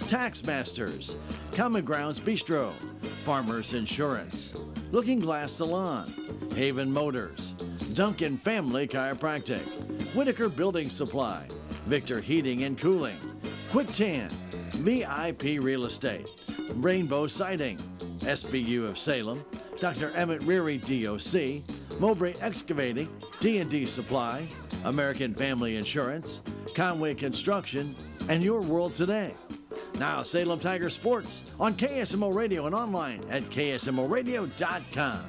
Tax Masters, Common Grounds Bistro, Farmers Insurance, Looking Glass Salon, Haven Motors, Duncan Family Chiropractic, Whitaker Building Supply, Victor Heating and Cooling, Quick Tan, VIP Real Estate, Rainbow Siding, SBU of Salem, Dr. Emmett Reary DOC, Mowbray Excavating, D&D Supply, American Family Insurance, Conway Construction, and Your World Today. Now Salem Tiger Sports on KSMO Radio and online at ksmoradio.com.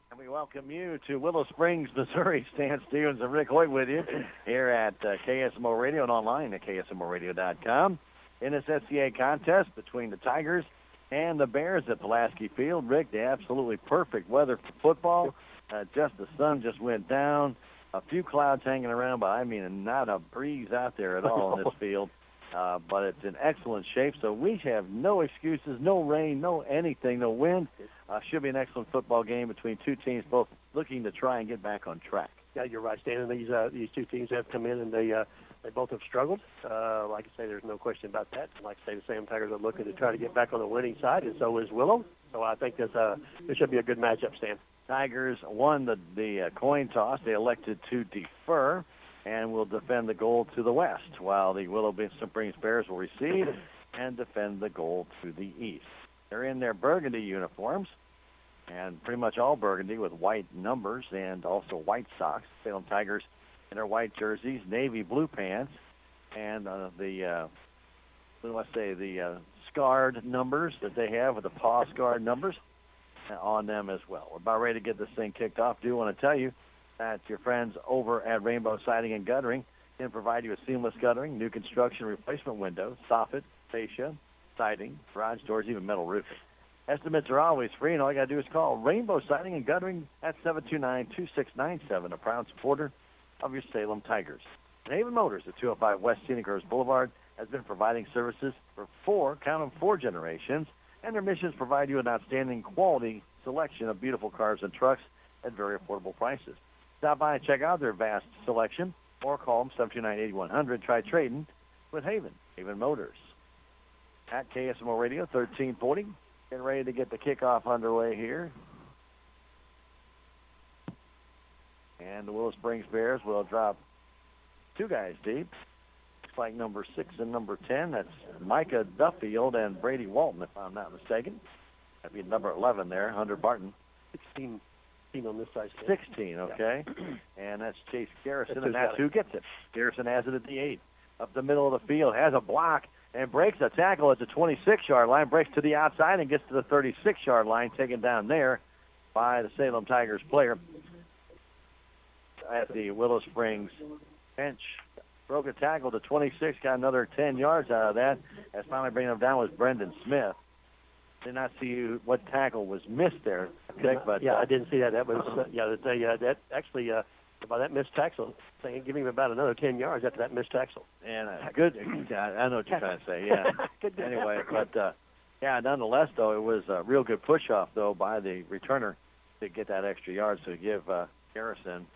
And we welcome you to Willow Springs, Missouri. Stan Stevens and Rick Hoyt with you here at KSMO Radio and online at ksmoradio.com. In this SCA contest between the Tigers and the Bears at Pulaski Field. Rick, the absolutely perfect weather for football. Just the sun just went down. A few clouds hanging around, but I mean not a breeze out there at all in this field. But it's in excellent shape, so we have no excuses, no rain, no anything, no wind. Should be an excellent football game between two teams both looking to try and get back on track. Yeah, you're right, Stan. And these two teams have come in and they both have struggled. Like I say, there's no question about that. Like I say, the Salem Tigers are looking to try to get back on the winning side, and so is Willow. So I think this should be a good matchup, Stan. Tigers won the coin toss. They elected to defer and will defend the goal to the west, while the Willow Springs Bears will receive and defend the goal to the east. They're in their burgundy uniforms, and pretty much all burgundy with white numbers and also white socks. Salem Tigers in their white jerseys, navy blue pants, and the scarred numbers that they have with the paw scarred numbers on them as well. We're about ready to get this thing kicked off. Do want to tell you that your friends over at Rainbow Siding and Guttering can provide you with seamless guttering, new construction replacement windows, soffit, fascia, siding, garage doors, even metal roofing. Estimates are always free, and all you got to do is call Rainbow Siding and Guttering at 729-2697, a proud supporter of your Salem Tigers. And Haven Motors at 205 West Scenic Groves Boulevard has been providing services for four generations, and their missions provide you an outstanding quality selection of beautiful cars and trucks at very affordable prices. Stop by and check out their vast selection, or call them 729-8100. Try trading with Haven Motors. At KSMO Radio 1340, getting ready to get the kickoff underway here. And the Willow Springs Bears will drop two guys deep. Looks like number 6 and number 10. That's Micah Duffield and Brady Walton, if I'm not mistaken. That'd be number 11 there, Hunter Barton. 16 on this side. 16, okay. Yeah. And that's Chase Garrison, and that's who gets it. Garrison has it at the 8. Up the middle of the field, has a block, and breaks a tackle at the 26-yard line, breaks to the outside and gets to the 36-yard line, taken down there by the Salem Tigers player at the Willow Springs bench. Broke a tackle to 26, got another 10 yards out of that. As finally bringing him down was Brendan Smith. Did not see what tackle was missed there. Okay, but yeah, I didn't see that. That was that actually by that missed tackle, giving him about another 10 yards after that missed tackle. And good. I know what you're trying to say. Yeah. Anyway, but nonetheless, though, it was a real good push-off though by the returner to get that extra yard. So give Garrison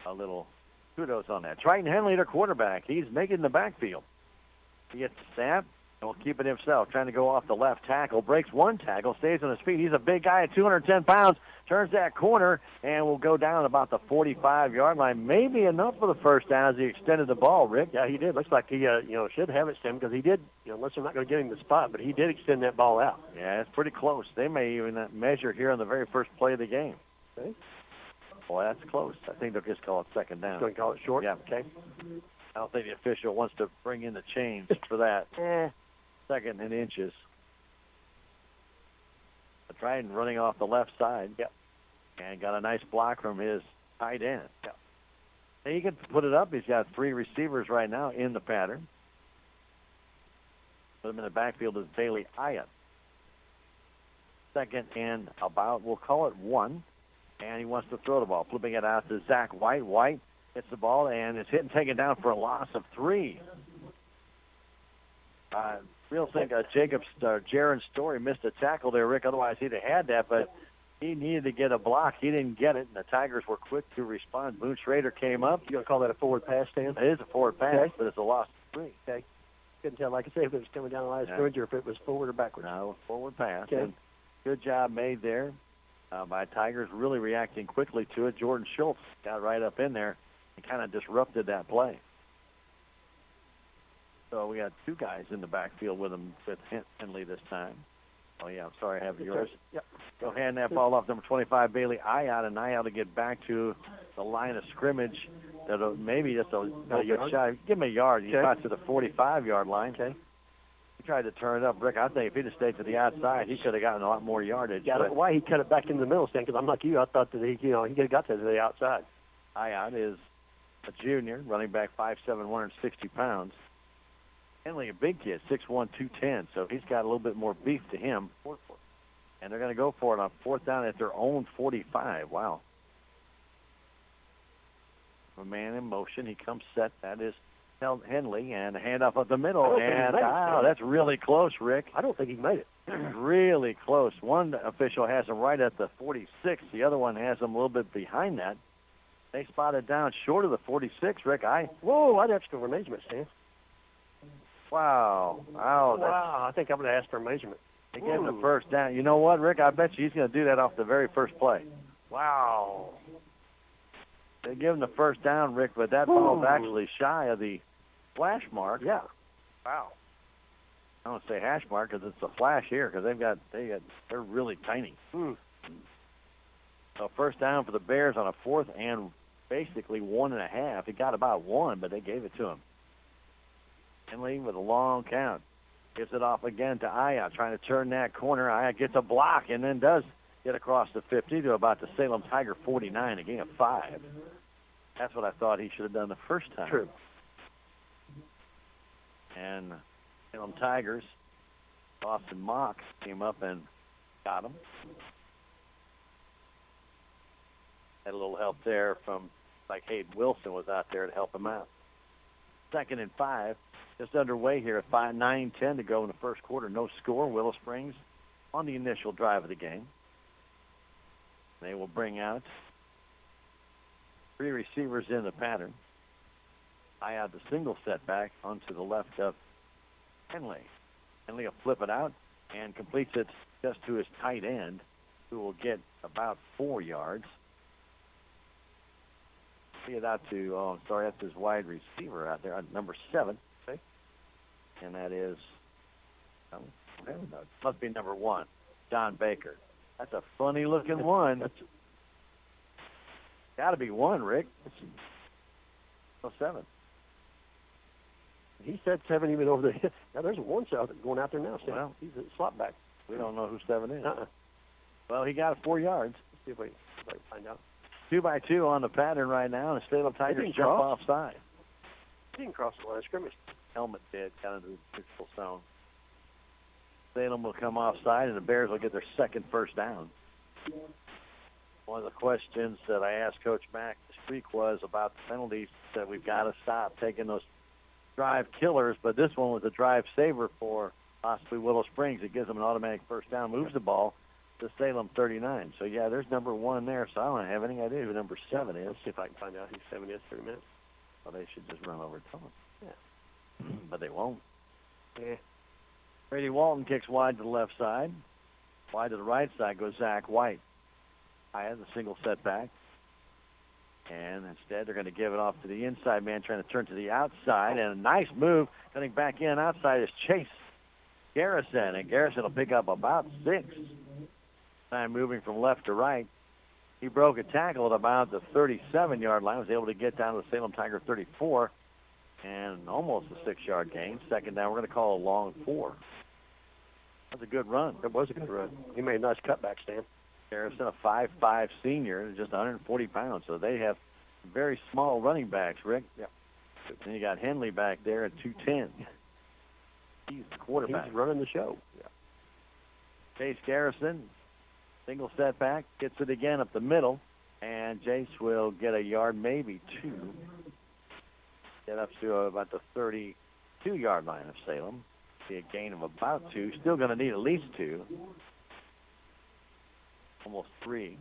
a little kudos on that. Triton Henley, their quarterback, he's making the backfield. He gets the snap. He'll keep it himself, trying to go off the left tackle. Breaks one tackle, stays on his feet. He's a big guy at 210 pounds. Turns that corner and will go down about the 45-yard line. Maybe enough for the first down as he extended the ball, Rick. Yeah, he did. Looks like he should have it, Tim, because he did, unless they're not going to get him the spot, but he did extend that ball out. Yeah, it's pretty close. They may even measure here on the very first play of the game. Okay. Boy, that's close. I think they'll just call it second down. Going to call it short? Yeah. Okay. I don't think the official wants to bring in the change for that. Second in inches. Triton running off the left side. Yep. And got a nice block from his tight end. Yep. And he can put it up. He's got 3 receivers right now in the pattern. Put him in the backfield is Bailey Hyatt. Second and about, we'll call it 1. And he wants to throw the ball, flipping it out to Zach White. White hits the ball and is hit and taken down for a loss of 3. Real think Jacob Jaron Story missed a tackle there, Rick. Otherwise, he'd have had that. But He needed to get a block. He didn't get it, and the Tigers were quick to respond. Boone Schrader came up. You going to call that a forward pass, Stan? It is a forward pass, Okay. but it's a loss of 3. Okay. Couldn't tell, like I say, if it was coming down the line of scrimmage or if it was forward or backwards. No, forward pass. Okay. And good job made there by Tigers, really reacting quickly to it. Jordan Schultz got right up in there and kind of disrupted that play. So we got 2 guys in the backfield with him, with Henley this time. Oh, yeah, I'm sorry, I have yours. Yep. Go hand that ball off, number 25, Bailey Ayat, and Ayat to get back to the line of scrimmage. That'll maybe just a good shot. Give him a yard. He got to the 45-yard line. Okay. He tried to turn it up. Rick, I think if he'd have stayed to the outside, he could have gotten a lot more yardage. Yeah, I don't know why he cut it back in the middle, Stan, because I'm like you. I thought that he could have got to the outside. Ayat is a junior, running back 5'7", 160 pounds. Henley, a big kid, 6'1", 210, so he's got a little bit more beef to him. And they're going to go for it on 4th down at their own 45. Wow. A man in motion. He comes set. That is Henley, and a handoff up the middle. And, wow, that's really close, Rick. I don't think he made it. Really close. One official has him right at the 46. The other one has him a little bit behind that. They spotted down short of the 46, Rick. Whoa, I'd ask for a measurement, Stan. Wow. Wow, I think I'm going to ask for a measurement. They gave him the first down. You know what, Rick? I bet you he's going to do that off the very first play. Wow. They give him the first down, Rick, but that ball's actually shy of the flash mark. Yeah. Wow. I don't say hash mark because it's a flash here because they're really tiny. So first down for the Bears on a 4th and basically 1.5. He got about 1, but they gave it to him. Henley with a long count. Gives it off again to Ayat, trying to turn that corner. Ayat gets a block and then does get across the 50 to about the Salem Tiger 49, a gain of 5. That's what I thought he should have done the first time. True. And Salem Tigers, Austin Mox came up and got him. Had a little help there from, like, Hayden Wilson was out there to help him out. 2nd and 5. Just underway here at 9:10 to go in the first quarter. No score. Willow Springs on the initial drive of the game. They will bring out 3 receivers in the pattern. I have the single setback onto the left of Henley. Henley will flip it out and completes it just to his tight end, who will get about 4 yards. See it out to, that's his wide receiver out there, number 7. Okay. And that is, must be number 1, John Baker. That's a funny-looking one. That's got to be 1, Rick. 7. He said 7 even over there. Now, there's a 1 going out there now, Stan. Well, he's a slot back. We don't know who 7 is. Uh-uh. Well, he got 4 yards. Let's see if we can find out. 2-by-2 on the pattern right now, and the Salem Tigers jump offside. He didn't cross the line of scrimmage. Helmet did, kind of the neutral zone. Salem will come offside, and the Bears will get their second first down. One of the questions that I asked Coach Mack this week was about the penalties, that we've got to stop taking those drive killers, but this one was a drive saver for possibly Willow Springs. It gives them an automatic first down, moves the ball to Salem 39. So, yeah, there's number 1 there, so I don't have any idea who number 7 is. Let's see if I can find out who 7 is for a minute. Well, they should just run over Tom. Yeah. But they won't. Yeah. Brady Walton kicks wide to the left side. Wide to the right side goes Zach White. I have the single setback. And instead they're going to give it off to the inside man trying to turn to the outside. And a nice move coming back in outside is Chase Garrison. And Garrison will pick up about 6. Time moving from left to right. He broke a tackle at about the 37-yard line. Was able to get down to the Salem Tiger 34. And almost a 6-yard gain. Second down, we're going to call a long 4. That's a good run. It was a good run. He made a nice cutback, Stan. Harrison, a 5'5" senior, just 140 pounds. So they have very small running backs, Rick. Yeah. And you got Henley back there at 210. He's the quarterback. He's running the show. Yeah. Chase Garrison, single setback, gets it again up the middle, and Jace will get a yard, maybe 2. Get up to about the 32-yard line of Salem. See a gain of about 2. Still going to need at least 2. almost 3.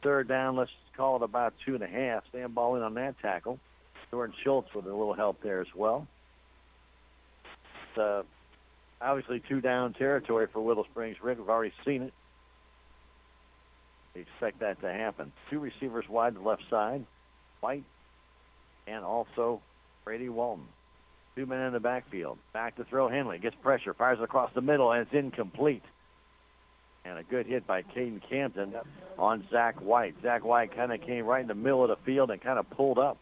Third down, let's call it about 2.5. Stand ball in on that tackle. Jordan Schultz with a little help there as well. It's obviously 2-down territory for Willow Springs. Rick, we've already seen it. We expect that to happen. 2 receivers wide to the left side, White and also Brady Walton. 2 men in the backfield. Back to throw. Henley gets pressure, fires across the middle, and it's incomplete. And a good hit by Caden Campton on Zach White. Zach White kind of came right in the middle of the field and kind of pulled up.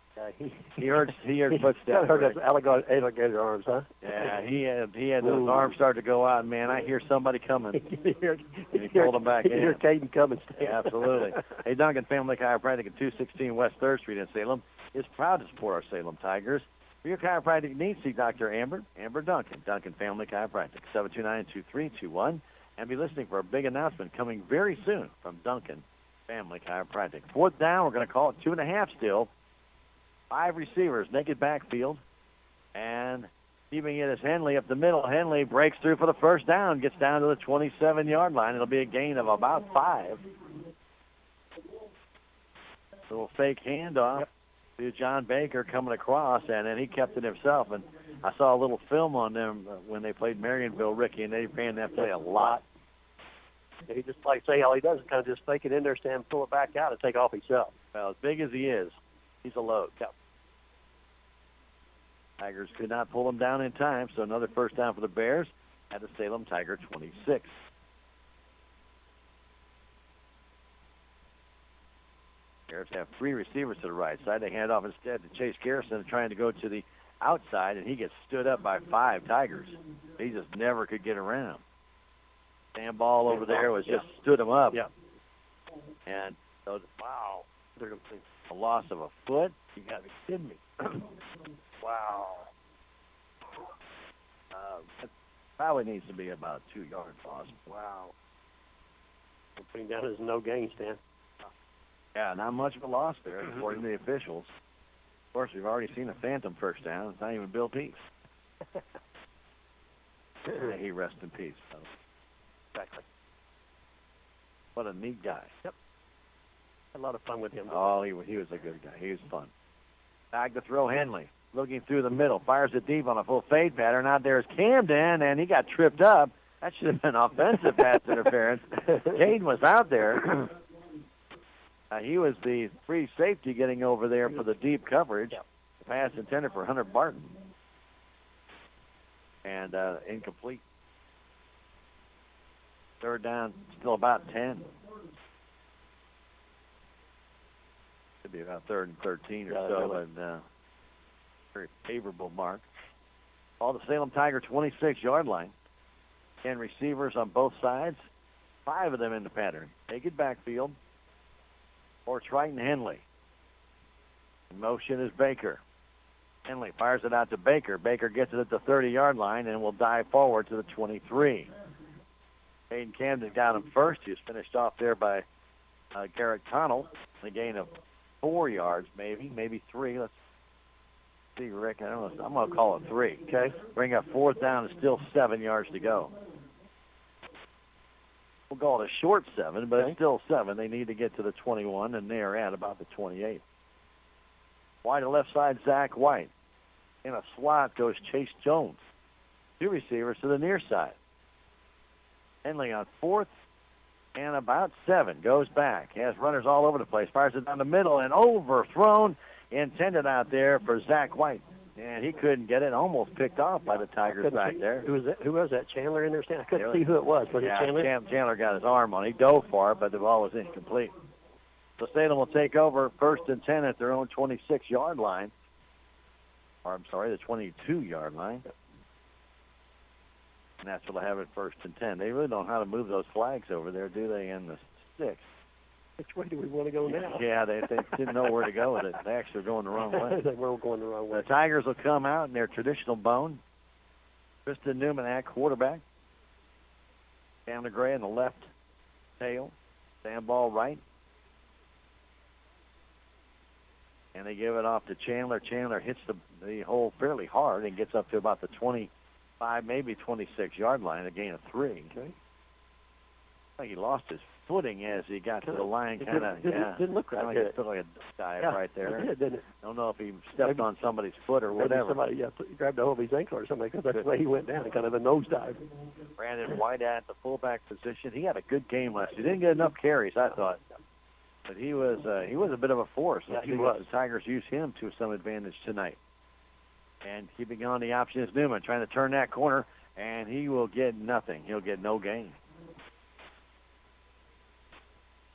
He heard footsteps. Heard his alligator arms, huh? Yeah, he had those arms start to go out. Man, I hear somebody coming. He pulled him back in. You hear Caden coming. Yeah, absolutely. Hey, Duncan Family Chiropractic at 216 West 3rd Street in Salem is proud to support our Salem Tigers. For your chiropractic needs, see Dr. Amber Duncan, Duncan Family Chiropractic, 729-2321. And be listening for a big announcement coming very soon from Duncan Family Chiropractic. 4th down, we're going to call it 2.5 still. 5 receivers, naked backfield. And keeping it is Henley up the middle. Henley breaks through for the first down, gets down to the 27-yard line. It'll be a gain of about 5. Little fake handoff to John Baker coming across, and then he kept it himself. And I saw a little film on them when they played Marionville, Ricky, and they ran that play a lot. He just, like say, all he does is kind of just fake it in there, stand, pull it back out, and take off himself. Well, as big as he is, he's a load. Yep. Tigers could not pull him down in time, so another first down for the Bears at the Salem Tiger 26. Bears have 3 receivers to the right side. They hand off instead to Chase Garrison, trying to go to the outside, and he gets stood up by 5 Tigers. He just never could get around. Stand ball over there was just stood him up. Yeah. And so, wow, they're going to think a loss of a foot. You got to be kidding me. Wow. That probably needs to be about a 2-yard loss. Wow. Putting down his no gain, Stan. Yeah, not much of a loss there, according to the officials. Of course, we've already seen a phantom first down. It's not even Bill Peace. May he rest in peace. So. Exactly. What a neat guy. Yep. Had a lot of fun with him. Oh, he was a good guy. He was fun. Back to throw Henley. Looking through the middle. Fires it deep on a full fade pattern. Out there is Camden, and he got tripped up. That should have been offensive pass interference. Cade was out there. He was the free safety getting over there for the deep coverage. Yep. Pass intended for Hunter Barton. And incomplete. Third down, still about 10. Could be about 3rd and 13 or so, and very favorable mark. All the Salem Tiger 26-yard line. 10 receivers on both sides. 5 of them in the pattern. Naked backfield. For Triton Henley. In motion is Baker. Henley fires it out to Baker. Baker gets it at the 30-yard line and will dive forward to the 23. Caden Camden got him first. He was finished off there by Garrett Connell. A gain of 4 yards, maybe 3. Let's see, Rick. I don't know. I'm going to call it 3. Okay. Bring up 4th down and still 7 yards to go. We'll call it a short 7, but it's still 7. They need to get to the 21, and they are at about the 28. Wide to left side, Zach White. In a slot goes Chase Jones. 2 receivers to the near side. Henley on 4th and about 7. Goes back. Has runners all over the place. Fires it down the middle and overthrown. Intended out there for Zach White. And he couldn't get it. Almost picked off by the Tigers back there. Who was that? Chandler in there? I couldn't see who it was. Was it Chandler? Chandler got his arm on it. He dove for it, but the ball was incomplete. So Salem will take over 1st and 10 at their own 26-yard line. Or, I'm sorry, the 22-yard line. And that's what they have at 1st and 10. They really don't know how to move those flags over there, do they, in the sticks? Which way do we want to go now? Yeah, they didn't know where to go with it. They actually were going the wrong way. They were going the wrong way. The Tigers will come out in their traditional bone. Kristen Newman at quarterback. Chandler Gray in the left tail. Sam Ball right. And they give it off to Chandler. Chandler hits the hole fairly hard and gets up to about the 25, maybe 26-yard line, a gain of 3. Okay. He lost his footing as he got to the line, kind of. Didn't look right. It looked like a dive right there. It did, didn't it? Don't know if he stepped on somebody's foot or Maybe whatever. somebody grabbed a hold of his ankle or something, because that's the way he went down, kind of a nosedive. Brandon White at the fullback position. He had a good game last year. He didn't get enough carries, I thought. But he was a bit of a force. Yeah, he think was. The Tigers used him to some advantage tonight. And keeping on the option is Newman, trying to turn that corner, and he will get nothing. He'll get no gain.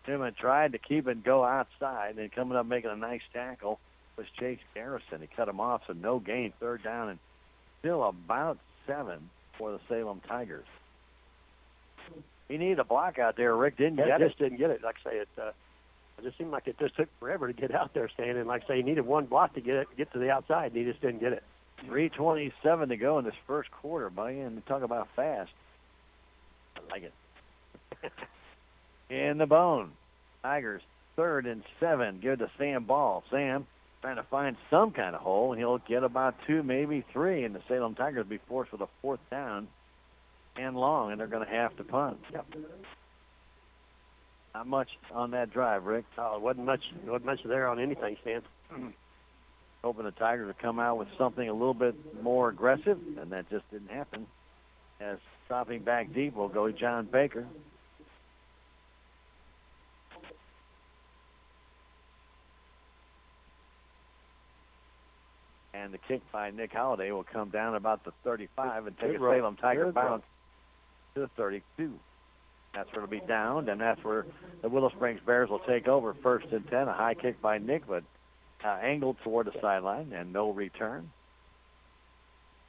Newman tried to keep it go outside, and coming up making a nice tackle was Chase Garrison. He cut him off, so no gain, third down, and still about 7 for the Salem Tigers. He needed a block out there. Rick didn't get it. Just didn't get it. Like I say, it just seemed like it just took forever to get out there, Stan. And like I say, he needed one block to get to the outside, and he just didn't get it. 3:27 to go in this first quarter, buddy, and talk about fast. I like it. In the bone. Tigers, 3rd and 7. Give it to Sam Ball. Sam trying to find some kind of hole. He'll get about 2, maybe 3, and the Salem Tigers will be forced with a 4th down and long, and they're going to have to punt. Yep. Not much on that drive, Rick. It wasn't much there on anything, Stan. Hoping the Tigers would come out with something a little bit more aggressive, and that just didn't happen. As stopping back deep will go John Baker. And the kick by Nick Holliday will come down about the 35 and take a Salem Tiger bounce to the 32. That's where it'll be downed, and that's where the Willow Springs Bears will take over. 1st and 10, a high kick by Nick, but angled toward the sideline, and no return.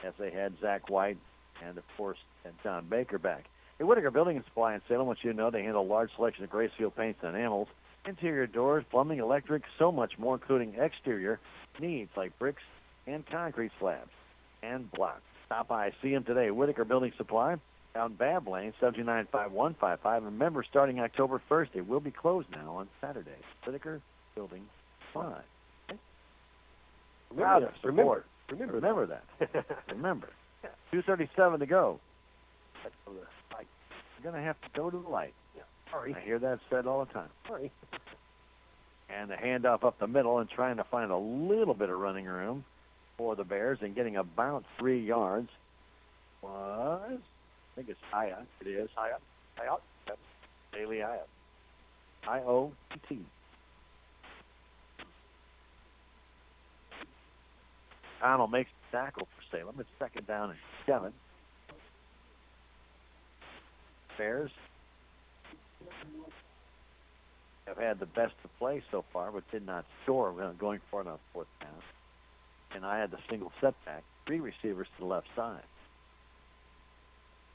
As they had Zach White and, of course, and John Baker back. Hey, Whitaker Building and Supply in Salem, what you know, they handle a large selection of gray seal paints and enamels, interior doors, plumbing, electric, so much more, including exterior needs like bricks and concrete slabs and blocks. Stop by, see them today. Whitaker Building Supply, out in Bab Lane, 7295155. Remember, starting October 1st, they will be closed now on Saturday. Whitaker Building Supply. Okay? Remember that. Remember. 2:37 to go. You're going to have to go to the light. Yeah. Sorry. I hear that said all the time. Sorry. And the handoff up the middle and trying to find a little bit of running room for the Bears and getting about 3 yards was, I think it's Hyatt. It is Hyatt. Hyatt. That's Bailey Hyatt. I-O-T. Connell makes the tackle for Salem. It's 2nd down and 7. Bears have had the best of play so far, but did not score. We're going for it on 4th down. And I had the single setback. 3 receivers to the left side.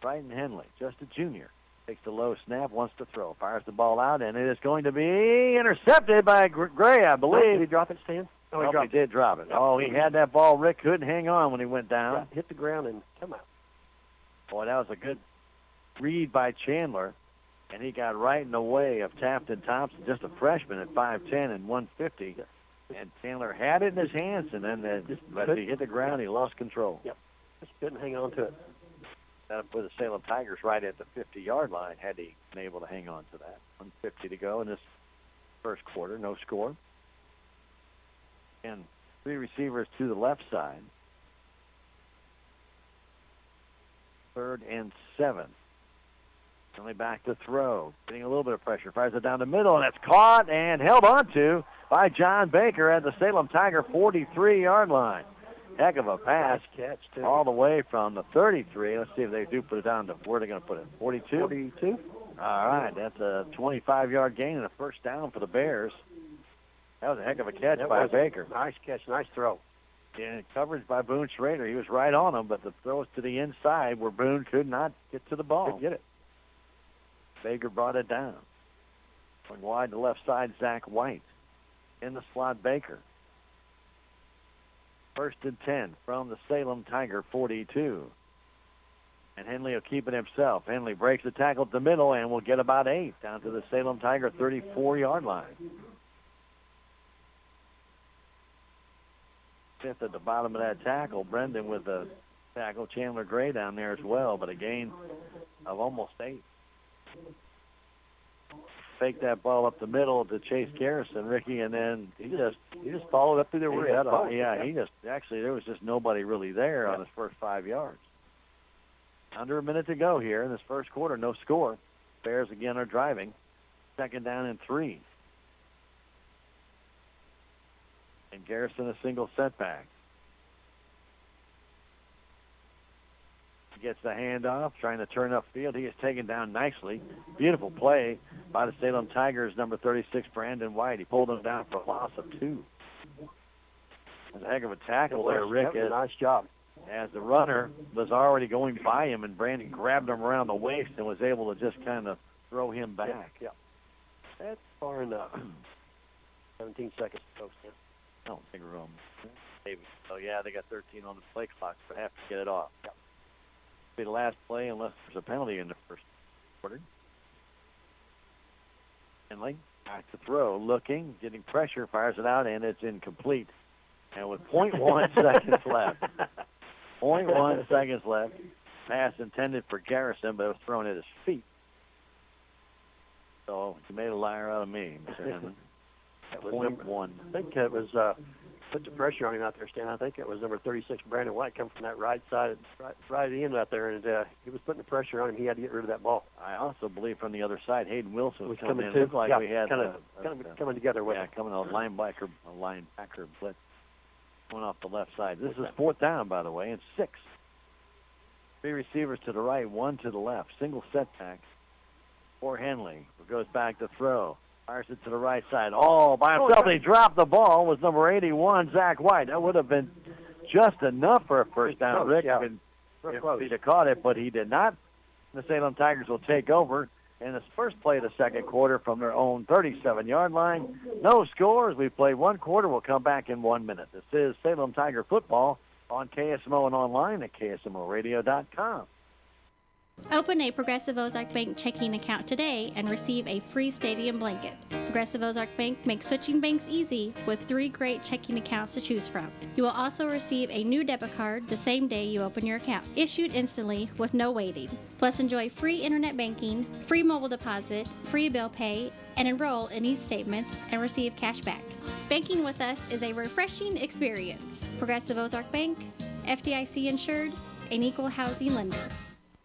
Bryden Henley, just a junior, takes the low snap, wants to throw, fires the ball out, and it is going to be intercepted by Gray, I believe. Did he drop it, Stan? Oh, he did drop it. Yep. Oh, he had that ball. Rick couldn't hang on when he went down. Yeah, hit the ground and come out. Boy, that was a good read by Chandler, and he got right in the way of Tafton Thompson, just a freshman at 5'10" and 150. Yeah. And Chandler had it in his hands, and then but he hit the ground, he lost control. Yep, just couldn't hang on to it. That put the Salem Tigers right at the 50-yard line, had he been able to hang on to that. 1:50 to go in this first quarter, no score. And 3 receivers to the left side. 3rd and 7. Only back to throw. Getting a little bit of pressure. Fires it down the middle, and it's caught and held onto by John Baker at the Salem Tiger 43-yard line. Heck of a pass. Nice catch, too. All the way from the 33. Let's see if they do put it down to, where are they going to put it? 42? 42. All right. That's a 25-yard gain and a 1st down for the Bears. That was a heck of a catch by Baker. Nice catch, nice throw. And coverage by Boone Schrader. He was right on him, but the throw was to the inside where Boone could not get to the ball. Couldn't get it. Baker brought it down. Going wide to left side, Zach White. In the slot, Baker. 1st and 10 from the Salem Tiger 42. And Henley will keep it himself. Henley breaks the tackle at the middle and will get about 8 down to the Salem Tiger 34-yard line. 5th at the bottom of that tackle. Brendan with the tackle. Chandler Gray down there as well, but a gain of almost 8. faked that ball up the middle to Chase Garrison, Ricky, and then he just followed up through there. There was just nobody really there on his first 5 yards. Under a minute to go here in this first quarter, no score. Bears again are driving. 2nd down and 3. And Garrison a single setback. Gets the handoff, trying to turn upfield. He is taken down nicely. Beautiful play by the Salem Tigers, number 36, Brandon White. He pulled him down for a loss of 2. That's a heck of a tackle there, Rick. Nice job. As the runner was already going by him, and Brandon grabbed him around the waist and was able to just kind of throw him back. Yeah. That's far enough. 17 seconds, folks. I don't think we're going. Maybe. So, yeah, they got 13 on the play clock, but have to get it off. Yeah. Be the last play unless there's a penalty in the first quarter. Henley back to throw, looking, getting pressure, fires it out, and it's incomplete. And with 0.1 seconds left, 0.1 seconds left, pass intended for Garrison, but it was thrown at his feet. So you made a liar out of me, Mr. Henley. That was 0.1. I think it was put the pressure on him out there, Stan. I think it was number 36, Brandon White, coming from that right side, right end out there, and he was putting the pressure on him. He had to get rid of that ball. I also believe from the other side, Hayden Wilson was coming in. Too. Looked like we had kind of coming together with him. coming a linebacker blitz going off the left side. This is 4th down, by the way, and 6. 3 receivers to the right, 1 to the left. Single setback for Henley, who goes back to throw. Fires it to the right side. All by himself. He dropped the ball. Was number 81, Zach White. That would have been just enough for a first down, Rick. Yeah. If he'd have caught it, but he did not. The Salem Tigers will take over in this first play of the second quarter from their own 37-yard line. No scores. We played 1 quarter. We'll come back in 1 minute. This is Salem Tiger football on KSMO and online at KSMOradio.com. Open a Progressive Ozark Bank checking account today and receive a free stadium blanket. Progressive Ozark Bank makes switching banks easy with 3 great checking accounts to choose from. You will also receive a new debit card the same day you open your account, issued instantly with no waiting. Plus enjoy free internet banking, free mobile deposit, free bill pay, and enroll in e-statements and receive cash back. Banking with us is a refreshing experience. Progressive Ozark Bank, FDIC insured, an equal housing lender.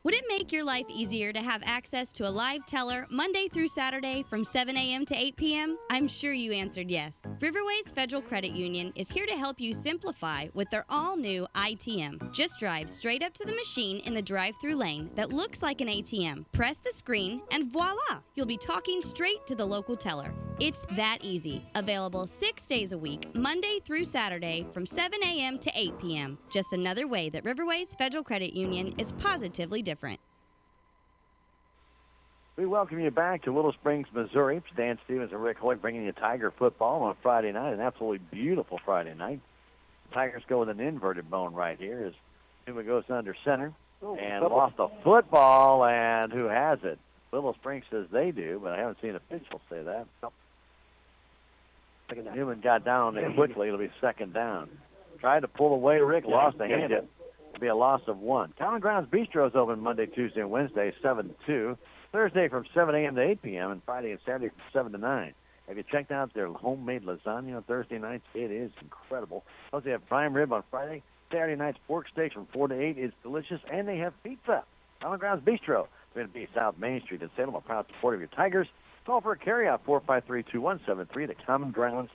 Would it make your life easier to have access to a live teller Monday through Saturday from 7 a.m. to 8 p.m.? I'm sure you answered yes. Riverways Federal Credit Union is here to help you simplify with their all-new ITM. Just drive straight up to the machine in the drive-through lane that looks like an ATM. Press the screen and voila! You'll be talking straight to the local teller. It's that easy. Available 6 days a week, Monday through Saturday from 7 a.m. to 8 p.m. Just another way that Riverways Federal Credit Union is positively different. We welcome you back to Willow Springs, Missouri. Stan Stevens and Rick Hoyt bringing you Tiger football on Friday night, an absolutely beautiful Friday night. The Tigers go with an inverted bone right here as Newman goes under center and lost the football, and who has it? Willow Springs says they do, but I haven't seen officials say that. Newman got down on it quickly. It'll be 2nd down. Tried to pull away, Rick, lost the hand. It'll be a loss of 1. Common Grounds Bistro is open Monday, Tuesday, and Wednesday, 7 to 2. Thursday from 7 a.m. to 8 p.m. and Friday and Saturday from 7 to 9. Have you checked out their homemade lasagna on Thursday nights? It is incredible. Plus, they have prime rib on Friday. Saturday night's pork steaks from 4 to 8 is delicious, and they have pizza. Common Grounds Bistro, going to be South Main Street in Salem, a proud supporter of your Tigers. Call for a carryout, 453-2173 to Common Grounds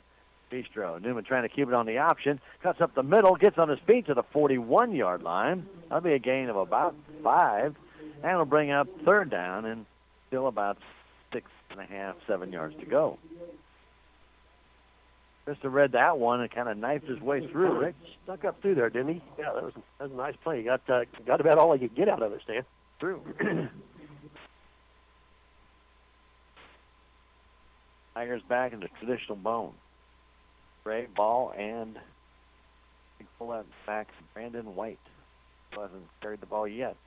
Bistro. Newman trying to keep it on the option. Cuts up the middle, gets on his feet to the 41-yard line. That'll be a gain of about 5. And it'll bring up 3rd down and still about 6.5, 7 yards to go. Krista read that one and kind of knifed his way through. Rick Stuck up through there, didn't he? Yeah, that was a nice play. He got about all he could get out of it, Stan. Through. Tigers back in the traditional bone. Gray ball and pull that back to Brandon White. Hasn't carried the ball yet.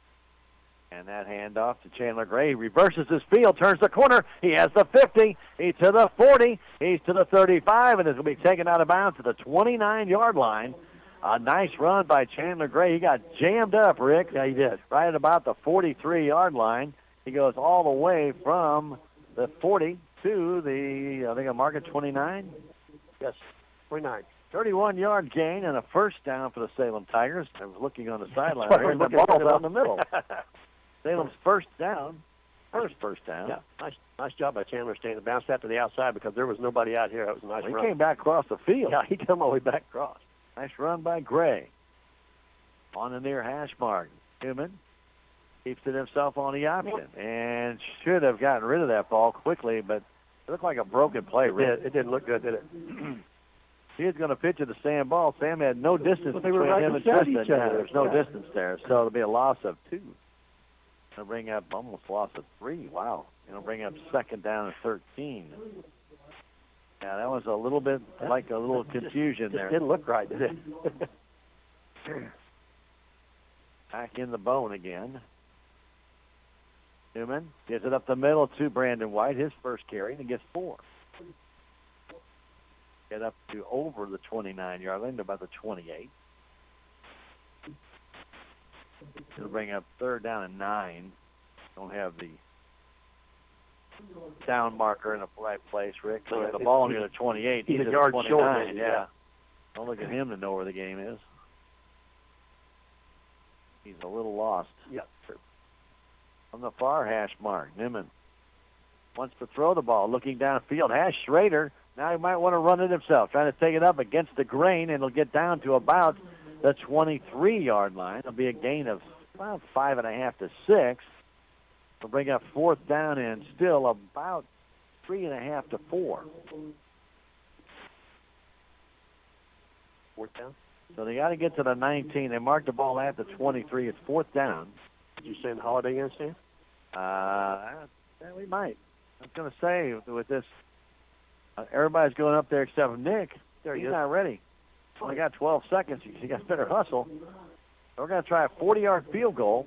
And that handoff to Chandler Gray. He reverses his field, turns the corner. He has the 50. He's to the 40. He's to the 35, and it's going to be taken out of bounds to the 29-yard line. A nice run by Chandler Gray. He got jammed up, Rick. Yeah, he did. Right at about the 43-yard line. He goes all the way from the 40 to the, I think a mark at 29. Yes, 29. 31-yard gain and a first down for the Salem Tigers. I was looking on the sideline That's what here, I and was the looking ball's at. out in the middle. Salem's first down. First down. Yeah, nice job by Chandler staying to bounce that to the outside because there was nobody out here. That was a nice He run. came back across the field. Yeah, he came all the way back across. Nice run by Gray. On the near hash mark. Newman keeps it himself on the option and should have gotten rid of that ball quickly, but it looked like a broken play, Rick. It didn't look good, did it? He was going to pitch it to Sam Ball. Sam had no distance They were between right him and beside Tristan. each other. Yeah, there's no Yeah. distance there, so it'll be a loss of 2. It'll bring up almost loss of 3. Wow. It'll bring up second down and 13. Yeah, that was a little bit like a little confusion Just there. didn't look right, did it? Back in the bone again. Newman gives it up the middle to Brandon White, his first carry, and he gets 4. Get up to over the 29-yard line, to about the 28. It'll bring up third down and 9. Don't have the down marker in the right place, Rick. So the ball near the 28. He's a at the yard 29, short. yeah. Don't look at him to know where the game is. He's a little lost. Yeah, sure. On the far hash mark, Newman wants to throw the ball, looking downfield. Has Schrader. Now he might want to run it himself, trying to take it up against the grain, and it'll get down to about the 23-yard line. It'll be a gain of about 5.5 to 6. It'll bring up fourth down and still about 3.5 to 4. Fourth down. So they got to get to the 19. They marked the ball at the 23. It's fourth down. Did you send Holiday in, Stan? Yeah, we might. I was going to say, with this, everybody's going up there except Nick. He's not ready. Only got 12 seconds. You got better hustle. We're going to try a 40-yard field goal.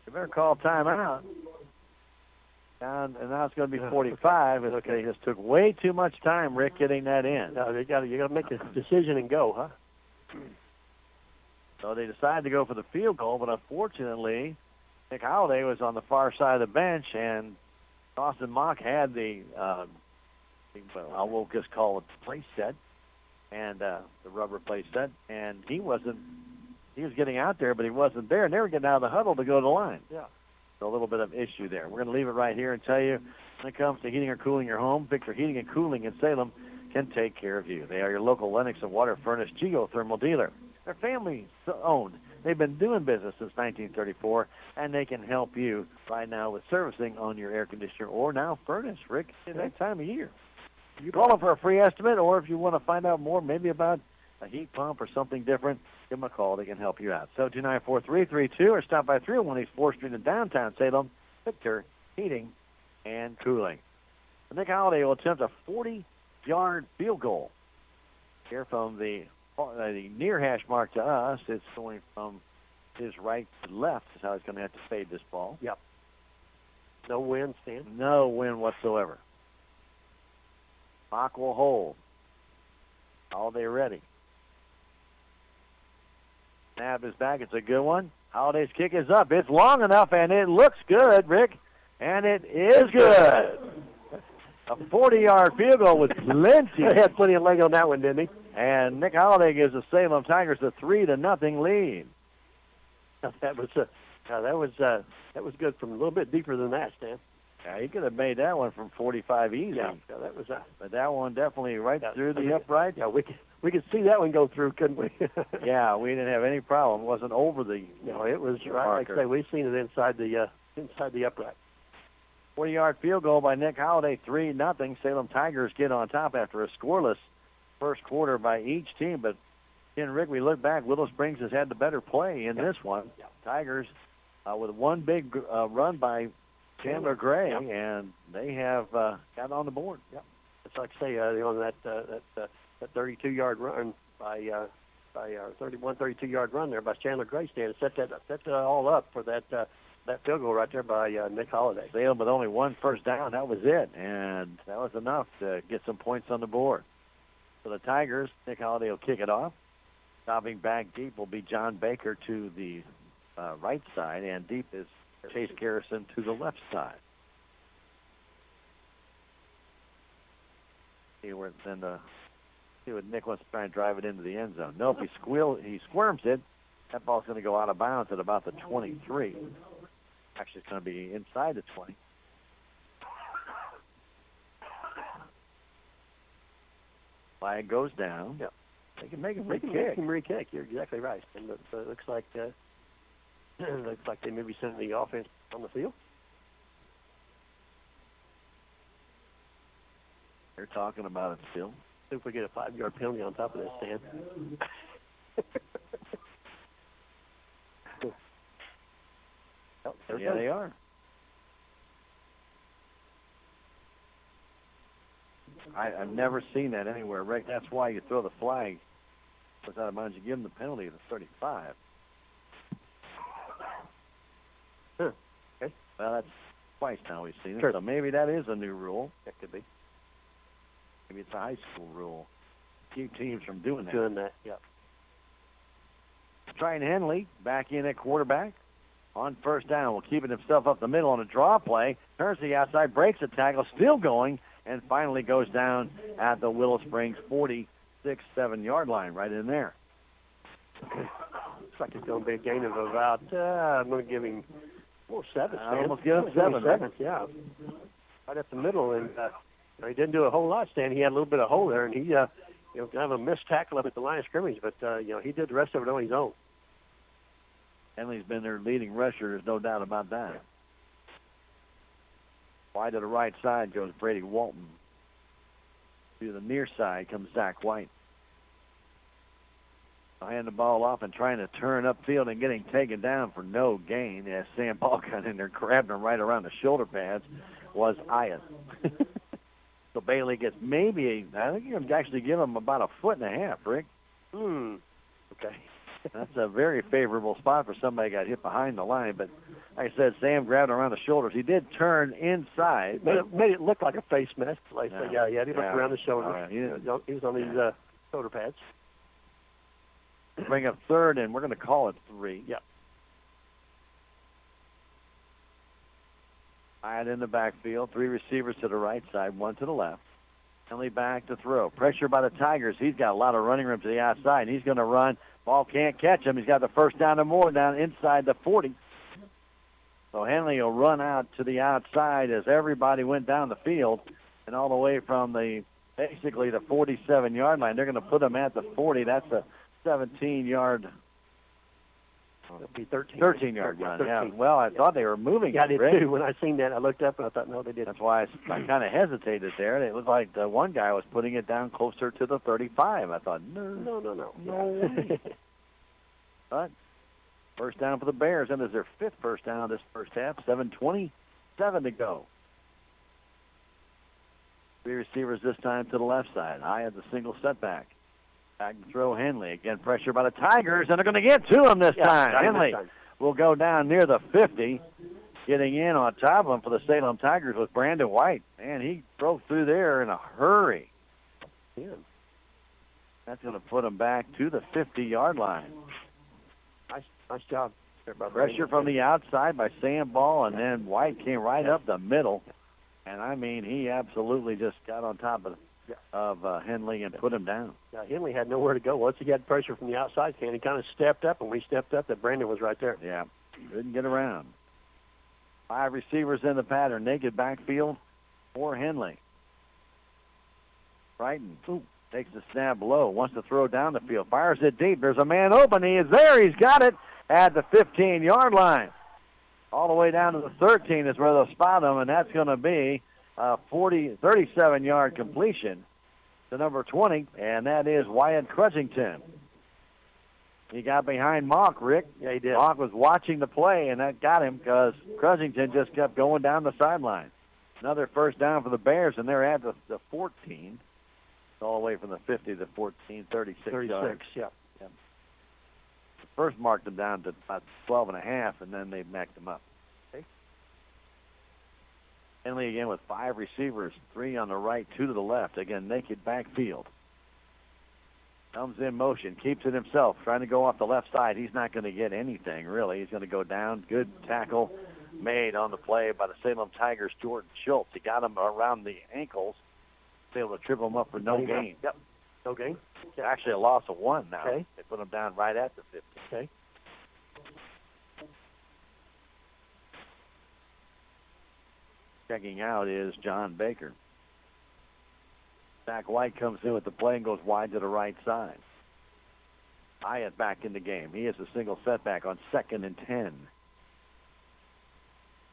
You better call timeout. And now it's going to be 45. They just took way too much time, Rick, getting that in. No, you got to make a decision and go, huh? So they decided to go for the field goal, but unfortunately, Nick Holiday was on the far side of the bench, and Austin Mock had the, we'll just call it the play set, and the rubber play set, and he was getting out there, but he wasn't there, and they were getting out of the huddle to go to the line. Yeah. So a little bit of issue there. We're going to leave it right here and tell you, when it comes to heating or cooling your home, Victor Heating and Cooling in Salem can take care of you. They are your local Lennox and water furnace geothermal dealer. They're family-owned. They've been doing business since 1934, and they can help you right now with servicing on your air conditioner or now furnace, Rick, at that time of year. You call them for a free estimate, or if you want to find out more maybe about a heat pump or something different, give them a call. They can help you out. 729-4332 or stop by 301 East 4th Street in downtown Salem. Victor Heating and Cooling. Nick Holiday will attempt a 40-yard field goal. Here from the near hash mark to us, it's going from his right to left is how he's going to have to fade this ball. Yep. No wind, Stan? No wind whatsoever. Mock will hold. Holiday ready. Snap is back. It's a good one. Holiday's kick is up. It's long enough, and it looks good, Rick. And it is good. A 40-yard field goal with plenty. He had plenty of leg on that one, didn't he? And Nick Holiday gives the Salem Tigers a 3-0 lead. That was good from a little bit deeper than that, Stan. Yeah, he could have made that one from 45 easy. Yeah, that was. But that one definitely right through the upright. Yeah, we could see that one go through, couldn't we? Yeah, we didn't have any problem. It wasn't over the. No, it was right. Like I say, we've seen it inside the upright. 40-yard field goal by Nick Holiday, 3-0. Salem Tigers get on top after a scoreless first quarter by each team. But again, Rick, we look back, Willow Springs has had the better play in this one. Yeah. Tigers with one big run by Chandler Gray, and they have got on the board. Yeah. It's like I say, on that 32-yard run by 32-yard run there by Chandler Gray, Stan, set that all up for that field goal right there by Nick Holiday. Salem with only one first down. That was it, and that was enough to get some points on the board. For the Tigers, Nick Holiday will kick it off. Stopping back deep will be John Baker to the right side, and deep is Chase Garrison to the left side. See what Nick wants to try and drive it into the end zone. Nope, he squirms it. That ball's going to go out of bounds at about the 23. Actually, it's going to be inside the 20. Flag goes down. Yep. They can make him Make him re-kick. You're exactly right. And it looks like they may be sending the offense on the field. They're talking about it still. See if we get a 5-yard penalty on top of this, Stan. Yeah, they are. I've never seen that anywhere, Rick. That's why you throw the flag. Without out of bounds, you give them the penalty of the 35. Okay. Well, that's twice now we've seen it. Sure. So maybe that is a new rule. That could be. Maybe it's a high school rule. Keep teams from doing that. Doing that, yeah. Trying Henley back in at quarterback. On first down, will keep it himself up the middle on a draw play. Turns to the outside, breaks a tackle, still going, and finally goes down at the Willow Springs 46-7-yard line right in there. Looks like it's going to be a gain of about, I'm going to give him 7. I almost give him 7. Right? Yeah. Right up the middle. And he didn't do a whole lot, Stan. He had a little bit of hole there, and he kind of a missed tackle up at the line of scrimmage, but, he did the rest of it on his own. Henley's been their leading rusher. There's no doubt about that. Wide to the right side goes Brady Walton. To the near side comes Zach White. I'll hand the ball off and trying to turn upfield and getting taken down for no gain as Sam Ball got in there, grabbed him right around the shoulder pads, was Ayat. So Bailey gets I think you can actually give him about 1.5 feet, Rick. Okay. That's a very favorable spot for somebody who got hit behind the line. But like I said, Sam grabbed him around the shoulders. He did turn inside. Made it look like a face mask. He looked around the shoulders. Right. He was on these shoulder pads. Bring up third, and we're going to call it 3. Yep. Wide in the backfield. 3 receivers to the right side, 1 to the left. Henley back to throw. Pressure by the Tigers. He's got a lot of running room to the outside, and he's going to run. Ball can't catch him. He's got the first down and more down inside the 40. So Henley will run out to the outside as everybody went down the field and all the way from basically the 47-yard line. They're going to put him at the 40. That's a 17-yard. It'll be 13. 13-yard run. 13. Yeah. Well, I thought they were moving. Yeah, I did Rick. too. When I seen that, I looked up and I thought, no, they didn't. That's why I kind of hesitated there. It looked like the one guy was putting it down closer to the 35. I thought, no. But first down for the Bears, and it's their 5th first down this first half. 7:27 to go. 3 receivers this time to the left side. I had the single setback. Back to throw Henley. Again, pressure by the Tigers, and they're going to get to him this time. Henley will go down near the 50. Getting in on top of him for the Salem Tigers was Brandon White. Man, he broke through there in a hurry. Yeah. That's going to put him back to the 50-yard line. Nice job. Pressure from the outside by Sam Ball, and then White came right up the middle. And, I mean, he absolutely just got on top of Henley and put him down. Yeah, Henley had nowhere to go. Once he got pressure from the outside, he kind of stepped up, and when he stepped up, that Brandon was right there. Yeah, couldn't get around. 5 receivers in the pattern. Naked backfield for Henley. Brighton takes the snap low, wants to throw down the field, fires it deep. There's a man open. He is there. He's got it at the 15-yard line. All the way down to the 13 is where they'll spot him, and that's going to be a 37-yard completion to number 20, and that is Wyatt Crudgington. He got behind Mock, Rick. Yeah, he did. Mock was watching the play, and that got him because Crudgington just kept going down the sideline. Another first down for the Bears, and they're at the 14. All the way from the 50 to 14, 36 yards. Yeah. First marked them down to about 12.5, and then they backed them up. Okay. Henley again with 5 receivers, 3 on the right, 2 to the left. Again, naked backfield. Comes in motion, keeps it himself, trying to go off the left side. He's not going to get anything, really. He's going to go down. Good tackle made on the play by the Salem Tigers, Jordan Schultz. He got him around the ankles. able to trip them up for no gain. Yep. No gain. Okay. Actually, a loss of 1 now. Okay. They put them down right at the 50. Okay. Checking out is John Baker. Zach White comes in with the play and goes wide to the right side. Hyatt back in the game. He has a single setback on 2nd and 10.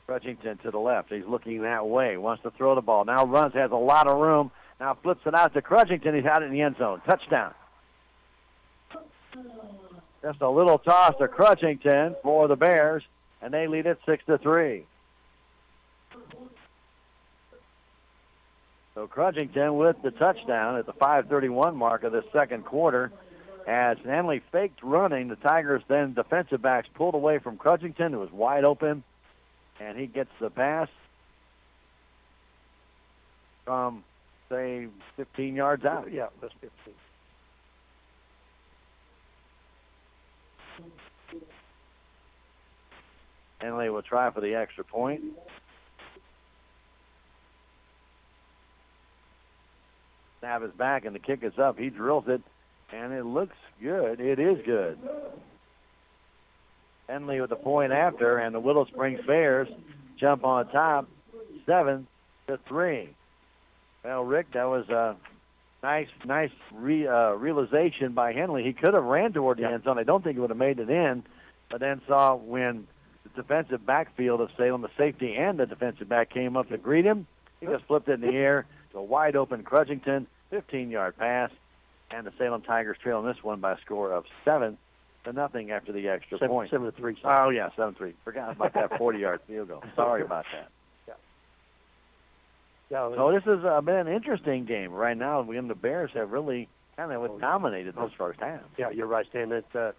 Crutchington to the left. He's looking that way. Wants to throw the ball. Now runs, has a lot of room. Now flips it out to Crutchington. He's out in the end zone. Touchdown. Just a little toss to Crutchington for the Bears, and they lead it 6-3. So Crutchington with the touchdown at the 5:31 mark of the second quarter. As Henley faked running, the Tigers then defensive backs pulled away from Crutchington, who was wide open, and he gets the pass from, say, 15 yards out. Yeah, that's 15. Henley will try for the extra point. Snap is back, and the kick is up. He drills it, and it looks good. It is good. Henley with the point after, and the Willow Springs Bears jump on top, 7-3. Well, Rick, that was a nice realization by Henley. He could have ran toward the end zone. I don't think he would have made it in, but then saw when the defensive backfield of Salem, the safety and the defensive back came up to greet him. He just flipped it in the air to a wide open Crutchington, 15-yard pass, and the Salem Tigers trail in this one by a score of 7-0 after the extra point. 7-3. Oh, yeah, 7-3. Forgot about that 40-yard field goal. Sorry about that. So this has been an interesting game right now. The Bears have really kind of dominated this first half. Yeah, you're right, Stan. That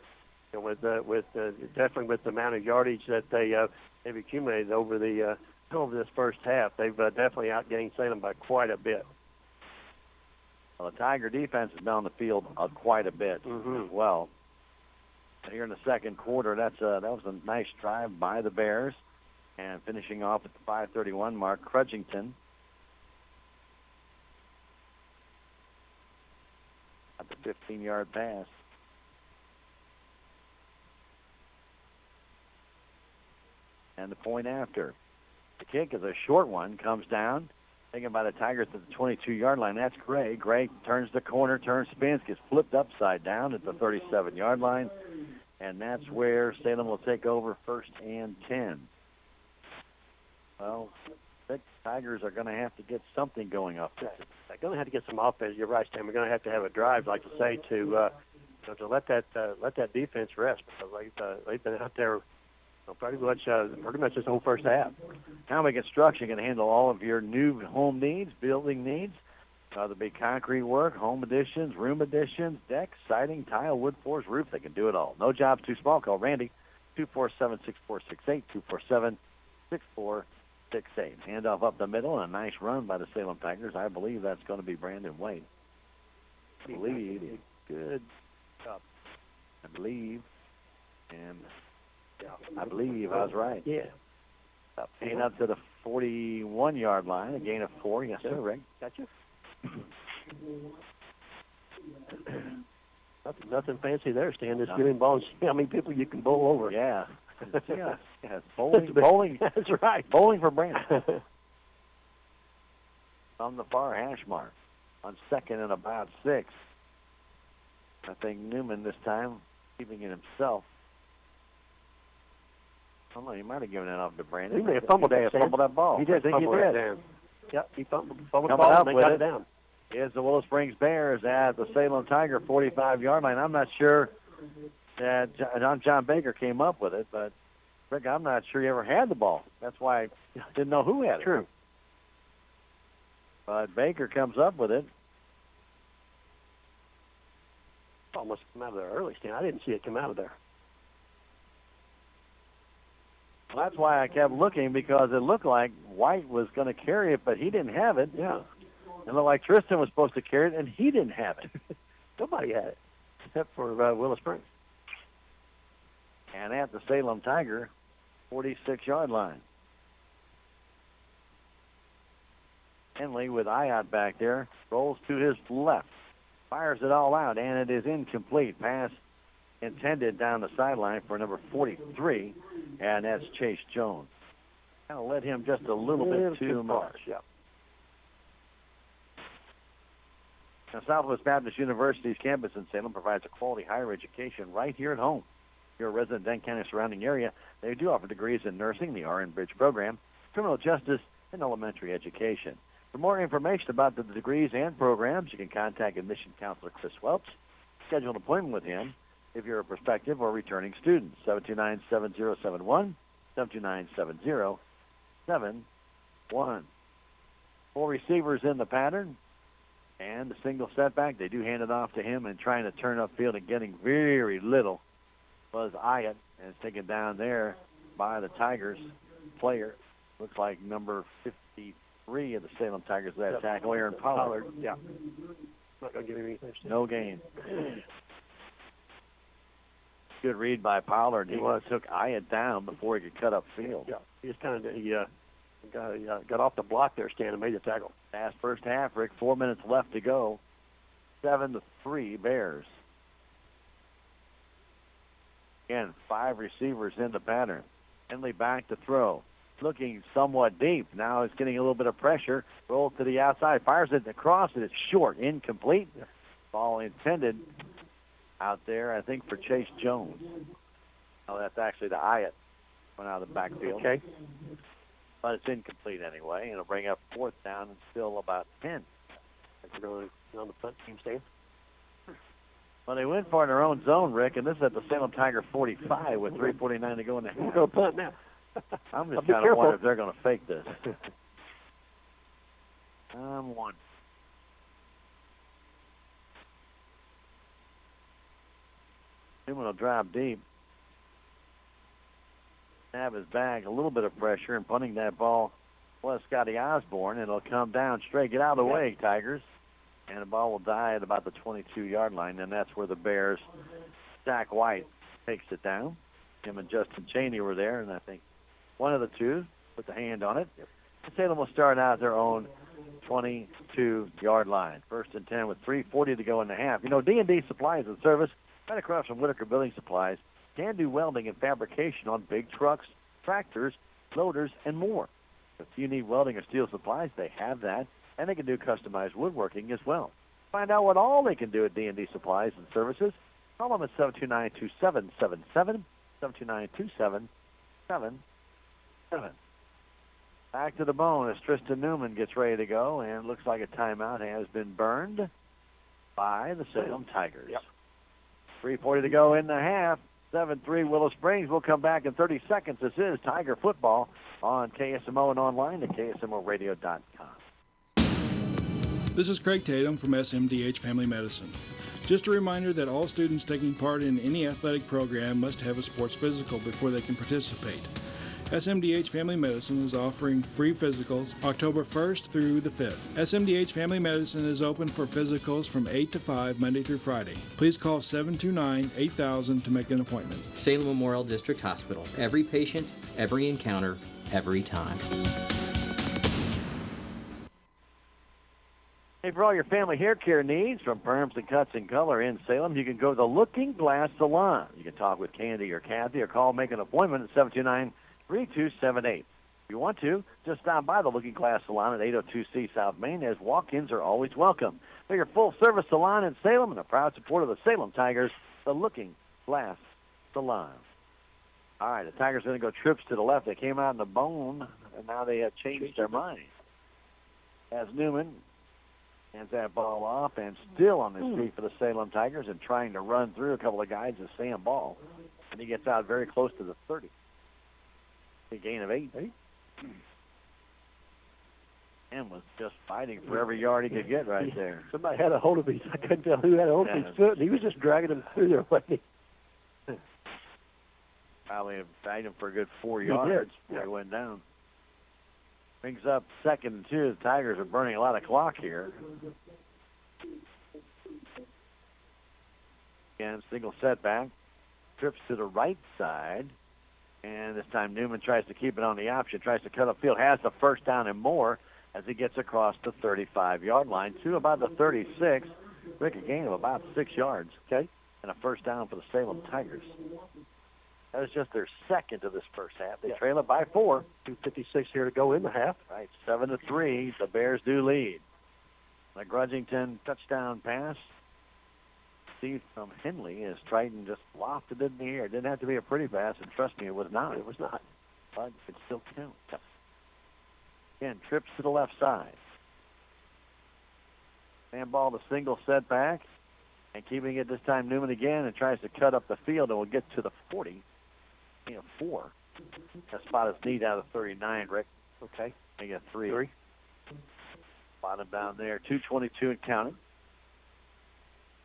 definitely with the amount of yardage that they've accumulated over this first half, they've definitely outgained Salem by quite a bit. Well, the Tiger defense has been on the field quite a bit as well. Here in the second quarter, that was a nice drive by the Bears, and finishing off at the 5:31 mark, Crutchington. At the 15-yard pass. And the point after. The kick is a short one, comes down. Thinking by the Tigers at the 22-yard line. That's Gray. Gray turns the corner, spins, gets flipped upside down at the 37-yard line. And that's where Salem will take over 1st and 10. Well, the Tigers are going to have to get something going up there. They're going to have to get some offense. You're right, Stan. We're going to have a drive, like you say, to let that defense rest, because they've been out there pretty much this whole first half. Conway Construction can handle all of your new home needs, building needs. There'll be concrete work, home additions, room additions, decks, siding, tile, wood floors, roof. They can do it all. No job's too small. Call Randy, 247-6468, 247-6468. Handoff up the middle, and a nice run by the Salem Tigers. I believe that's going to be Brandon Wade. Good. I believe. And I believe I was right. Yeah. Gain up to the 41-yard line, a gain of 4. Yes, sir, Rick. Gotcha. Nothing fancy there, Stan. Just giving balls. See how many people you can bowl over. Yeah. Bowling. That's right. Bowling for Brandon. On the far hash mark. On 2nd and about 6. I think Newman this time keeping it himself. I don't know, he might have given it off to Brandon. He may have fumbled that ball. He did. I think he did. did. Yep, he fumbled the ball and they got it down. Is the Willow Springs Bears at the Salem Tiger 45-yard line. I'm not sure that John Baker came up with it, but Rick, I'm not sure he ever had the ball. That's why I didn't know who had it. True. But Baker comes up with it. Almost come out of there early, Stan. I didn't see it come out of there. Well, that's why I kept looking, because it looked like White was going to carry it, but he didn't have it. Yeah. It looked like Tristan was supposed to carry it, and he didn't have it. Nobody had it, except for Willow Springs. And at the Salem Tiger, 46-yard line. Henley with Ayat back there. Rolls to his left. Fires it all out, and it is incomplete. Pass intended down the sideline for number 43, and that's Chase Jones. Kind of led him just a little bit too much. Yeah. Now, Southwest Baptist University's campus in Salem provides a quality higher education right here at home. If you're a resident of Dent County surrounding area, they do offer degrees in nursing, the RN Bridge program, criminal justice, and elementary education. For more information about the degrees and programs, you can contact admission counselor Chris Welch. Schedule an appointment with him if you're a prospective or returning student. 729-7071, 729-7071. 4 receivers in the pattern. And the single setback, they do hand it off to him, and trying to turn upfield and getting very little was Ayat, and it's taken down there by the Tigers player. Looks like number 53 of the Salem Tigers, that tackle, Aaron Pollard. Yeah. Not going to give him anything. No gain. Good read by Pollard. He took Ayat down before he could cut upfield. Yeah, he just kind of got off the block there, Stan, and made the tackle. Last first half, Rick. 4 minutes left to go. 7-3 Bears. Again, 5 receivers in the pattern. Henley back to throw. Looking somewhat deep. Now it's getting a little bit of pressure. Rolls to the outside. Fires it across, and it's short. Incomplete. Yeah. Ball intended out there, I think, for Chase Jones. Oh, that's actually the Ayat. Went out of the backfield. Okay. But it's incomplete anyway, and it'll bring up 4th down and still about 10. We're going on the punt team, Stan. Well, they went for it in their own zone, Rick, and this is at the Salem Tiger 45 with 3:49 to go in the half. We're going to punt now. I'm just kind of wondering if they're going to fake this. I'm wondering. Newman will drive deep. Have his bag, a little bit of pressure, and punting that ball was Scotty Osborne, and it'll come down straight. Get out of the way, Tigers. And the ball will die at about the 22-yard line, and that's where the Bears, Zach White, takes it down. Him and Justin Cheney were there, and I think one of the two put the hand on it. Salem will start out their own 22-yard line. 1st and 10 with 3:40 to go in the half. You know, D&D Supplies and Service, right across from Whitaker Building Supplies, can do welding and fabrication on big trucks, tractors, loaders, and more. If you need welding or steel supplies, they have that, and they can do customized woodworking as well. Find out what all they can do at D&D Supplies and Services. Call them at 729-2777, 729-2777. Back to the bone as Tristan Newman gets ready to go, and looks like a timeout has been burned by the Salem Tigers. Yep. 3:40 to go in the half. 7-3 Willow Springs. We'll come back in 30 seconds. This is Tiger Football on KSMO and online at ksmoradio.com. This is Craig Tatum from SMDH Family Medicine. Just a reminder that all students taking part in any athletic program must have a sports physical before they can participate. SMDH Family Medicine is offering free physicals October 1st through the 5th. SMDH Family Medicine is open for physicals from 8 to 5 Monday through Friday. Please call 729-8000 to make an appointment. Salem Memorial District Hospital. Every patient, every encounter, every time. Hey, for all your family hair care needs, from perms and cuts and color in Salem, you can go to the Looking Glass Salon. You can talk with Candy or Kathy or call, make an appointment at 729-3278. If you want to, just stop by the Looking Glass Salon at 802C South Main, as walk-ins are always welcome. They're your full-service salon in Salem and a proud supporter of the Salem Tigers, the Looking Glass Salon. All right, the Tigers are going to go trips to the left. They came out in the bone, and now they have changed their mind. As Newman hands that ball off, and still on his feet for the Salem Tigers and trying to run through a couple of guys is Sam Ball. And he gets out very close to the 30. A gain of 8. And was just fighting for every yard he could get right there. Somebody had a hold of his, I couldn't tell who had a hold of his foot, and he was just dragging him through their way. Probably fighting him for a good 4 yards before he went down. Brings up 2nd and 2. The Tigers are burning a lot of clock here. Again, single setback. Trips to the right side. And this time Newman tries to keep it on the option, tries to cut upfield, has the 1st down and more. as he gets across the 35-yard line to about the 36. Rick, a gain of about 6 yards. Okay. And a first down for the Salem Tigers. That was just their second of this first half. They trail it by 4. 2:56 here to go in the half. Right, 7-3. The Bears do lead. The Grudgington touchdown pass. Steve from Henley is Triton just lofted it in the air. It didn't have to be a pretty pass, and trust me, it was not. It was not. But it still counts. Again, trips to the left side. Handball to single setback. And keeping it this time, Newman again, and tries to cut up the field, and will get to the 40. 4. That spot is neat out of 39, Rick. Okay. They get 3. Bottom down there, 2:22 and counting.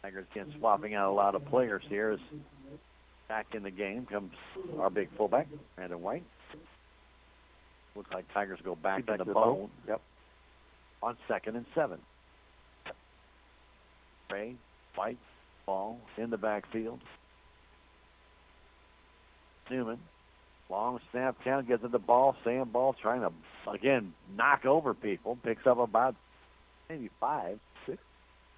Tigers again swapping out a lot of players here. As back in the game comes our big fullback, Brandon White. Looks like Tigers go back to the bone. Yep. On 2nd and 7. Ray, White, ball in the backfield. Newman, long snap count, gets at the ball. Sam Ball trying to, again, knock over people. Picks up about maybe 5, 6,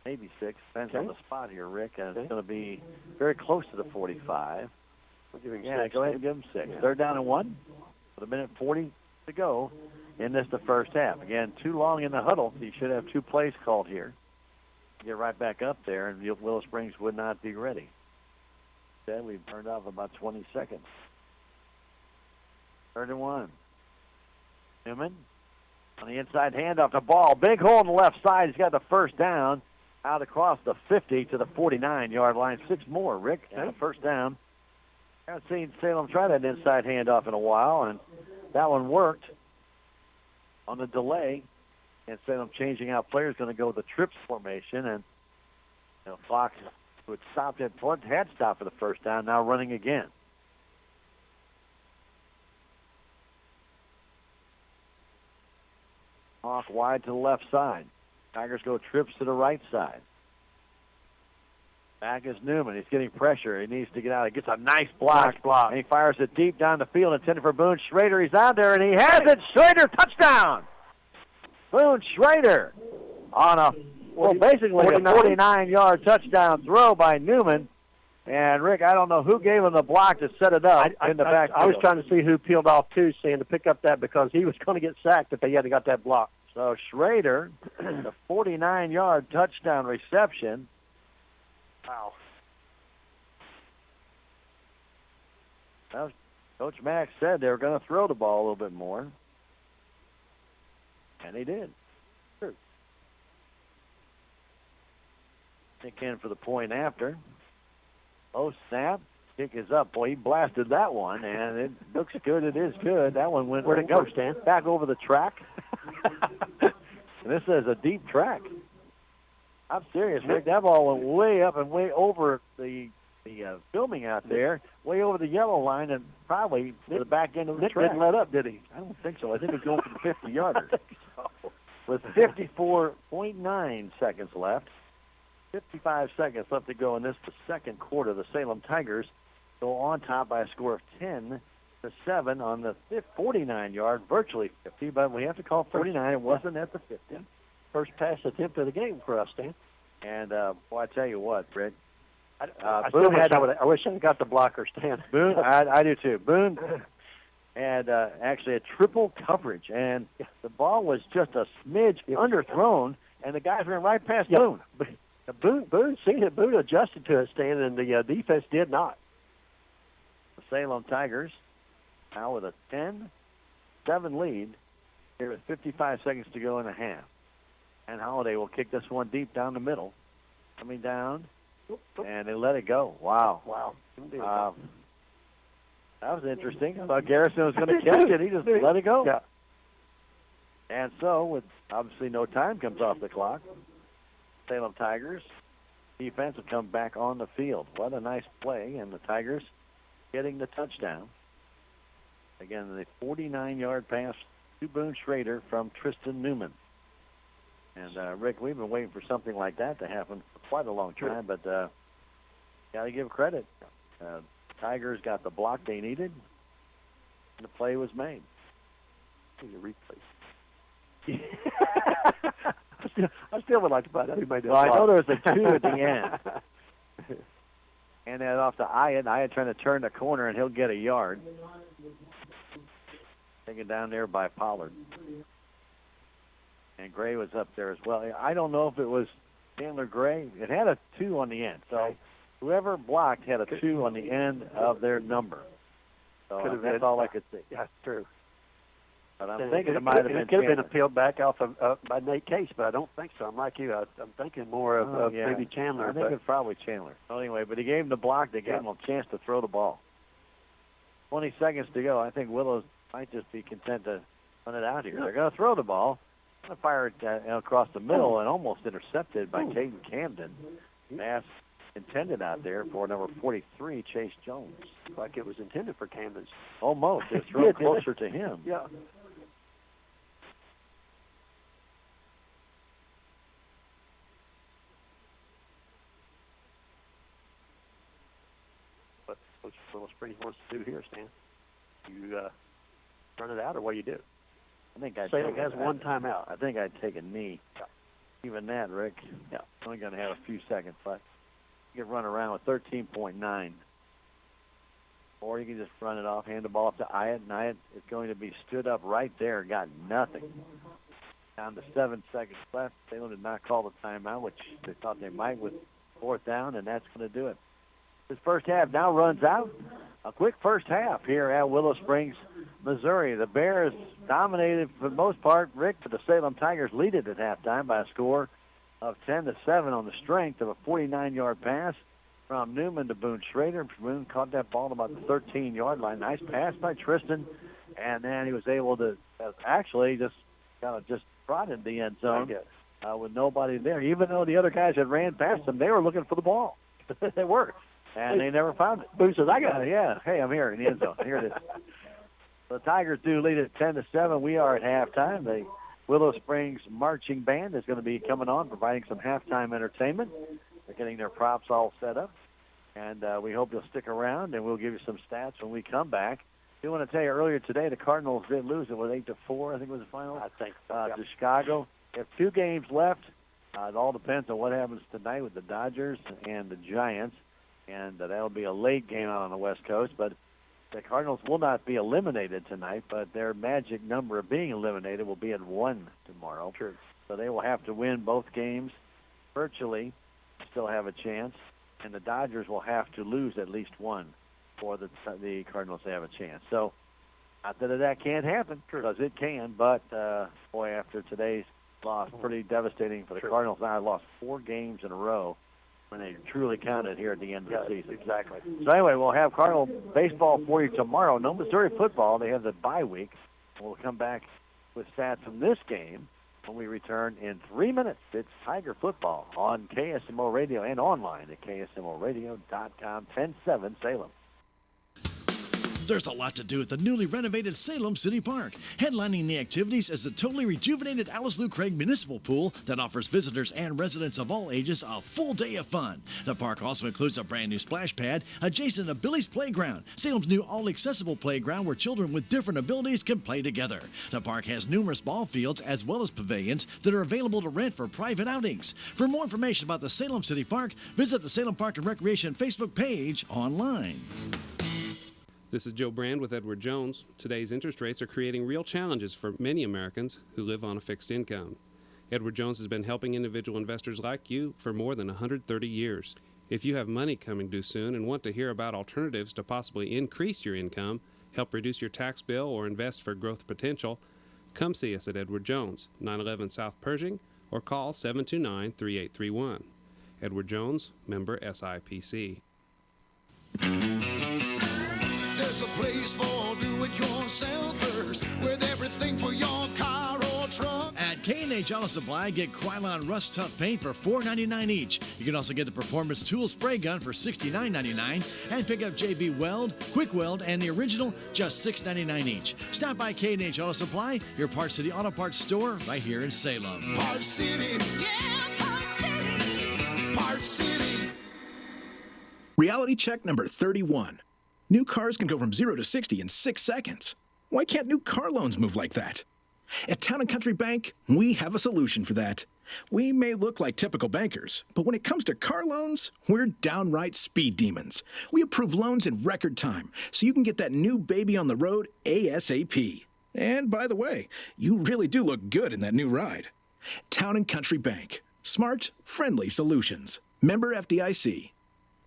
maybe 6. Depends on the spot here, Rick. And it's going to be very close to the 45. We'll give him Yeah, 6. go ahead and give him 6. Yeah. 3rd down and 1 with 1:40 to go in the first half. Again, too long in the huddle. So you should have 2 plays called here. Get right back up there, and Willow Springs would not be ready. Instead, we've burned off about 20 seconds. 3rd and 1. Newman on the inside handoff, the ball. Big hole on the left side. He's got the first down out across the 50 to the 49-yard line. 6 more, Rick, and a first down. I haven't seen Salem try that inside handoff in a while, and that one worked on the delay. And Salem changing out players, going to go with the trips formation. And Fox, who had stopped at front, had stopped for the first down, now running again. Hawk wide to the left side. Tigers go trips to the right side. Back is Newman. He's getting pressure. He needs to get out. He gets a nice block. And he fires it deep down the field, intended for Boone Schrader. He's out there, and he has it. Schrader, touchdown! Boone Schrader on a, basically a 49-yard touchdown throw by Newman. And, Rick, I don't know who gave him the block to set it up in the backfield. I was trying to see who peeled off too, saying to pick up that because he was going to get sacked if he hadn't got that block. So Schrader, the 49-yard touchdown reception. Wow. Well, Coach Max said they were going to throw the ball a little bit more. And they did. Sure. Kick in for the point after. Oh, snap. Kick is up. Boy, he blasted that one, and it looks good. It is good. That one went. Where'd it go, Stan? Back over the track. And this is a deep track. I'm serious, Rick. That ball went way up and way over the filming out there, way over the yellow line, and probably to the back end of the track. Didn't let up, did he? I don't think so. I think he's going for the 50-yarder. With 54.9 seconds left, 55 seconds left to go in this, the second quarter. The Salem Tigers go on top by a score of 10-7 on the 49-yard, virtually 50, but we have to call 49. It wasn't at the 50. First pass attempt of the game for us, Stan. And, boy, I tell you what, Rick. I wish I had got the blocker, Stan. Boone, I do too. Boone had actually a triple coverage, and the ball was just a smidge underthrown, and the guys ran right past Boone. Boone seen it. Boone adjusted to it, Stan, and the defense did not. The Salem Tigers now with a 10-7 lead here with 55 seconds to go in the half. And Holiday will kick this one deep down the middle. Coming down, and they let it go. Wow. That was interesting. I thought Garrison was going to catch it. He just let it go. Yeah. And so, with obviously no time comes off the clock, Salem Tigers defense will come back on the field. What a nice play, and the Tigers getting the touchdown. Again, the 49-yard pass to Boone Schrader from Tristan Newman. And, Rick, we've been waiting for something like that to happen for quite a long time, but got to give credit. Tigers got the block they needed, and the play was made. The replay. I still would like to find out who made that Well, I know block. there was a 2 at the end. And then off to Ian. Ian trying to turn the corner, and he'll get a yard. Taken down there by Pollard. And Gray was up there as well. I don't know if it was Chandler Gray. It had a 2 on the end. So whoever blocked had a 2 on the end of their number. So that's all I could see. Yeah, that's true. But I'm thinking it might have been It could have been Chandler. appealed back off of by Nate Case, but I don't think so. I'm like you. I'm thinking more of Yeah. maybe Chandler. I think it's probably Chandler. So anyway, but he gave him the block. They gave him a chance to throw the ball. 20 seconds to go. I think Willows might just be content to run it out here. They're going to throw the ball. Going to fire it across the middle and almost intercepted by Caden Camden. Pass intended out there for number 43, Chase Jones. like it was intended for Camden's. Almost. It's thrown closer to him. Yeah. What Coach Willow Springs wants to do here, Stan? You run it out, or what do you do? I think I'd Salem take has one timeout. I think I'd take a knee. Yeah. Even that, Rick. Yeah. Only going to have a few seconds left. You can run around with 13.9. Or you can just run it off, hand the ball off to Iat, and Iat is going to be stood up right there, got nothing. Down to 7 seconds left. Salem did not call the timeout, which they thought they might with 4th down, and that's going to do it. This first half now runs out. A quick first half here at Willow Springs, Missouri. The Bears dominated for the most part, Rick, but the Salem Tigers lead it at halftime by a score of 10-7 on the strength of a 49-yard pass from Newman to Boone Schrader. Boone caught that ball about the 13-yard line. Nice pass by Tristan, and then he was able to actually just kind of just trot in the end zone with nobody there. Even though the other guys had ran past him, they were looking for the ball. They were. And they never found it. Boone says, I got it. Yeah. Hey, I'm here in the end zone. Here it is. The Tigers do lead it 10-7. We are at halftime. The Willow Springs Marching Band is going to be coming on, providing some halftime entertainment. They're getting their props all set up. And we hope you'll stick around, and we'll give you some stats when we come back. I do want to tell you earlier today, the Cardinals did lose. It was 8-4, I think was the final. I think to Chicago. They have 2 games left. It all depends on what happens tonight with the Dodgers and the Giants. And that'll be a late game out on the West Coast. But the Cardinals will not be eliminated tonight, but their magic number of being eliminated will be at 1 tomorrow. True. So they will have to win both games virtually, still have a chance. And the Dodgers will have to lose at least 1 for the Cardinals to have a chance. So not that that can't happen, because it can, but, boy, after today's loss, pretty devastating for the Cardinals. Now they lost 4 games in a row when they truly counted here at the end of the season. Exactly. So anyway, we'll have Cardinal baseball for you tomorrow. No Missouri football. They have the bye week. We'll come back with stats from this game when we return in 3 minutes. It's Tiger football on KSMO Radio and online at KSMORadio.com. 10-7 Salem. There's a lot to do at the newly renovated Salem City Park. Headlining the activities is the totally rejuvenated Alice Lou Craig Municipal Pool that offers visitors and residents of all ages a full day of fun. The park also includes a brand new splash pad adjacent to Billy's Playground, Salem's new all-accessible playground where children with different abilities can play together. The park has numerous ball fields as well as pavilions that are available to rent for private outings. For more information about the Salem City Park, visit the Salem Park and Recreation Facebook page online. This is Joe Brand with Edward Jones. Today's interest rates are creating real challenges for many Americans who live on a fixed income. Edward Jones has been helping individual investors like you for more than 130 years. If you have money coming due soon and want to hear about alternatives to possibly increase your income, help reduce your tax bill, or invest for growth potential, come see us at Edward Jones, 911 South Pershing, or call 729-3831. Edward Jones, member SIPC. There's a place for do-it-yourselfers with everything for your car or truck. At K&H Auto Supply, get Krylon Rust Tough Paint for $4.99 each. You can also get the Performance Tool Spray Gun for $69.99 and pick up JB Weld, Quick Weld, and the original just $6.99 each. Stop by K&H Auto Supply, your Parts City Auto Parts store right here in Salem. Parts City. Yeah, Parts City. Parts City. Reality check number 31. New cars can go from 0 to 60 in 6 seconds. Why can't new car loans move like that? At Town & Country Bank, we have a solution for that. We may look like typical bankers, but when it comes to car loans, we're downright speed demons. We approve loans in record time, so you can get that new baby on the road ASAP. And by the way, you really do look good in that new ride. Town & Country Bank. Smart, friendly solutions. Member FDIC.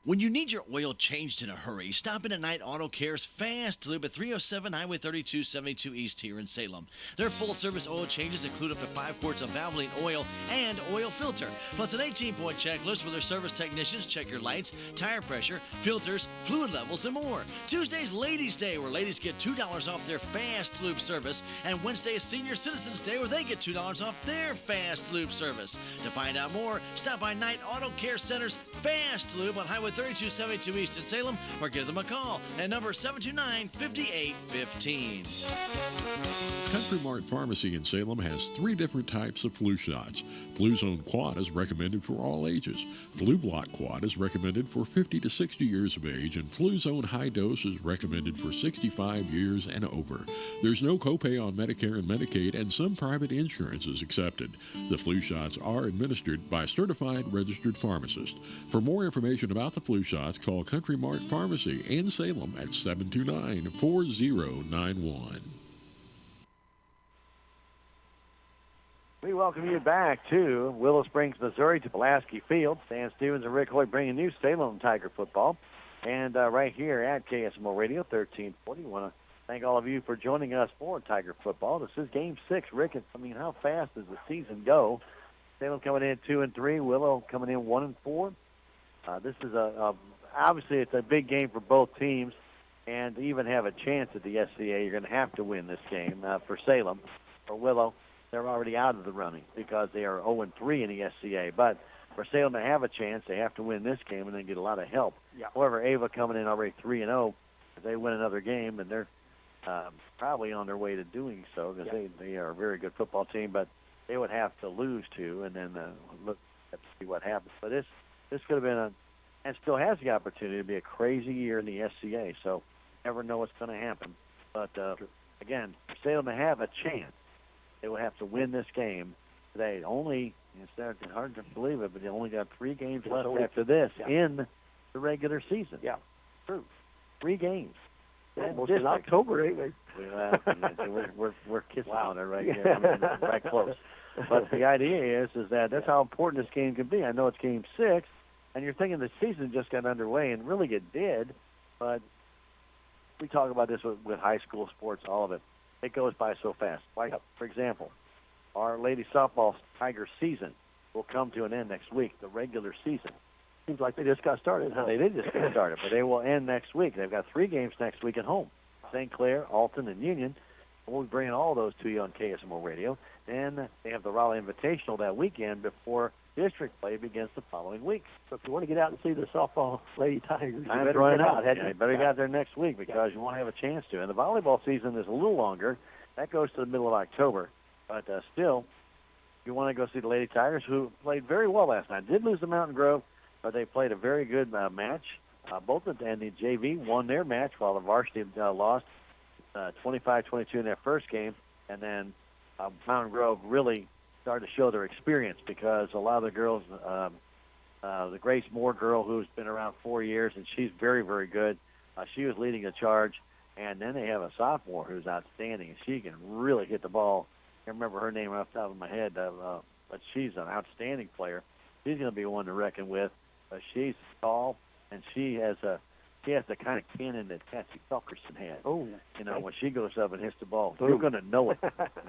When you need your oil changed in a hurry, stop in at Knight Auto Care's Fast Lube at 307 Highway 3272 East here in Salem. Their full-service oil changes include up to 5 quarts of Valvoline oil and oil filter, plus an 18-point checklist where their service technicians check your lights, tire pressure, filters, fluid levels, and more. Tuesday's Ladies' Day, where ladies get $2 off their Fast Lube service, and Wednesday is Senior Citizens Day, where they get $2 off their Fast Lube service. To find out more, stop by Knight Auto Care Center's Fast Lube on Highway 3272 East in Salem, or give them a call at number 729-5815. Country Mart Pharmacy in Salem has 3 different types of flu shots. Flu Zone Quad is recommended for all ages. Flu Block Quad is recommended for 50 to 60 years of age, and Flu Zone High Dose is recommended for 65 years and over. There's no copay on Medicare and Medicaid, and some private insurance is accepted. The flu shots are administered by a certified registered pharmacist. For more information about the flu shots, call Country Mart Pharmacy in Salem at 729-4091. We welcome you back to Willow Springs, Missouri, to Pulaski Field. Stan Stevens and Rick Hoy bringing you Salem Tiger football. And right here at KSMO Radio 1340, we want to thank all of you for joining us for Tiger football. This is Game 6. Rick, I mean, how fast does the season go? Salem coming in 2-3, Willow coming in 1-4. This is obviously it's a big game for both teams, and to even have a chance at the SCA, you're going to have to win this game for Salem. For Willow, they're already out of the running because they are 0-3 in the SCA. But for Salem to have a chance, they have to win this game and then get a lot of help. Yeah. However, Ava coming in already 3-0, if they win another game, and they're probably on their way to doing so because they are a very good football team. But they would have to lose two and then look to see what happens. But this could have been and still has the opportunity to be a crazy year in the SCA. So never know what's going to happen. But again, for Salem to have a chance, they will have to win this game today. It's hard to believe it, but they only got 3 games left after this in the regular season. Yeah, true. 3 games. Almost in October, ain't we? We're kissing on it right here. Right close. But the idea is that's how important this game can be. I know it's Game 6, and you're thinking the season just got underway, and really it did. But we talk about this with high school sports, all of it. It goes by so fast. Like, for example, our lady softball Tiger season will come to an end next week, the regular season. Seems like they just got started, huh? They did just get started, but they will end next week. They've got 3 games next week at home, St. Clair, Alton, and Union. We'll be bringing all those to you on KSMO Radio. Then they have the Raleigh Invitational that weekend before district play begins the following week. So if you want to get out and see the softball Lady Tigers, you better better get out. You better get out there next week because you won't have a chance to. And the volleyball season is a little longer. That goes to the middle of October. But still, you want to go see the Lady Tigers, who played very well last night. Did lose to Mountain Grove, but they played a very good match. Both of them and the JV won their match while the varsity lost 25-22 in their first game. And then Mountain Grove really started to show their experience because a lot of the girls, the Grace Moore girl who's been around 4 years, and she's very, very good. She was leading the charge. And then they have a sophomore who's outstanding, and she can really hit the ball. I can't remember her name off the top of my head, but she's an outstanding player. She's going to be one to reckon with. She's tall, and she has the kind of cannon that Patsy Felkerson had. Oh, when she goes up and hits the ball, you're going to know it.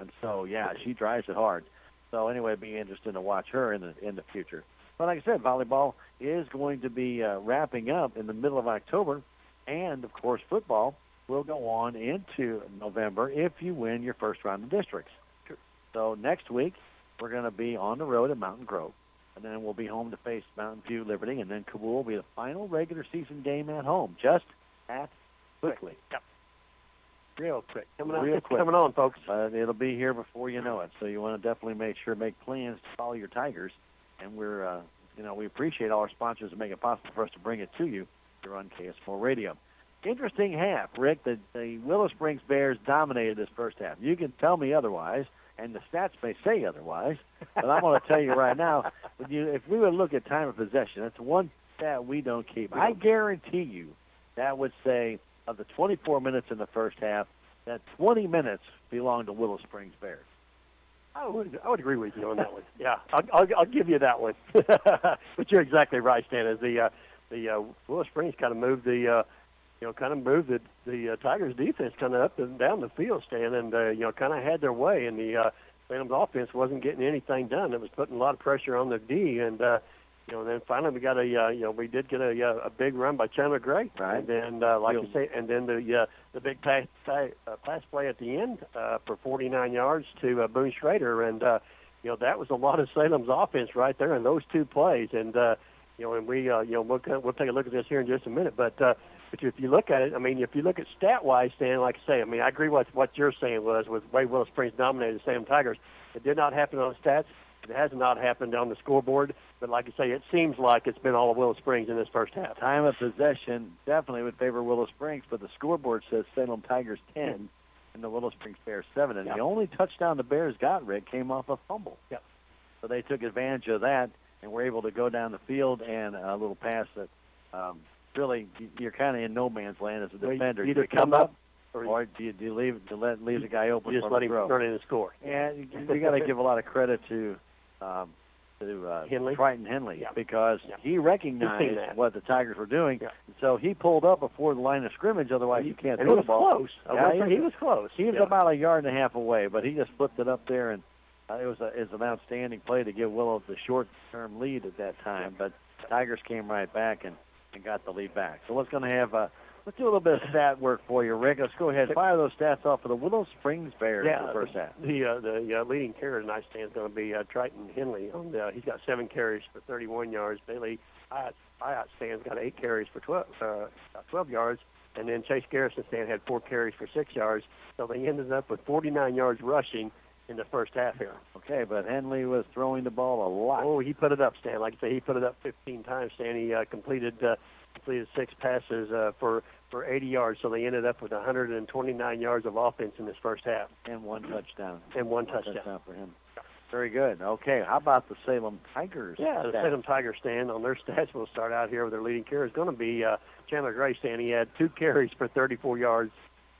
And so, she drives it hard. So anyway, it'd be interesting to watch her in the future. But like I said, volleyball is going to be wrapping up in the middle of October, and of course, football will go on into November if you win your first round of districts. So next week, we're going to be on the road at Mountain Grove. And then we'll be home to face Mountain View Liberty. And then Kabul will be the final regular season game at home, just that quickly. Yep. Real quick. Coming on, folks. It'll be here before you know it. So you want to definitely make plans to follow your Tigers. And we're, we appreciate all our sponsors that make it possible for us to bring it to you here on KS4 Radio. Interesting half, Rick. The Willow Springs Bears dominated this first half. You can tell me otherwise. and the stats may say otherwise, but I'm going to tell you right now, if we would look at time of possession, that's one stat we don't keep. I guarantee you that would say of the 24 minutes in the first half, that 20 minutes belong to Willow Springs Bears. I would agree with you on that one. Yeah, I'll give you that one. But you're exactly right, Stan. As the Willow Springs kind of moved the Tigers defense kind of up and down the field, Stan, and kind of had their way, and the Salem's offense wasn't getting anything done. It was putting a lot of pressure on the D, and then finally we got we did get a big run by Chandler Gray, right? And then like you say, and then the big pass play at the end for 49 yards to Boone Schrader, and that was a lot of Salem's offense right there in those two plays, and we'll take a look at this here in just a minute, but if you look at it, I mean, if you look at stat-wise, Stan, like I say, I mean, I agree with what you're saying was with way Willow Springs dominated the Salem Tigers. It did not happen on the stats. It has not happened on the scoreboard. But like I say, it seems like it's been all of Willow Springs in this first half. Time of possession definitely would favor Willow Springs, but the scoreboard says Salem Tigers 10 and the Willow Springs Bears 7. And the only touchdown the Bears got, Rick, came off a fumble. Yep. So they took advantage of that and were able to go down the field and a little pass that really you're kind of in no man's land as a defender. You either you come up or do you leave the guy open? You just let him run in and score. And you got to give a lot of credit to Triton Henley because he recognized what the Tigers were doing, and so he pulled up before the line of scrimmage. Otherwise, you can't throw the ball. Close. He was close. He was about 1.5 yards away, but he just flipped it up there, and it was an outstanding play to give Willow the short-term lead at that time. But the Tigers came right back and got the lead back. So let's do a little bit of stat work for you, Rick. Let's go ahead and fire those stats off for the Willow Springs Bears in the first half. The leading carrier tonight is going to be Triton Henley. He's got 7 carries for 31 yards. Bailey Stan's got 8 carries for 12 yards. And then Chase Garrison Stan had 4 carries for 6 yards. So they ended up with 49 yards rushing in the first half here. Okay, but Henley was throwing the ball a lot. Oh, he put it up, Stan. Like I say, he put it up 15 times, Stan. He completed 6 passes for 80 yards, so they ended up with 129 yards of offense in this first half. And 1 touchdown. Touchdown for him. Very good. Okay, how about the Salem Tigers? Yeah, the Salem Tigers, Stan, on their stats, we'll start out here with their leading carrier. It's going to be Chandler Gray, Stan. He had 2 carries for 34 yards.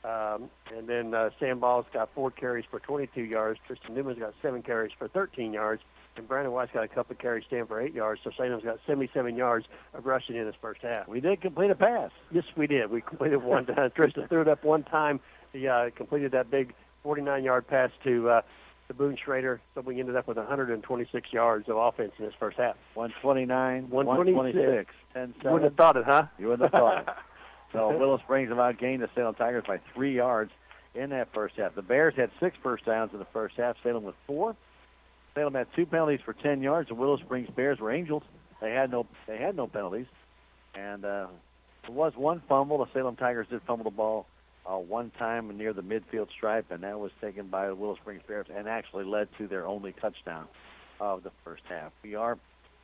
And then Sam Ball's got 4 carries for 22 yards. Tristan Newman's got 7 carries for 13 yards. And Brandon White's got a couple of carries, Stan, for 8 yards. So Salem's got 77 yards of rushing in his first half. We did complete a pass. Yes, we did. We completed one time. Tristan threw it up one time. He completed that big 49-yard pass to Boone Schrader. So we ended up with 126 yards of offense in his first half. 129, 126, 10-7. You wouldn't have thought it, huh? You wouldn't have thought it. So Willow Springs have outgained the Salem Tigers by 3 yards in that first half. The Bears had 6 first downs in the first half. Salem with 4. Salem had 2 penalties for 10 yards. The Willow Springs Bears were angels. They had no penalties. And there was 1 fumble. The Salem Tigers did fumble the ball one time near the midfield stripe, and that was taken by the Willow Springs Bears and actually led to their only touchdown of the first half. We are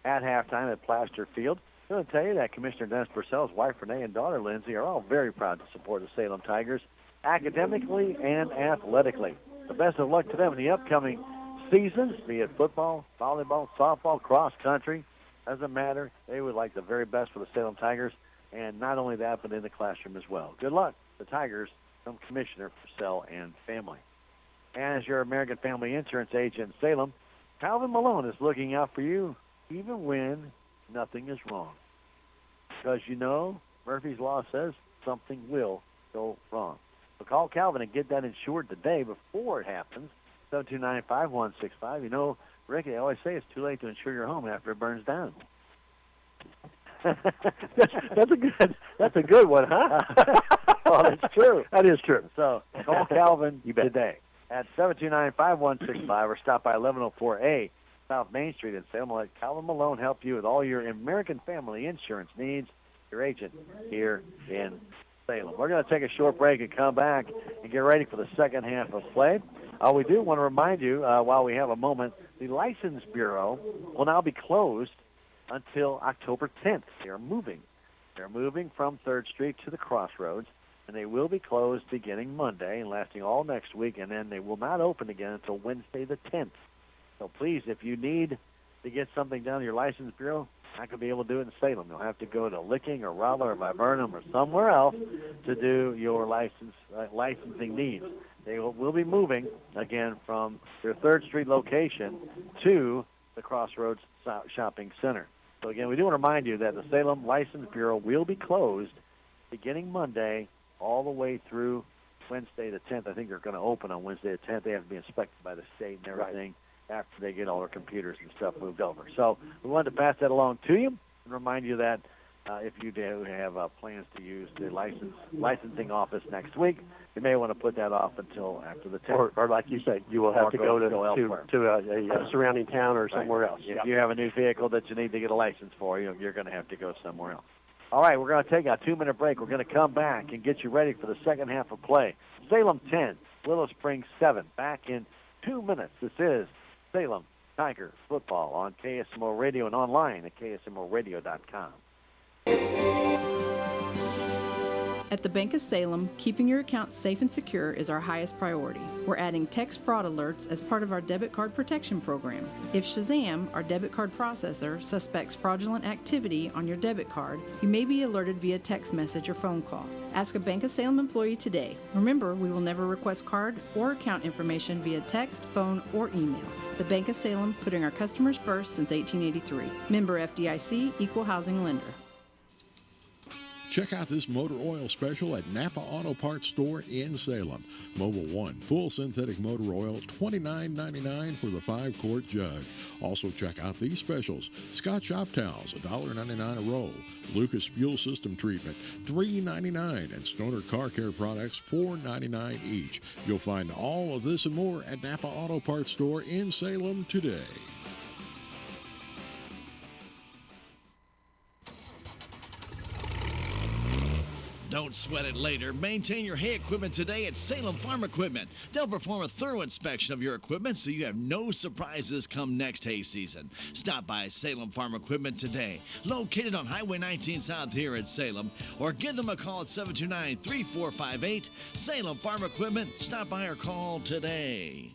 at halftime at Plaster Field. I'm going to tell you that Commissioner Dennis Purcell's wife, Renee, and daughter, Lindsay, are all very proud to support the Salem Tigers academically and athletically. The best of luck to them in the upcoming seasons, be it football, volleyball, softball, cross country. Doesn't matter. They would like the very best for the Salem Tigers, and not only that, but in the classroom as well. Good luck, the Tigers, from Commissioner Purcell and family. And as your American Family Insurance agent in Salem, Calvin Malone is looking out for you even when nothing is wrong. Because Murphy's Law says something will go wrong. So call Calvin and get that insured today before it happens. 729-5165. Rick, I always say it's too late to insure your home after it burns down. That's a good one, huh? Well, it's true. That is true. So call Calvin today at 729-5165 or stop by 1104A South Main Street in Salem. Let Calvin Malone help you with all your American Family Insurance needs. Your agent here in Salem. We're going to take a short break and come back and get ready for the second half of play. We do want to remind you, while we have a moment, the License Bureau will now be closed until October 10th. They're moving from 3rd Street to the Crossroads. and they will be closed beginning Monday and lasting all next week, and then they will not open again until Wednesday the 10th. So please, if you need to get something done to your license bureau, not going to be able to do it in Salem. You'll have to go to Licking or Rolla or Viburnum or somewhere else to do your licensing needs. They will be moving, again, from their 3rd Street location to the Crossroads Shopping Center. So, again, we do want to remind you that the Salem License Bureau will be closed beginning Monday all the way through Wednesday the 10th. I think they're going to open on Wednesday the 10th. They have to be inspected by the state and everything after they get all their computers and stuff moved over. So we wanted to pass that along to you and remind you that if you do have plans to use the licensing office next week, you may want to put that off until after the 10th. Or like you said, you will have to go to a surrounding town or somewhere else. If you have a new vehicle that you need to get a license for, you're going to have to go somewhere else. All right, we're going to take a 2-minute break. We're going to come back and get you ready for the second half of play. Salem 10, Willow Springs 7. Back in 2 minutes. This is Salem Tiger Football on KSMO Radio and online at ksmoradio.com. At the Bank of Salem, keeping your accounts safe and secure is our highest priority. We're adding text fraud alerts as part of our debit card protection program. If Shazam, our debit card processor, suspects fraudulent activity on your debit card, you may be alerted via text message or phone call. Ask a Bank of Salem employee today. Remember, we will never request card or account information via text, phone, or email. The Bank of Salem, putting our customers first since 1883. Member FDIC, Equal Housing Lender. Check out this motor oil special at Napa Auto Parts Store in Salem. Mobile One, full synthetic motor oil, $29.99 for the 5-quart jug. Also check out these specials. Scott Shop Towels, $1.99 a roll. Lucas Fuel System Treatment, $3.99. And Stoner Car Care Products, $4.99 each. You'll find all of this and more at Napa Auto Parts Store in Salem today. Don't sweat it later. Maintain your hay equipment today at Salem Farm Equipment. They'll perform a thorough inspection of your equipment so you have no surprises come next hay season. Stop by Salem Farm Equipment today, located on Highway 19 South here at Salem, or give them a call at 729-3458. Salem Farm Equipment. Stop by or call today.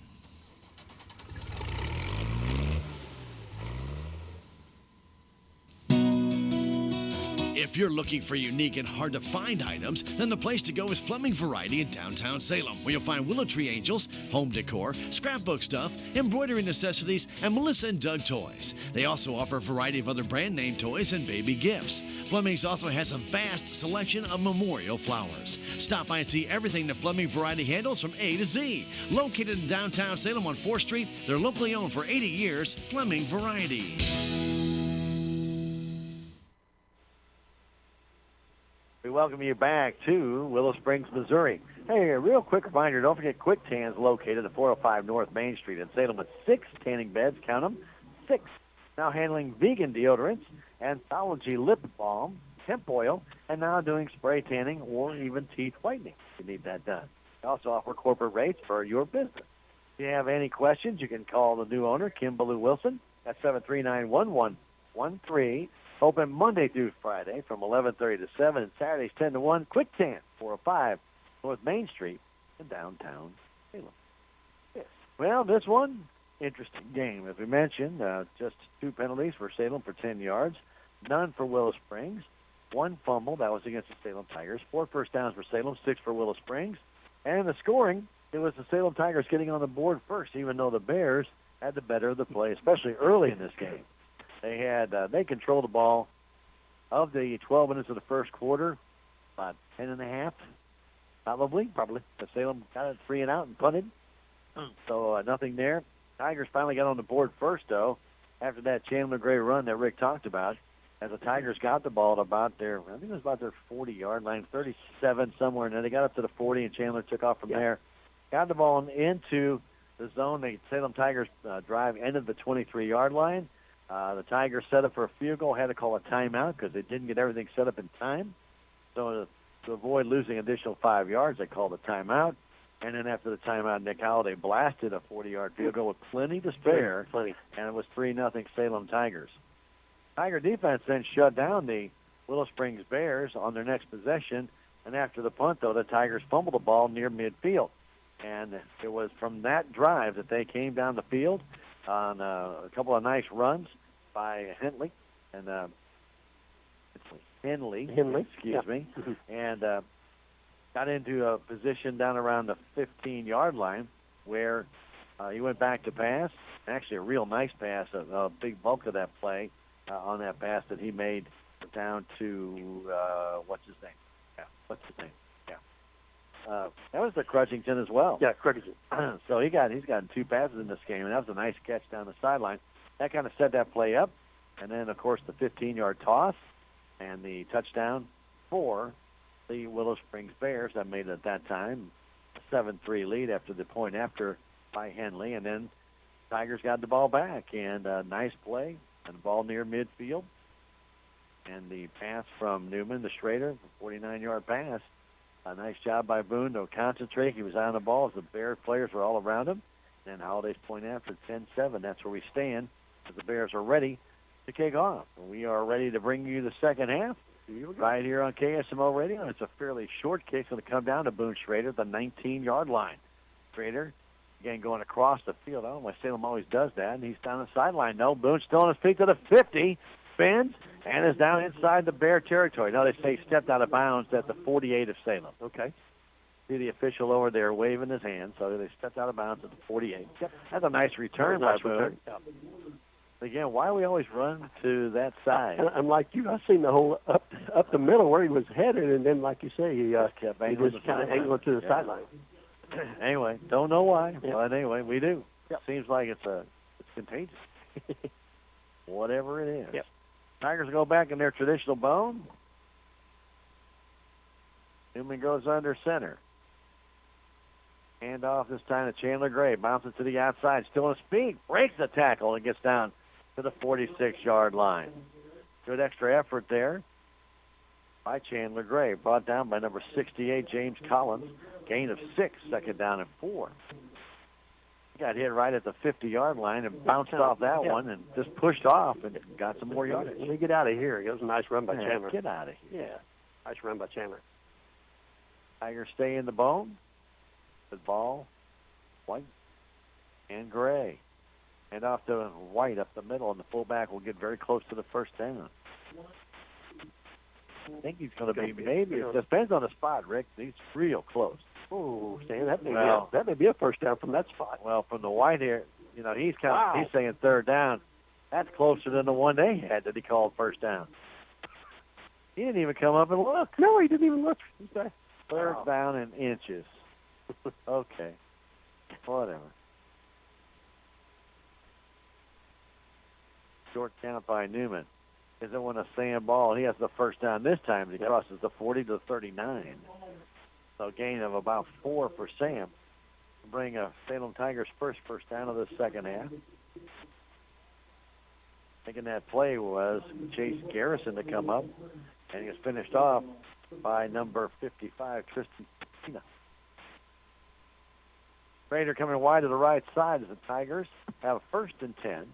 If you're looking for unique and hard-to-find items, then the place to go is Fleming Variety in downtown Salem, where you'll find Willow Tree Angels, home decor, scrapbook stuff, embroidery necessities, and Melissa and Doug toys. They also offer a variety of other brand-name toys and baby gifts. Fleming's also has a vast selection of memorial flowers. Stop by and see everything the Fleming Variety handles from A to Z. Located in downtown Salem on 4th Street, they're locally owned for 80 years, Fleming Variety. We welcome you back to Willow Springs, Missouri. Hey, a real quick reminder, don't forget Quick Tan's located at 405 North Main Street in Salem with 6 tanning beds, count them, 6. Now handling vegan deodorants, Anthology lip balm, hemp oil, and now doing spray tanning or even teeth whitening if you need that done. They also offer corporate rates for your business. If you have any questions, you can call the new owner, Kim Ballou Wilson, at 739-1113. Open Monday through Friday from 11:30 to 7 and Saturdays 10 to 1. Quick Tan, 405 North Main Street in downtown Salem. Yes. Well, this one, interesting game. As we mentioned, just 2 penalties for Salem for 10 yards, none for Willow Springs, 1 fumble. That was against the Salem Tigers. 4 first downs for Salem, 6 for Willow Springs. And the scoring, it was the Salem Tigers getting on the board first, even though the Bears had the better of the play, especially early in this game. They controlled the ball of the 12 minutes of the first quarter, about 10 and a half, probably. The Salem got it 3 and out and punted, so nothing there. Tigers finally got on the board first, though, after that Chandler Gray run that Rick talked about, as the Tigers got the ball at about their 40-yard line, 37 somewhere, and then they got up to the 40, and Chandler took off from there. Got the ball into the zone. The Salem Tigers drive ended the 23-yard line. The Tigers set up for a field goal, had to call a timeout because they didn't get everything set up in time. So to avoid losing additional 5 yards, they called a timeout. And then after the timeout, Nick Halliday blasted a 40-yard field goal with plenty to spare, and it was 3-0 Salem Tigers. Tiger defense then shut down the Willow Springs Bears on their next possession. And after the punt, though, the Tigers fumbled the ball near midfield. And it was from that drive that they came down the field on a couple of nice runs by Henley. And Henley, excuse me. And got into a position down around the 15-yard line where he went back to pass. Actually, a real nice pass, a big bulk of that play on that pass that he made down to, what's his name? That was the Crutchington as well. Yeah, Crutchington. So he's gotten 2 passes in this game, and that was a nice catch down the sideline. That kind of set that play up. And then, of course, the 15-yard toss and the touchdown for the Willow Springs Bears. That made it at that time a 7-3 lead after the point after by Henley. And then Tigers got the ball back, and a nice play and the ball near midfield. And the pass from Newman to Schrader, 49-yard pass. A nice job by Boone to concentrate. He was on the ball as the Bears players were all around him. And Holiday's point after 10-7. That's where we stand as the Bears are ready to kick off. We are ready to bring you the second half right here on KSMO Radio. It's a fairly short kick. It's going to come down to Boone Schrader, the 19-yard line. Schrader, again, going across the field. I don't know why Salem always does that. And he's down the sideline. No, Boone still on his feet to the 50. Spins and is down inside the Bear territory. No, they say he stepped out of bounds at the 48 of Salem. Okay. See the official over there waving his hand, so they stepped out of bounds at the 48. Yep. That's a nice return by Boone. Yep. Again, why we always run to that side? I'm like you. I've seen the whole up the middle where he was headed, and then, like you say, he just kind of angled to the sideline. Anyway, don't know why, Yep. but anyway, we do. Yep. Seems like it's contagious. Whatever it is. Yep. Tigers go back in their traditional bone. Newman goes under center. Hand off this time to Chandler Gray. Bounces to the outside. Still on his feet. Breaks the tackle and gets down to the 46-yard line. Good extra effort there by Chandler Gray. Brought down by number 68, James Collins. Gain of 6, second down and 4. He got hit right at the 50-yard line and bounced off that one and just pushed off and got some more yardage. Let me get out of here. It was a nice run by Chandler. Get out of here. Yeah, nice run by Chandler. Tigers stay in the bone. The ball, White and Gray. And off to White up the middle, and the fullback will get very close to the first down. I think he's going to be maybe. It depends on the spot, Rick. He's real close. Oh, Stan, that may be a first down from that spot. Well, from the White here, he's he's saying third down. That's closer than the one they had that he called first down. He didn't even come up and look. No, he didn't even look. Okay. Third down in inches. Okay. Whatever. Short count by Newman. Isn't one a sand ball. He has the first down this time. He crosses the 40 to the 39. So gain of about 4 for Sam. Bring a Salem Tigers first down of the second half. Thinking that play was Chase Garrison to come up. And he was finished off by number 55, Tristan Pina. Raider coming wide to the right side as the Tigers have a 1st and 10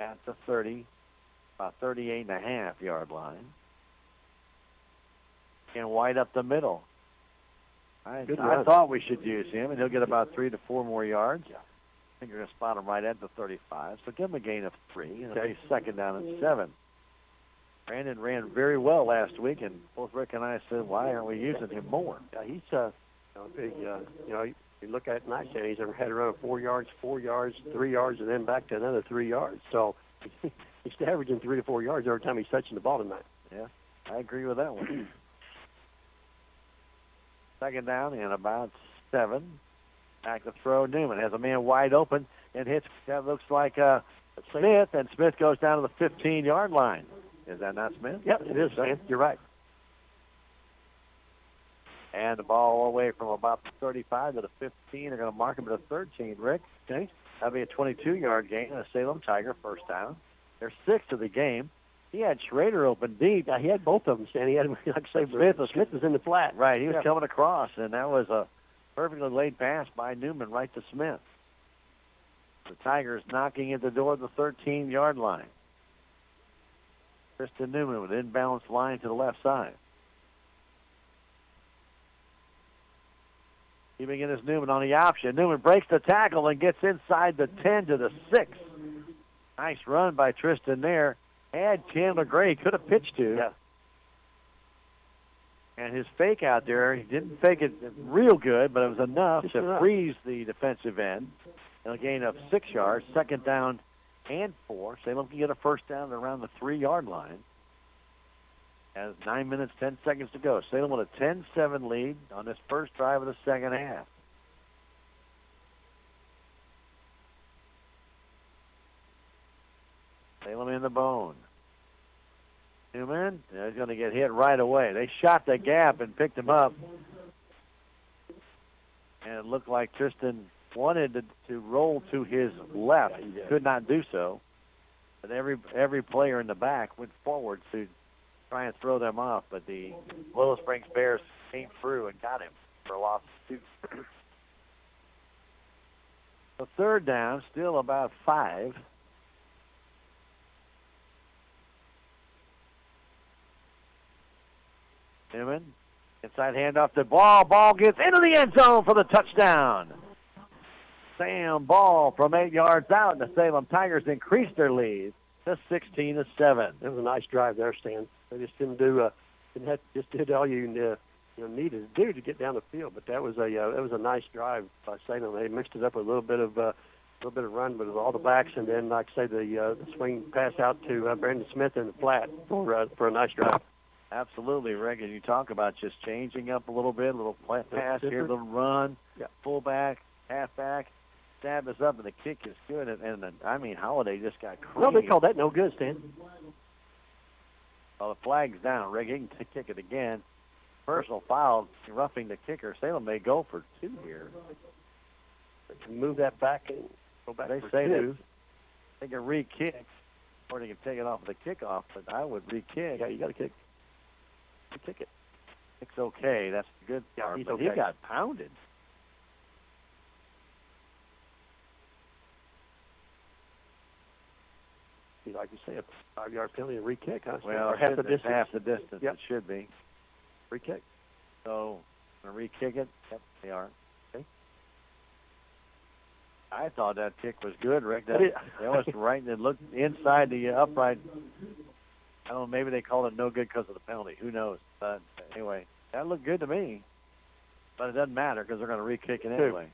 at the 30, about 38.5-yard line. And White up the middle. I thought we should use him, and he'll get about 3 to 4 more yards. Yeah. I think you're going to spot him right at the 35. So give him a gain of 3, and it'll be second down and 7. Brandon ran very well last week, and both Rick and I said, why aren't we using him more? Yeah, he's you look at it nice, and he's had a run of 4 yards, 3 yards, and then back to another 3 yards. So he's averaging 3 to 4 yards every time he's touching the ball tonight. Yeah, I agree with that one. Second down and about 7. Back to throw. Newman has a man wide open and hits. That looks like Smith, and Smith goes down to the 15-yard line. Is that not Smith? Yep, it is, man. You're right. And the ball all the way from about the 35 to the 15. They're going to mark him at the 13, Rick. Okay. That'll be a 22-yard gain and a Salem Tiger first down. They're 6th of the game. He had Schrader open deep. Yeah, he had both of them, Stan. He had, like I say, Smith was in the flat. Right, he was coming across, and that was a perfectly laid pass by Newman right to Smith. The Tigers knocking at the door of the 13-yard line. Tristan Newman with inbalanced line to the left side. Keeping it is Newman on the option. Newman breaks the tackle and gets inside the 10 to the 6. Nice run by Tristan there. Had Chandler Gray, could have pitched to. Yeah. And his fake out there, he didn't fake it real good, but it was enough Just to enough. freeze the defensive end. And a gain of 6 yards, second down and 4. Salem can get a first down around the 3-yard line. Has 9 minutes, 10 seconds to go. Salem with a 10-7 lead on this first drive of the second half. Salem in the bone. Newman is going to get hit right away. They shot the gap and picked him up. And it looked like Tristan wanted to roll to his left. He could not do so. But every player in the back went forward to try and throw them off. But the Willow Springs Bears came through and got him for a loss of 2. The third down, still about 5. Newman, inside handoff to Ball. Ball gets into the end zone for the touchdown. Sam Ball from 8 yards out, and the Salem Tigers increased their lead to 16-7. It was a nice drive there, Stan. They just didn't did all you needed to do to get down the field. But that was a nice drive by Salem. They mixed it up with a little bit of run, but with all the backs, and then like I say the swing pass out to Brandon Smith in the flat for a nice drive. Absolutely, Rick. And you talk about just changing up a little bit, a little pass here, a little run, fullback, halfback. Stab is up, and the kick is good. And Holiday just got crazy. No, they called that no good, Stan. Well, the flag's down, Rick. He can kick it again. Personal foul, roughing the kicker. Salem may go for 2 here. They can move that back and go back They for say 2. they can re-kick, or they can take it off the kickoff, but I would re-kick. Yeah, you got to kick. Kick it. It's okay. That's the good part. He's But okay. he got pounded. Like you say, a 5-yard penalty and re-kick, huh? Well, or half the distance. Half the distance. Yep. It should be. Re-kick. So, going to re-kick it? Yep, they are. Okay. I thought that kick was good, Rick. That was right. It looked inside the upright. I don't know, maybe they called it no good because of the penalty. Who knows? But anyway, that looked good to me. But it doesn't matter because they're going to re-kick it anyway.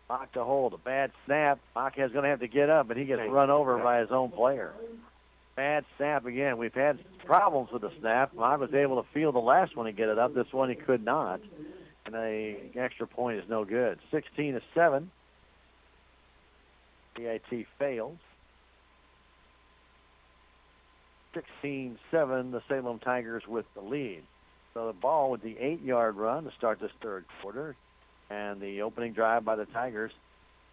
Mock to hold. A bad snap. Mock is going to have to get up, but he gets run over by his own player. Bad snap again. We've had problems with the snap. Mock was able to feel the last one and get it up. This one he could not. And an extra point is no good. 16-7. PIT fails. 16-7, the Salem Tigers with the lead. So the ball with the 8-yard run to start this third quarter. And the opening drive by the Tigers,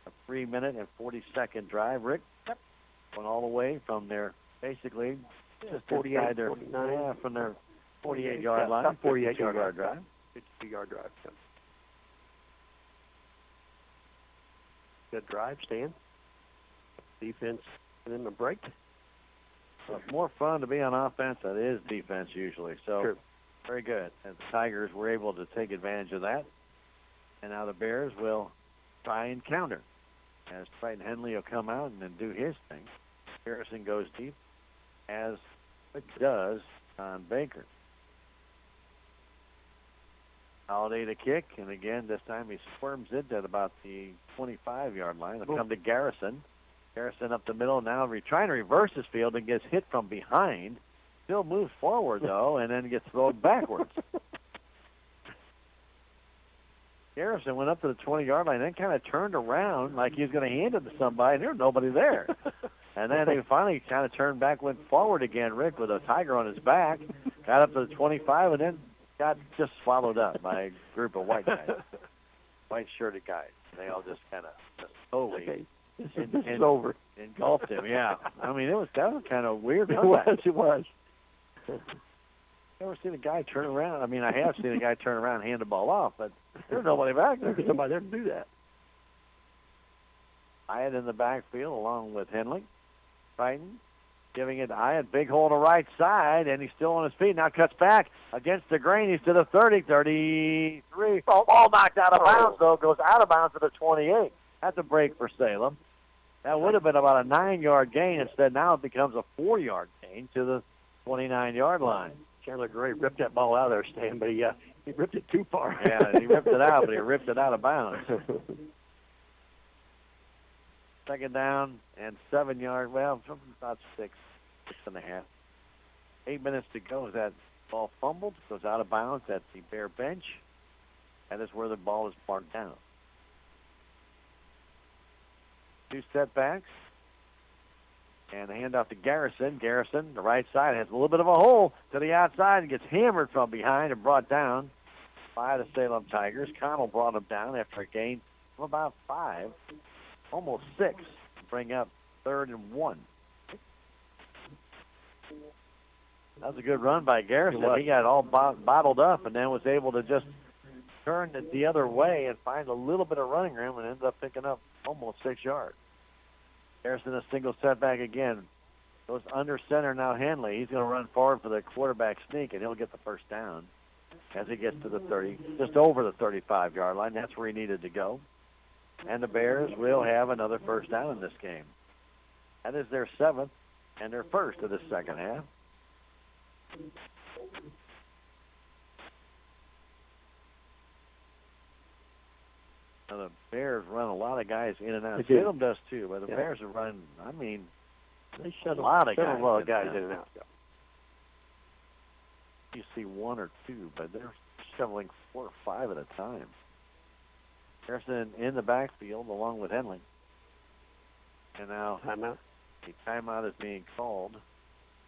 a 3-minute and 40-second drive. Rick, went all the way from their, basically, just 48, their, from their 48-yard line. 48-yard drive. 52-yard drive. Yeah. Good drive, Stan. Defense and then the break. Well, it's more fun to be on offense than it is defense usually. So, Sure. Very good. And the Tigers were able to take advantage of that. And now the Bears will try and counter. As Triton Henley will come out and then do his thing. Harrison goes deep, as it does on Baker. Holiday to kick, and again, this time he squirms it at about the 25-yard line. It'll come to Garrison. Garrison up the middle, now trying to reverse his field and gets hit from behind. Still moves forward, though, and then gets thrown backwards. Garrison went up to the 20-yard line, then kind of turned around like he was going to hand it to somebody, and there was nobody there. And then he finally kind of turned back, went forward again, Rick, with a Tiger on his back, got up to the 25, and then got just swallowed up by a group of white guys, white-shirted guys. They all just kind of totally This is over. Engulfed him, yeah. I mean, that was kind of weird. It was. Never seen a guy turn around. I mean, I have seen a guy turn around and hand the ball off, but there's nobody back there. There's somebody there to do that. Hyatt in the backfield along with Henley. Triton Giving it Hyatt, big hole to right side, and he's still on his feet. Now cuts back against the grain. He's to the 30, 33. Ball knocked out of bounds, though. Goes out of bounds to the 28. That's a break for Salem. That would have been about a 9-yard gain. Instead, now it becomes a 4-yard gain to the 29-yard line. Chandler Gray ripped that ball out of there, Stan, but he ripped it too far. Yeah, he ripped it out, but he ripped it out of bounds. Second down and 7 yard. Well, about 6.5. 8 minutes to go. That ball fumbled, goes out of bounds at the Bear bench. That is where the ball is marked down. 2 setbacks. And the handoff to Garrison. Garrison, the right side, has a little bit of a hole to the outside and gets hammered from behind and brought down by the Salem Tigers. Connell brought him down after a gain of about 5, almost 6, to bring up 3rd and 1. That was a good run by Garrison. He got all bottled up and then was able to just turn it the other way and find a little bit of running room and ended up picking up almost 6 yards. Harrison a single setback again. Goes under center now Henley. He's going to run forward for the quarterback sneak, and he'll get the first down as he gets to the 30, just over the 35-yard line. That's where he needed to go. And the Bears will have another first down in this game. That is their 7th and their first of the second half. Now the Bears run a lot of guys in and out. Salem does too, but the Bears are running, they shut a lot of guys in and out. You see 1 or 2, but they're shoveling 4 or 5 at a time. Harrison in the backfield along with Henley. And now timeout is being called.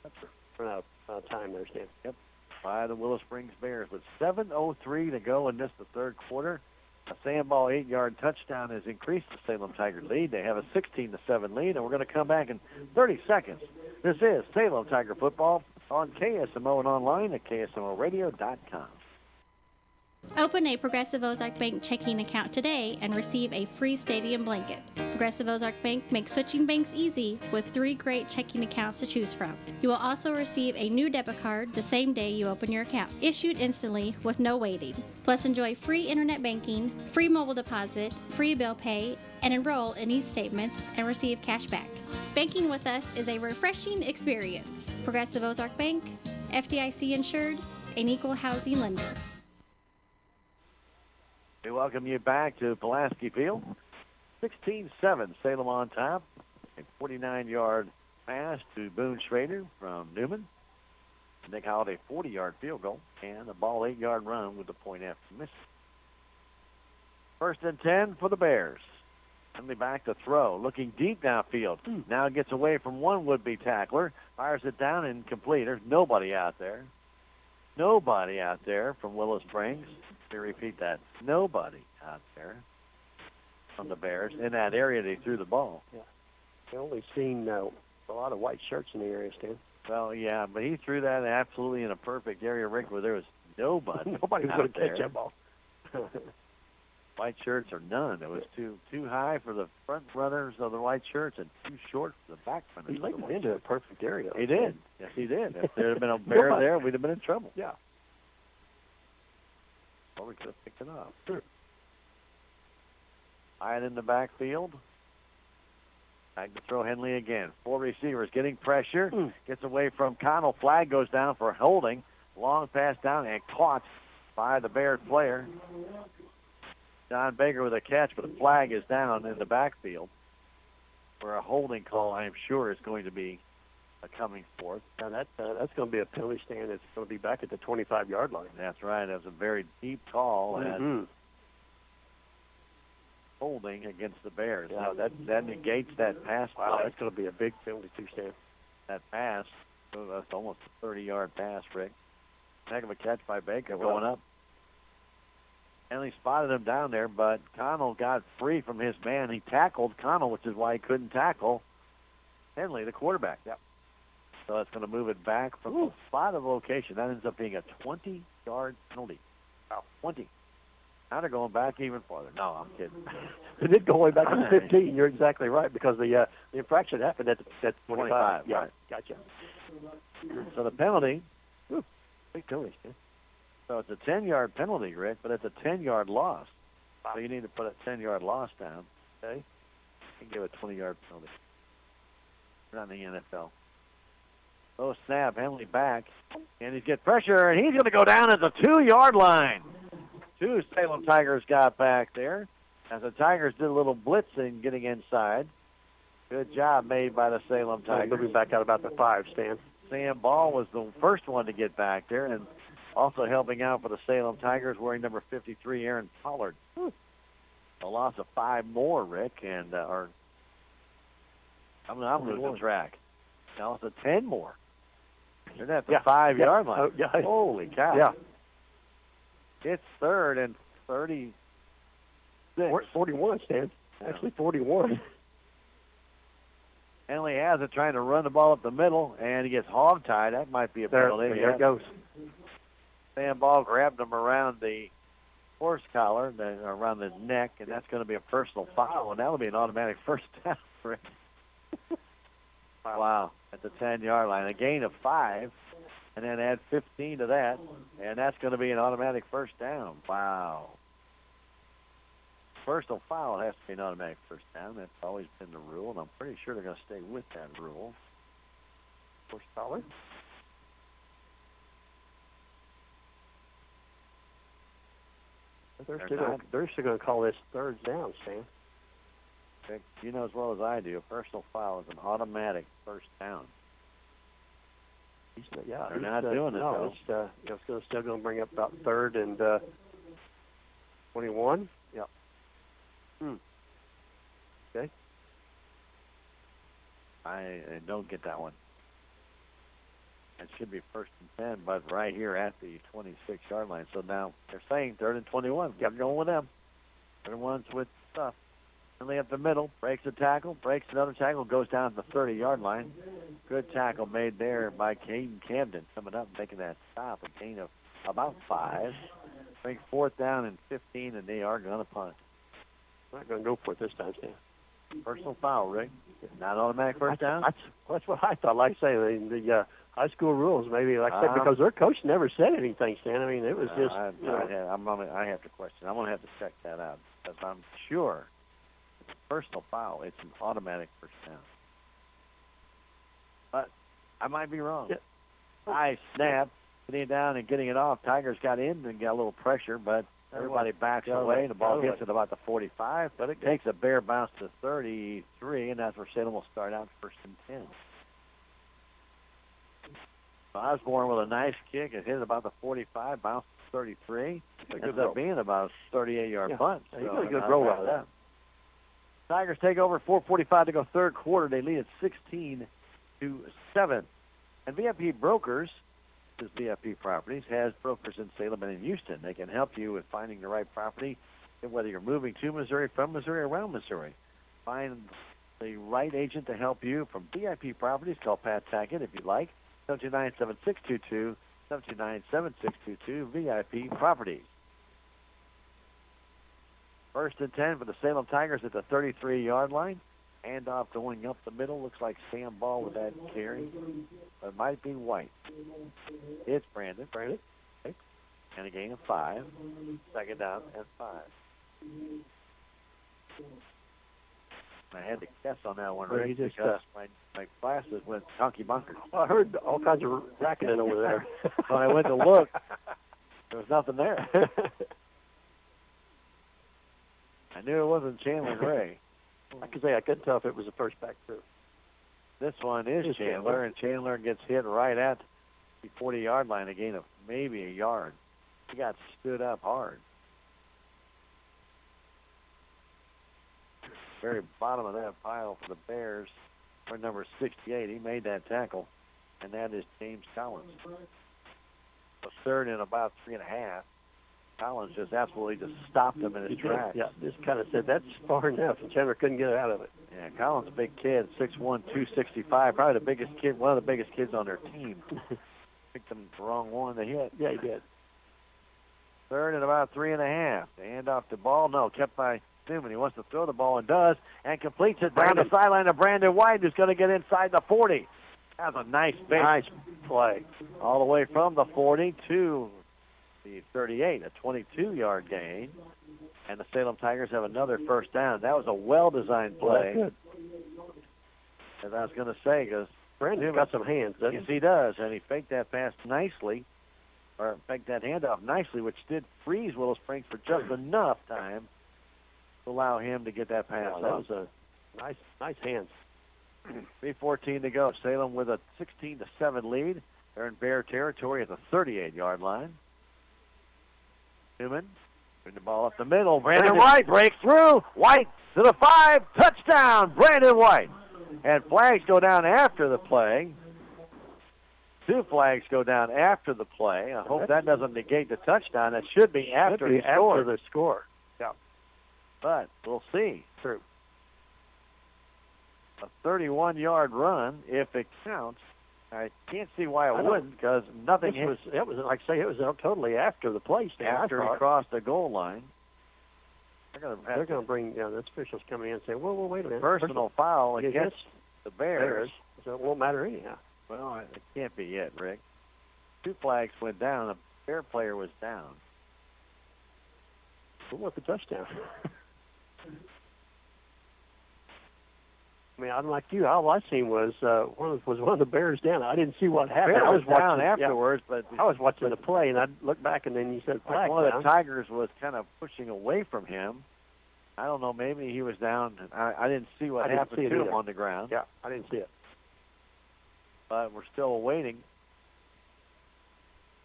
That's for time there, Stan. Yep, by the Willow Springs Bears. With 7:03 to go in the third quarter, a sandball 8-yard touchdown has increased the Salem Tiger lead. They have a 16-7 lead, and we're going to come back in 30 seconds. This is Salem Tiger football on KSMO and online at KSMOradio.com. Open a Progressive Ozark Bank checking account today and receive a free stadium blanket. Progressive Ozark Bank makes switching banks easy with 3 great checking accounts to choose from. You will also receive a new debit card the same day you open your account, issued instantly with no waiting. Plus enjoy free internet banking, free mobile deposit, free bill pay, and enroll in e-statements and receive cash back. Banking with us is a refreshing experience. Progressive Ozark Bank, FDIC insured, an equal housing lender. We welcome you back to Pulaski Field. 16-7, Salem on top. A 49-yard pass to Boone Schrader from Newman. Nick Holiday, 40-yard field goal. And a ball 8-yard run with the point after miss. 1st and 10 for the Bears. Henley back to throw. Looking deep downfield. Now gets away from one would-be tackler. Fires it down incomplete. There's nobody out there. Nobody out there from Willow Springs. To repeat that, nobody out there from the Bears in that area they threw the ball. Yeah, I've only seen a lot of white shirts in the area, Stan. Well, yeah, but he threw that absolutely in a perfect area, Rick, where there was nobody. Nobody was going to catch that ball. White shirts or none. It was too high for the front runners of the white shirts and too short for the back runners. He laid it into a perfect area. He did. Yes, he did. If there had been a Bear there, we'd have been in trouble. Yeah. Well, we could have picked it up. Sure. Hyatt in the backfield. Back to throw Henley again. 4 receivers getting pressure. Gets away from Connell. Flag goes down for holding. Long pass down and caught by the Bears player. John Baker with a catch, but the flag is down in the backfield for a holding call, I am sure, is going to be coming forth. Now that's going to be a penalty stand. It's going to be back at the 25-yard line. That's right. That was a very deep call and holding against the Bears. Yeah. Now that negates that pass. Wow, play. that's going to be a big penalty too, Stan. That pass, that's almost a 30-yard pass, Rick. Heck of a catch by Baker going up. Henley spotted him down there, but Connell got free from his man. He tackled Connell, which is why he couldn't tackle Henley, the quarterback. Yep. So that's going to move it back from the spot of location. That ends up being a 20-yard penalty. Wow, 20. Now they're going back even farther. No, I'm kidding. They did go way back to 15. You're exactly right, because the infraction happened at 25. Yeah, right. Gotcha. So the penalty, Big penalty, man. so it's a 10-yard penalty, Rick, but it's a 10-yard loss. So you need to put a 10-yard loss down, okay? And give a 20-yard penalty. Not in the NFL. Oh, snap, Henley back, and he's get pressure, and he's going to go down at the 2-yard line. 2 Salem Tigers got back there as the Tigers did a little blitzing getting inside. Good job made by the Salem Tigers. Moving back out about the 5, Stan. Sam Ball was the first one to get back there, and also helping out for the Salem Tigers wearing number 53, Aaron Pollard. A loss of 5 more, Rick, and I'm losing track. Now it's a 10 more. They're at the 5-yard line. Oh, yeah. Holy cow. Yeah. It's 3rd and 36. 41, Stan. Actually, 41. Henley has it, trying to run the ball up the middle, and he gets hog-tied. That might be a penalty. There it goes. Sam Ball grabbed him around the horse collar, around his neck, and that's going to be a personal foul, and that'll be an automatic first down for him. Wow, at the 10-yard line. A gain of 5, and then add 15 to that, and that's going to be an automatic first down. Wow. Personal foul has to be an automatic first down. That's always been the rule, and I'm pretty sure they're going to stay with that rule. First foul. They're still going to call this 3rd down, Stan. You know as well as I do, a personal foul is an automatic first down. They're not doing it, though. It's still going to bring up about 3rd and 21. Yeah. Okay. I don't get that one. It should be 1st and 10, but right here at the 26-yard line. So now they're saying 3rd and 21. Yep, going with them. They're the ones with stuff. Finley up the middle, breaks a tackle, breaks another tackle, goes down to the 30-yard line. Good tackle made there by Caden Camden, coming up and making that stop. A gain of about 5. Bring 4th down and 15, and they are going to punt. Not going to go for it this time, Stan. Personal foul, Rick. Not automatic first down? That's what I thought. Like I say, the high school rules, maybe, like I said, because their coach never said anything, Stan. I mean, it was just, I have to question. I'm going to have to check that out, because I'm sure it's a personal foul. It's an automatic first down. But I might be wrong. Yeah. Nice snap. Getting it down and getting it off. Tigers got in and got a little pressure, but everybody backs away. The ball gets at about the 45, but it takes a bare bounce to 33, and that's where Salem will start out 1st and 10. Osborne with a nice kick. It hit about the 45, bounced to 33. Ends up being about a 38-yard punt. He got a good roll out of that. Tigers take over, 4:45 to go 3rd quarter. They lead at 16-7. And VIP Brokers, this VIP Properties, has brokers in Salem and in Houston. They can help you with finding the right property, whether you're moving to Missouri, from Missouri, around Missouri. Find the right agent to help you from VIP Properties. Call Pat Tackett if you'd like. 729-7622, 729-7622, VIP Properties. 1st and 10 for the Salem Tigers at the 33-yard line. Handoff going up the middle. Looks like Sam Ball with that carry. But it might be White. It's Brandon. Okay. And a gain of 5. 2nd down and 5. I had to guess on that one, Rick, because my glasses went chunky bunkers. I heard all kinds of racketing over there. When I went to look, there was nothing there. I knew it wasn't Chandler Gray. I could say I couldn't tell if it was the first back through. This one is Chandler, and Chandler gets hit right at the 40-yard line, a gain of maybe a yard. He got stood up hard. Very bottom of that pile for the Bears, for number 68. He made that tackle, and that is James Collins. A 3rd and about 3.5. Collins just absolutely just stopped him in his tracks. Yeah, just kind of said that's far enough, and Chandler couldn't get out of it. Yeah, Collins a big kid, 6'1", 265, probably the biggest kid, one of the biggest kids on their team. Picked him the wrong one to hit. Yeah, he did. Third and about 3.5. The handoff to Ball. No, kept by Newman. He wants to throw the ball and does, and completes it down the sideline to Brandon White, who's going to get inside the 40. That's a nice play. All the way from the 40 to the 38, a 22-yard gain. And the Salem Tigers have another first down. That was a well-designed play. Well, as I was going to say, because Brandon's got some hands, doesn't yes, he does. And he faked that pass nicely, or faked that handoff nicely, which did freeze Willow Springs for just enough time to allow him to get that pass that was a nice hands. 3:14 to go. Salem with a 16-7 lead. They're in Bear territory at the 38-yard line. Newman, bring the ball up the middle. Brandon White breaks through. White to the 5. Touchdown, Brandon White. And flags go down after the play. 2 flags go down after the play. I hope that doesn't negate the touchdown. That should be after the score. Yeah. But we'll see. True. A 31-yard run, if it counts. I can't see why it wouldn't, because nothing. It was like I say, it was totally after the play. After he crossed the goal line. They're going to bring the officials coming in and say, "Whoa, wait a minute! Personal foul against the Bears." So it won't matter anyhow. Well, it can't be it, Rick. 2 flags went down. A Bear player was down. Who wants the touchdown? I mean, unlike you, all I seen was one of the Bears down. I didn't see what happened. Bear I was was down watching afterwards, but I was watching the play, and I looked back, and then you said flag. One of the Tigers was kind of pushing away from him. I don't know. Maybe he was down. I didn't see what happened to him on the ground. Yeah, I didn't see it. But we're still waiting.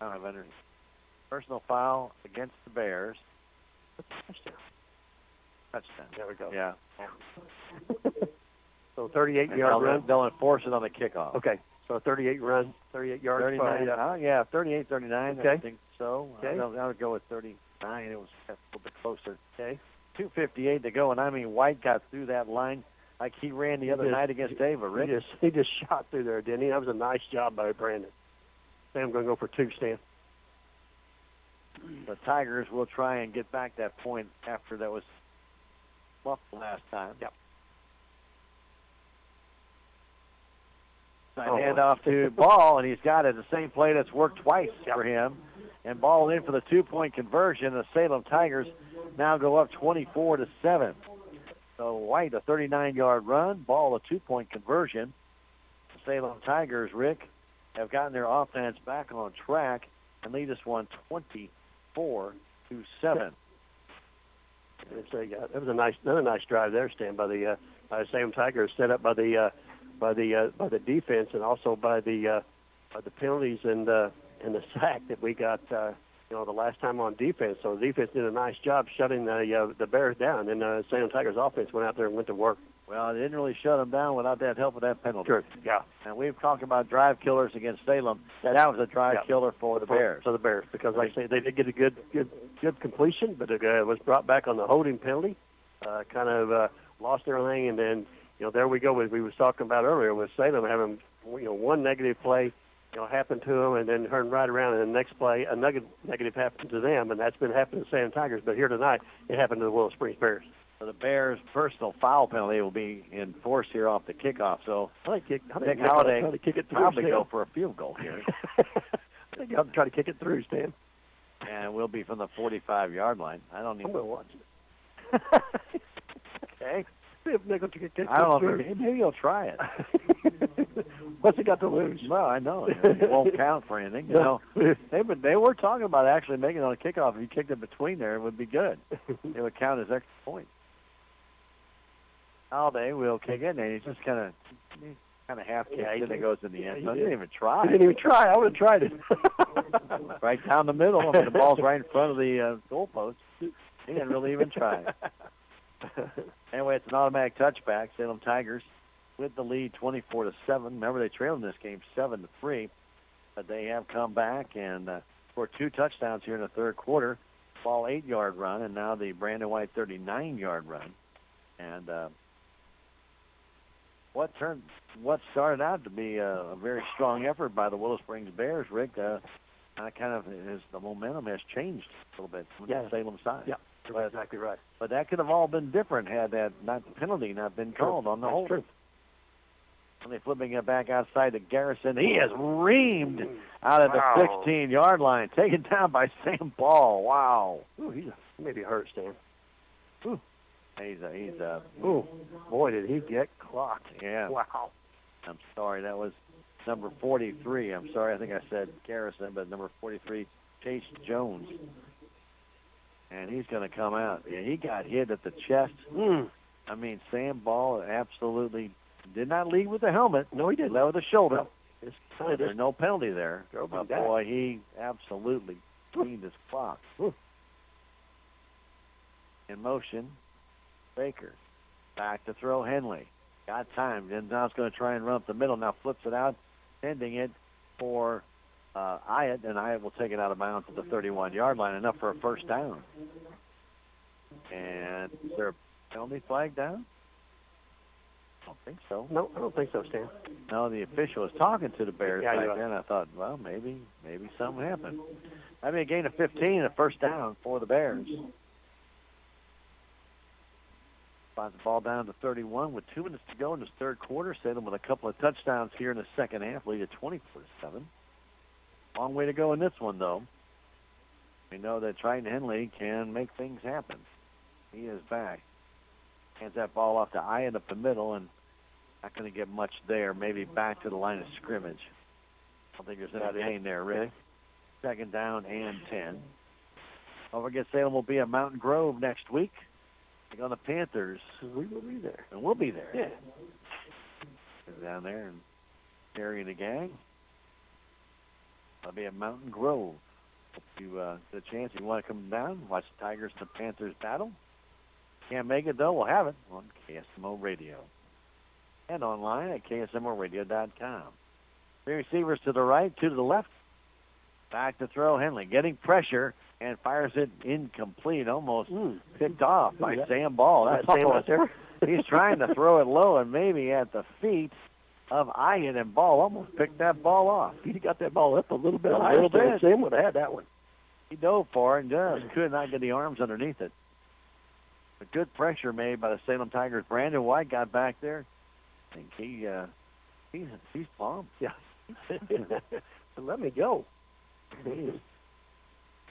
I don't have any. Personal foul against the Bears. Touchdown. There we go. Yeah. So 38-yard run. They'll enforce it on the kickoff. Okay. So 38 run, 38 yards. 39. Yeah, 38, 39. Okay. I think so. Okay. I would go with 39. It was a little bit closer. Okay. 2:58 to go, and I mean White got through that line like he ran the other night against Ava. Rick. He just shot through there, didn't he? That was a nice job by Brandon. I'm going to go for 2, Stan. The Tigers will try and get back that point after that was muffed last time. Yep. Hand off to Ball, and he's got it. The same play that's worked twice for him. And Ball in for the 2-point conversion. The Salem Tigers now go up 24-7. So White, a 39-yard run. Ball, a 2-point conversion. The Salem Tigers, Rick, have gotten their offense back on track and lead us one 24-7. It was another nice drive there, Stan, by the Salem Tigers, set up by the defense, and also by the penalties and the sack that we got the last time on defense. So the defense did a nice job shutting the Bears down, and the Salem Tigers offense went out there and went to work. Well, they didn't really shut them down without that help of that penalty. Sure. Yeah. And we've talked about drive killers against Salem. That was a drive killer for the Bears. For the Bears, because like I say, they did get a good completion, but it was brought back on the holding penalty. Kind of lost everything, and then there we go. We was talking about earlier with Salem having one negative play happened to them, and then turn right around, and the next play a negative happened to them, and that's been happening to the Salem Tigers. But here tonight, it happened to the Willow Springs Bears. So the Bears' personal foul penalty will be enforced here off the kickoff. So Nick Halliday probably go for a field goal here. I think I'll try to kick it through, Stan. And we'll be from the 45-yard line. I don't even. I'm going to watch it. Okay. See if Nick will kick it I don't through. know. Maybe he'll try it. What's he got to lose? Well, I know. It won't count for anything. They were talking about actually making it on a kickoff. If you kicked it between there, it would be good. It would count as extra points. Halliday will kick it, and he's just kind of half kicked it, and it goes in the end. He didn't even try. He didn't even try. I would have tried it. Right down the middle. I mean, the ball's right in front of the goalpost. He didn't really even try. Anyway, it's an automatic touchback. Salem Tigers with the lead 24-7. Remember, they trailed in this game 7-3, but they have come back and scored 2 touchdowns here in the third quarter. Ball 8-yard run, and now the Brandon White 39-yard run. And what started out to be a very strong effort by the Willow Springs Bears, Rick, The momentum has changed a little bit from the Salem side. Yeah, you're exactly right. But that could have all been different had that penalty not been called on the whole. True. And they're flipping it back outside to Garrison. He is reamed out of the 16-yard line, taken down by Sam Ball. Wow. Ooh, he maybe hurt, Stan. Ooh. Ooh, boy, did he get clocked. Yeah. Wow. I'm sorry, that was number 43. I'm sorry, I think I said Garrison, but number 43, Chase Jones. And he's going to come out. Yeah, he got hit at the chest. I mean, Sam Ball absolutely did not lead with the helmet. No, he didn't. Led with the shoulder. No, There's no penalty there. But boy, he absolutely cleaned his clock. In motion, Baker. Back to throw, Henley. Got time. And now it's going to try and run up the middle. Now flips it out, sending it for Hyatt, and Hyatt will take it out of bounds at the 31-yard line, enough for a first down. And is there a penalty flag down? I don't think so. No, I don't think so, Stan. No, the official was talking to the Bears back right. then. I thought, well, maybe something happened. I mean, a gain of 15 and a first down for the Bears. Spot the ball down to 31 with 2 minutes to go in this third quarter. Salem with a couple of touchdowns here in the second half, lead at 24-7. Long way to go in this one, though. We know that Triton Henley can make things happen. He is back. Hands that ball off to Ian up the middle, and not going to get much there. Maybe back to the line of scrimmage. I don't think there's any gain there, really. Second down and 10. Don't forget, Salem will be at Mountain Grove next week. On the Panthers. We will be there. And we'll be there. Yeah. Go down there and carrying the gang. I'll be at Mountain Grove. If you get a chance, you want to come down, watch the Tigers and the Panthers battle. Can't make it, though, we'll have it on KSMO Radio. And online at KSMORadio.com. 3 receivers to the right, 2 to the left. Back to throw, Henley getting pressure. And fires it incomplete, almost picked off by Sam Ball. That's Sam right there. He's trying to throw it low and maybe at the feet of Ian, and Ball almost picked that ball off. He got that ball up a little bit higher. Sam would have had that one. He dove for it and just could not get the arms underneath it. A good pressure made by the Salem Tigers. Brandon White got back there. I think he's pumped. Yeah. Let me go.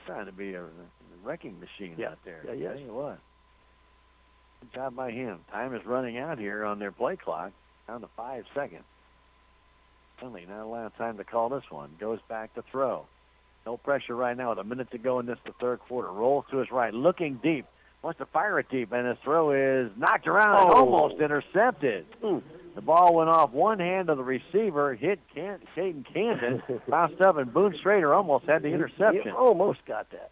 Trying to be a wrecking machine out there. Yeah, yes. Tell you what. Good job by him. Time is running out here on their play clock. Down to 5 seconds. Finally, not a lot of time to call this one. Goes back to throw. No pressure right now with a minute to go in the third quarter. Rolls to his right, looking deep. Wants to fire it deep, and his throw is knocked around and almost intercepted. The ball went off one hand of the receiver, hit Caden Camden, bounced up, and Boone Schrader almost had the interception. He almost got that.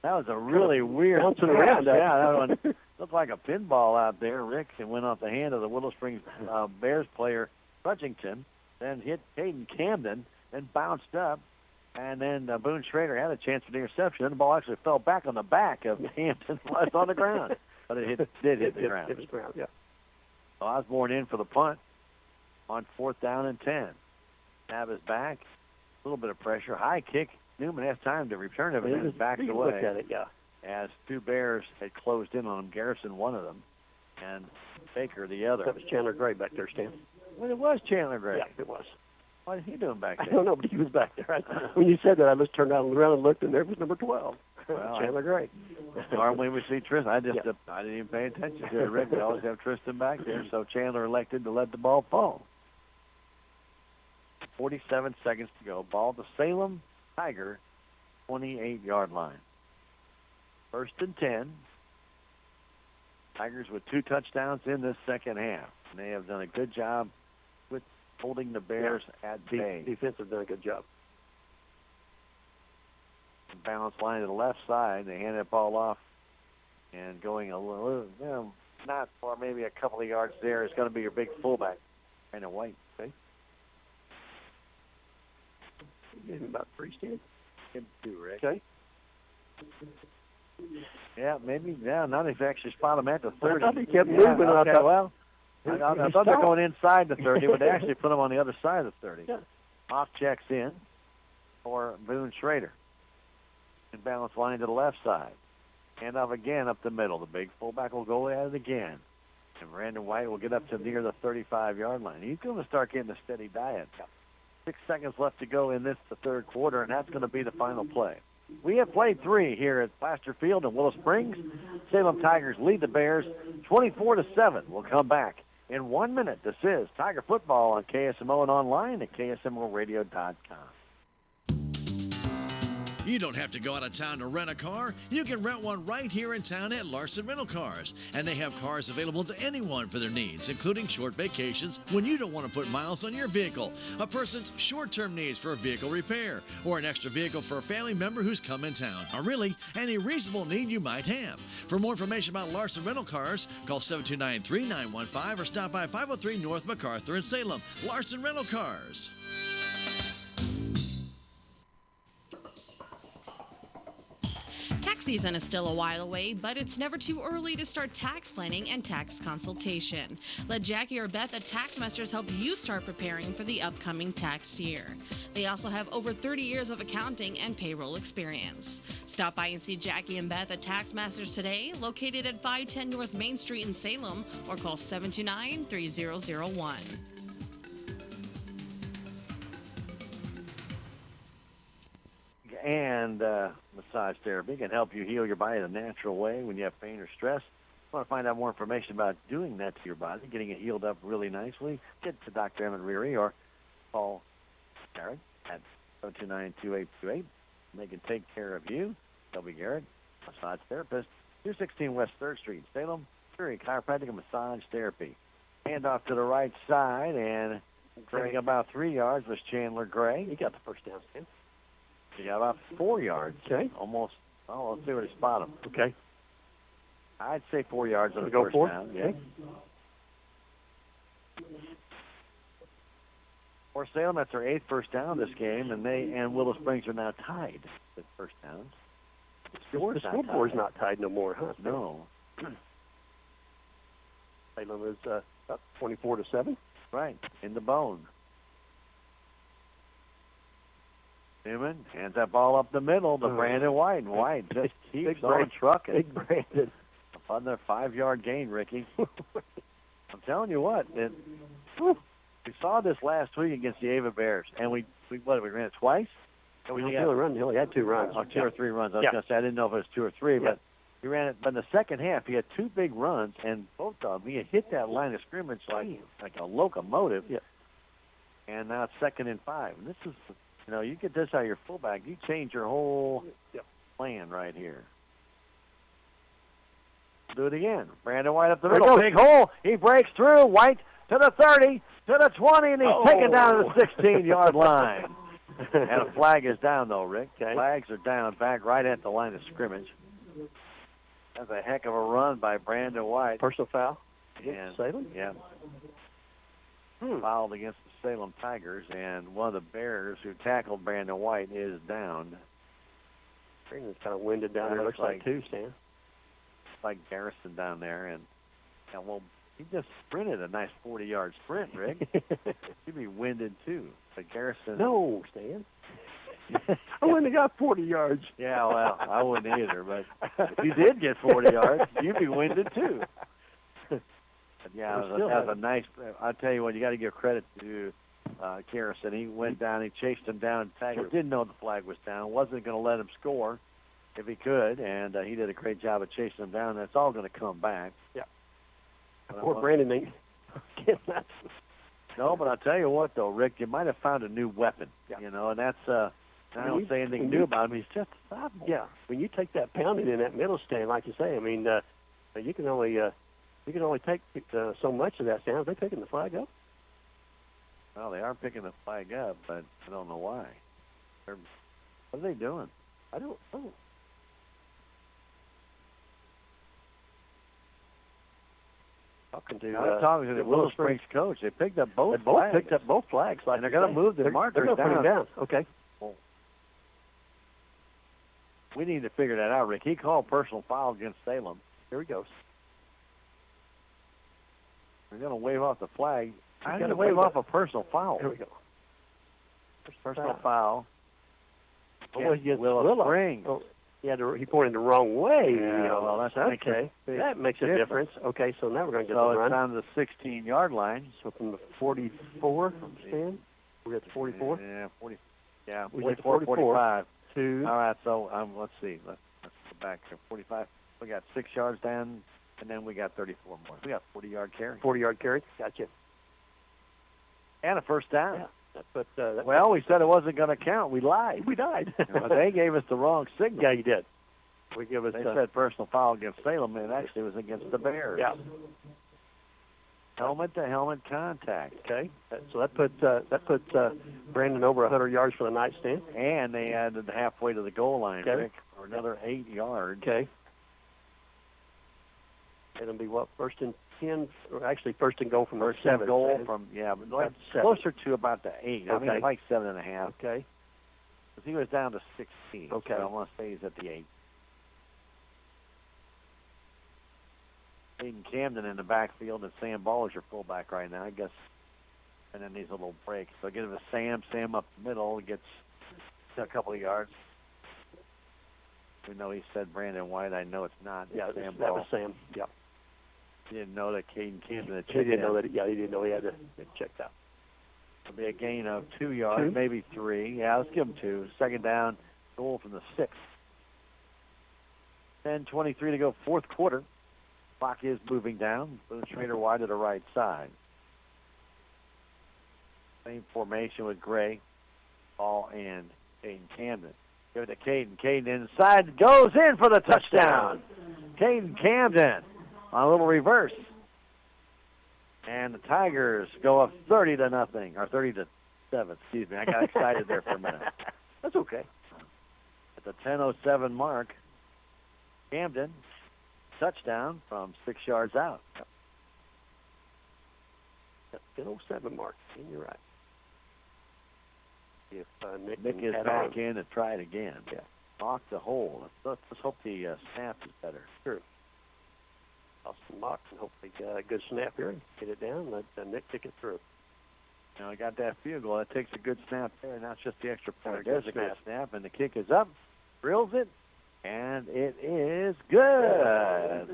That was a really weird bouncing around. Yeah, that one looked like a pinball out there. Rick, and went off the hand of the Willow Springs Bears player, Trudgington, then hit Caden Camden, then bounced up. And then Boone Schrader had a chance for the interception. Then the ball actually fell back on the back of Hampton while it's on the ground. But it did hit the ground. It was ground, yeah. So Osborne in for the punt on 4th down and 10. Nab is back. A little bit of pressure. High kick. Newman has time to return it, and backs away. Look at it, yeah. As 2 Bears had closed in on him. Garrison, one of them, and Baker, the other. That was Chandler Gray back there, Stan. Well, it was Chandler Gray. Yeah, it was. What is he doing back there? I don't know, but he was back there. When you said that, I just turned around and looked, and there was number 12. Well, Chandler Gray. Normally we see Tristan. I didn't even pay attention to it, Rick. We always have Tristan back there, so Chandler elected to let the ball fall. 47 seconds to go. Ball to Salem Tiger, 28-yard line. 1st and 10. Tigers with 2 touchdowns in this second half. And they have done a good job with holding the Bears at bay. Defense have done a good job. Balance line to the left side. They hand that ball off and going a little, not far, maybe a couple of yards there. It's going to be your big fullback, Brandon White. Okay. You gave him about 3, Stan? Him 2, Rick. Okay. Yeah, maybe. Yeah, now they've actually spot him at the 30. I thought he kept moving. Okay, well, I thought they were going inside the 30, but they actually put him on the other side of the 30. Yeah. Off checks in. for Boone Schrader. Inbalance line to the left side. Handoff again up the middle. The big fullback will go at it again. And Brandon White will get up to near the 35-yard line. He's going to start getting a steady diet. 6 seconds left to go in the third quarter, and that's going to be the final play. We have played 3 here at Plaster Field in Willow Springs. Salem Tigers lead the Bears 24-7. We'll come back in 1 minute. This is Tiger Football on KSMO and online at ksmoradio.com. You don't have to go out of town to rent a car. You can rent one right here in town at Larson Rental Cars. And they have cars available to anyone for their needs, including short vacations when you don't want to put miles on your vehicle, a person's short-term needs for a vehicle repair, or an extra vehicle for a family member who's come in town, or really any reasonable need you might have. For more information about Larson Rental Cars, call 729-3915 or stop by 503 North MacArthur in Salem. Larson Rental Cars. Tax season is still a while away, but it's never too early to start tax planning and tax consultation. Let Jackie or Beth at Taxmasters help you start preparing for the upcoming tax year. They also have over 30 years of accounting and payroll experience. Stop by and see Jackie and Beth at Taxmasters today, located at 510 North Main Street in Salem, or call 729-3001. And massage therapy can help you heal your body the natural way when you have pain or stress. Want to find out more information about doing that to your body, getting it healed up really nicely, get to Dr. Emmett Reary or call Garrett at 729-2828. They can take care of you. Toby Garrett, massage therapist, 216 West 3rd Street, Salem, Missouri, chiropractic and massage therapy. Hand off to the right side, and running about 3 yards was Chandler Gray. He got the first down, Sam. He got about 4 yards. Okay. Almost. Oh, let's see where to spot him. Okay. I'd say 4 yards on the go first for it? down. Yeah. Okay. For Salem, that's their 8th first down this game, and they and Willow Springs are now tied with first downs. The scoreboard's not tied no more, huh? No. Salem is up 24-7. Right, in the bone. Newman hands that ball up the middle to Brandon White, and White just keeps on trucking. Big Brandon. On their 5-yard gain, Ricky. I'm telling you what, we saw this last week against the Ava Bears, and we ran it twice? We only had 2 runs. Oh, 2 or 3 runs. I was going to say, I didn't know if it was 2 or 3, but he ran it. But in the second half, he had 2 big runs, and both of them, he had hit that line of scrimmage like a locomotive. Yeah. And now it's 2nd and 5. And this is, you get this out of your fullback, you change your whole plan right here. Do it again. Brandon White up the middle. Big hole. He breaks through. White to the 30, to the 20, and he's taken down to the 16-yard line. And a flag is down, though, Rick. Okay. Flags are down, back right at the line of scrimmage. That's a heck of a run by Brandon White. Personal foul against Salem? Yeah. Fouled against the Salem Tigers, and one of the Bears who tackled Brandon White is down. Brandon's kind of winded down there, looks like too, Stan. Like Garrison down there, and well, he just sprinted a nice 40-yard sprint, Rick. He'd be winded too. But Garrison. No, Stan. I wouldn't have got 40 yards. Yeah, well, I wouldn't either. But if you did get 40 yards, you'd be winded too. But yeah, that was a nice. I'll tell you what, you got to give credit to Garrison. He went down, he chased him down, tackled. Didn't know the flag was down. Wasn't going to let him score if he could, and he did a great job of chasing him down. That's all going to come back. Yeah. Poor Brandon ain't getting that. No, but I'll tell you what, though, Rick, you might have found a new weapon, and that's, I don't say anything new about him. He's just a sophomore. Yeah, when you take that pounding in that middle stand, like you say, I mean, you can only take so much of that stand. Are they picking the flag up? Well, they are picking the flag up, but I don't know why. What are they doing? I don't know. Talking to the Willow Springs coach. They picked up both flags. Picked up both flags. And they're going to move the markers down. They're going to put them down. Okay. Well, we need to figure that out, Rick. He called personal foul against Salem. Here he goes. They're going to wave off the flag. He's going to wave off a personal foul. Here we go. Personal foul. Oh, against Willow Springs. Oh, he pointed the wrong way. Yeah, well, that's okay. That makes a difference. Okay, so now we're going to get so the run. it's down to the 16-yard line. So from the 44, Stan? We're at the 44? Yeah, 40. Yeah, We 44, get 45. To All right, so let's see. Let's go back to 45. We got 6 yards down, and then we got 34 more. We got 40-yard carry. 40-yard carry. Gotcha. And a first down. Yeah. Well, we said it wasn't going to count. We lied. We died. But they gave us the wrong signal. Yeah, you did. They said personal foul against Salem, and actually it was against the Bears. Yeah. Helmet-to-helmet contact. Okay. So that puts Brandon over 100 yards for the night, Stan. And they added halfway to the goal line, Okay. Rick, for another 8 yards. Okay. It'll be what, first and 10, or actually first and goal from First the 7. and goal from, but like closer to about the 8. I mean, like 7.5. Okay. Because he was down to 16. Okay. So I want to say he's at the 8. Aiden Camden in the backfield, and Sam Ball is your fullback right now, I guess. And then needs a little break. So get him to Sam. Sam up the middle gets a couple of yards. We know he said Brandon White. I know it's not. Yeah, Sam that Ball. was Sam. Yeah. He didn't know that Caden Camden had checked He didn't out. know that. Yeah, he didn't know he had to get checked out. It'll be a gain of 2 yards, 2? maybe 3. Yeah, let's give him 2. Second down, goal from the 6. 10:23 to go, fourth quarter. Clock is moving down. Boone Schrader wide to the right side. Same formation with Gray, Ball, and Caden Camden. Give it to Caden. Caden inside, goes in for the touchdown. Caden Camden on a little reverse. And the Tigers go up 30-0, or 30-7. Excuse me, I got excited there for a minute. That's okay. At the 10:07 mark, Camden, touchdown from 6 yards out. That 10:07 mark. And you're right. If Nick is back in to try it again. Yeah. Mock the hole. Let's hope the snap is better. Sure. Austin Mock and hopefully a good snap here. Get it down. Let Nick kick it through. Now I got that field goal. That takes a good snap there. Now it's just the extra point. Good There's a good snap, and the kick is up. Drills it, and it is good.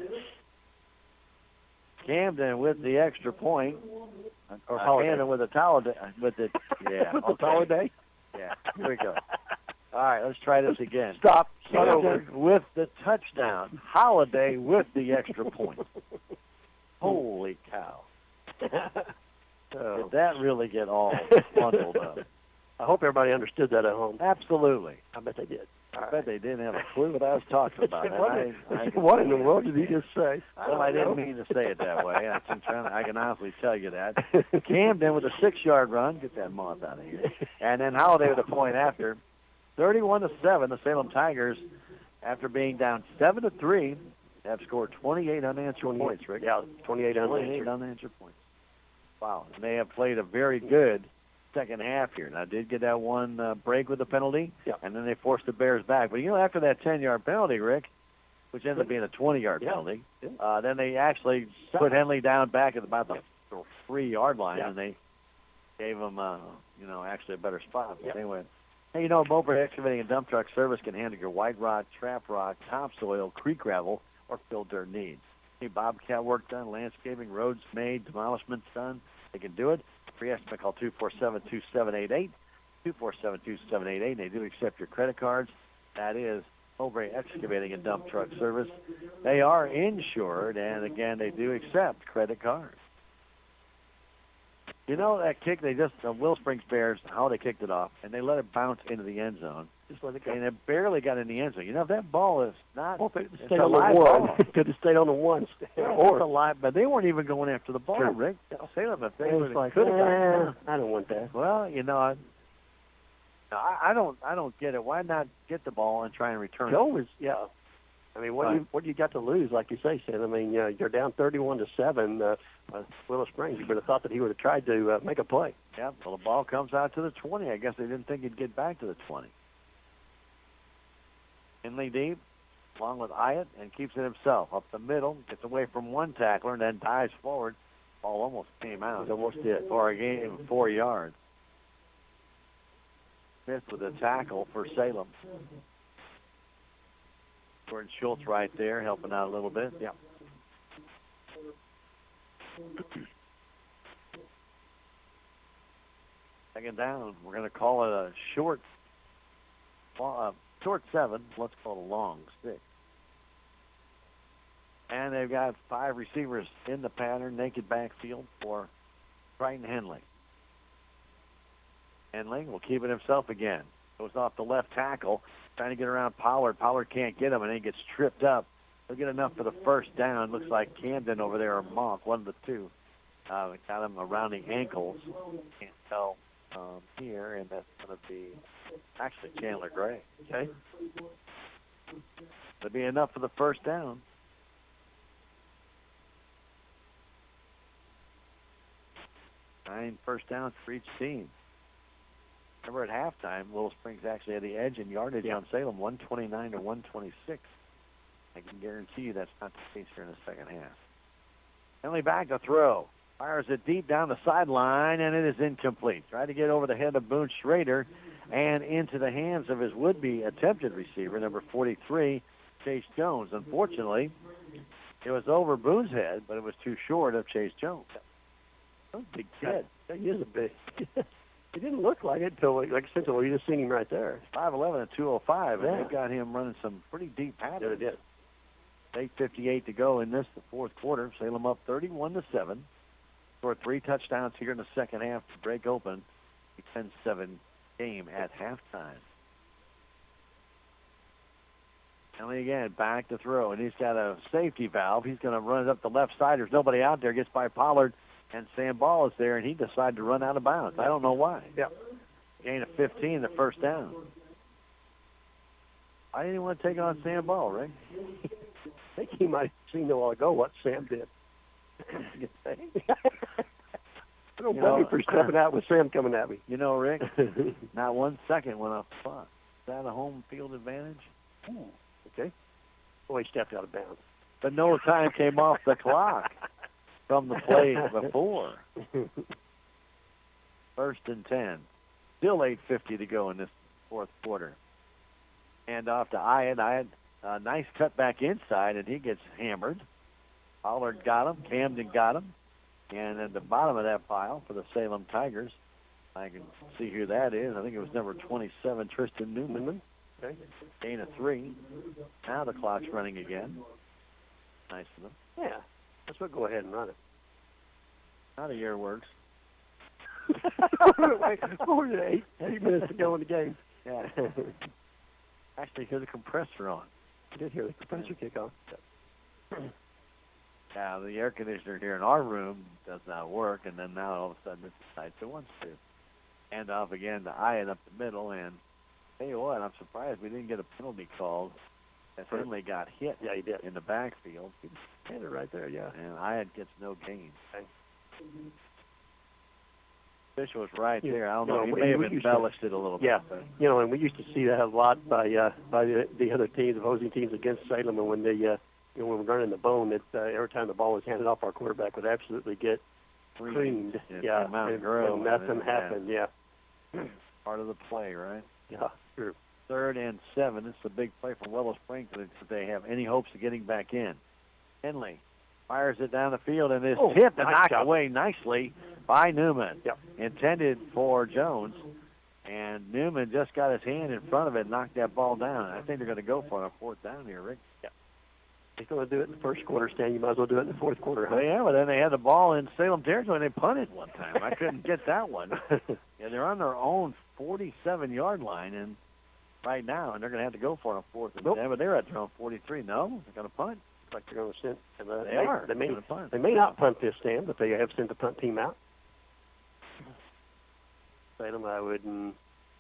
Camden with the extra point. Or Holiday. Camden with a towel with the With the Holiday. Yeah, here we go. All right, let's try this again. Stop. Camden with the touchdown. Holiday with the extra point. Holy cow. Did that really get all bundled up? I hope everybody understood that at home. Absolutely. I bet they did. I bet they didn't have a clue what I was talking about. What in the world did he just say? Well, I didn't mean to say it that way. I can honestly tell you that. Camden with a 6-yard run. Get that moth out of here. And then Holiday with a point after. 31-7, the Salem Tigers, after being down 7-3, have scored 28 unanswered points, Rick. Yeah, 28 unanswered points. Wow. And they have played a very good second half here. Now, did get that one break with the penalty, and then they forced the Bears back. But, after that 10-yard penalty, Rick, which ended up being a 20-yard penalty, then they actually put Henley down back at about the 3-yard line, and they gave him, actually a better spot. But anyway, hey, Mowbray Excavating and Dump Truck Service can handle your white rock, trap rock, topsoil, creek gravel, or fill dirt needs. Hey, Bobcat work done, landscaping, roads made, demolishments done. They can do it. Free estimate, call 247-2788, 247-2788. And they do accept your credit cards. That is Mowbray Excavating and Dump Truck Service. They are insured, and again, they do accept credit cards. That kick, the Willow Springs Bears, how they kicked it off, and they let it bounce into the end zone. Just let it go. And it barely got in the end zone. If that ball is not, well, if it it's stayed a on the live one. ball. Could have stayed on the one. Or a live, but they weren't even going after the ball, Sure. Rick. Salem, if they was like, could have I don't want that. Well, I don't get it. Why not get the ball and try and return Go it? was, yeah. I mean, what do you got to lose, like you say, Sam? I mean, you're down 31-7. Willow Springs. You would have thought that he would have tried to make a play. Yeah. Well, the ball comes out to the 20. I guess they didn't think he'd get back to the 20. Henley deep, along with Hyatt, and keeps it himself up the middle. Gets away from one tackler and then dives forward. Ball almost came out. It almost did. For a gain of 4 yards. Smith with a tackle for Salem. Jordan Schultz right there helping out a little bit. Yeah. Second down. We're going to call it a short 7. Let's call it a long 6. And they've got 5 receivers in the pattern, naked backfield for Triton Henley. Henley will keep it himself again. Goes off the left tackle, trying to get around Pollard. Pollard can't get him, and he gets tripped up. He'll get enough for the first down. Looks like Camden over there, or Monk, one of the two. Got him around the ankles. Can't tell here, and that's going to be actually Chandler Gray. Okay. That'll be enough for the first down. Nine first downs for each team. Remember at halftime, Willow Springs actually had the edge in yardage on Salem, 129 to 126. I can guarantee you that's not the case here in the second half. Henley back to throw. Fires it deep down the sideline, and it is incomplete. Tried to get over the head of Boone Schrader and into the hands of his would-be attempted receiver, number 43, Chase Jones. Unfortunately, it was over Boone's head, but it was too short of Chase Jones. That's a big kid. He is a big. He didn't look like it until, like I said, you just seen him right there. 5'11" and 205, and they've got him running some pretty deep patterns. Yeah, they did. 8:58 to go in the fourth quarter. Salem up 31-7. Scored 3 touchdowns here in the second half to break open the 10-7 game at halftime. Henley again back to throw, and he's got a safety valve. He's going to run it up the left side. There's nobody out there. Gets by Pollard, and Sam Ball is there, and he decided to run out of bounds. I don't know why. Yeah. Gain of 15, the first down. I didn't want to take on Sam Ball, Rick. I think he might have seen a while ago what Sam did. I don't blame you for stepping out with Sam coming at me. You know, Rick, not 1 second went off the clock. Is that a home field advantage? Okay. Well, he stepped out of bounds. But no time came off the clock from the play before. First and 10. Still 8:50 to go in this fourth quarter. And off to Ian. Ian, a nice cut back inside, and he gets hammered. Pollard got him. Camden got him. And at the bottom of that pile for the Salem Tigers, I can see who that is. I think it was number 27, Tristan Newman. Okay. Gain of 3. Now the clock's running again. Nice of them. Yeah. Let's go ahead and run it. How the year works. More than 8 minutes to go in the game. Yeah. Actually, hear the compressor on. I did hear the compressor kick on. Yeah, the air conditioner here in our room does not work, and then now all of a sudden it decides it wants to. Hand off again to Ian up the middle, and tell you what, I'm surprised we didn't get a penalty called. That Henley got hit. Yeah, he did. In the backfield. He hit it right there, yeah. And Ian gets no gain. Official was right there. I don't know. He may have embellished it a little bit. Yeah, and we used to see that a lot by the other teams, opposing teams against Salem, and when they, when we're running the bone, that every time the ball was handed off, our quarterback would absolutely get creamed. Yeah, and nothing happened. Yeah, part of the play, right? Yeah, true. 3rd and 7. This is a big play for Willow Springs if they have any hopes of getting back in. Henley fires it down the field, and is tipped and knocked away nicely by Newman. Yep. Intended for Jones, and Newman just got his hand in front of it and knocked that ball down. I think they're going to go for it on 4th down here, Rick. Yeah. They're going to do it in the first quarter, Stan. You might as well do it in the fourth quarter, huh? Well, yeah, but then they had the ball in Salem territory, and they punted one time. I couldn't get that one. Yeah, they're on their own 47-yard line, and right now, and they're going to have to go for it on 4th and 10, but they're at their own 43. No, they're going to punt. Like they're going to send. They are. They may not punt this, Stan, but they have sent the punt team out. Salem, I wouldn't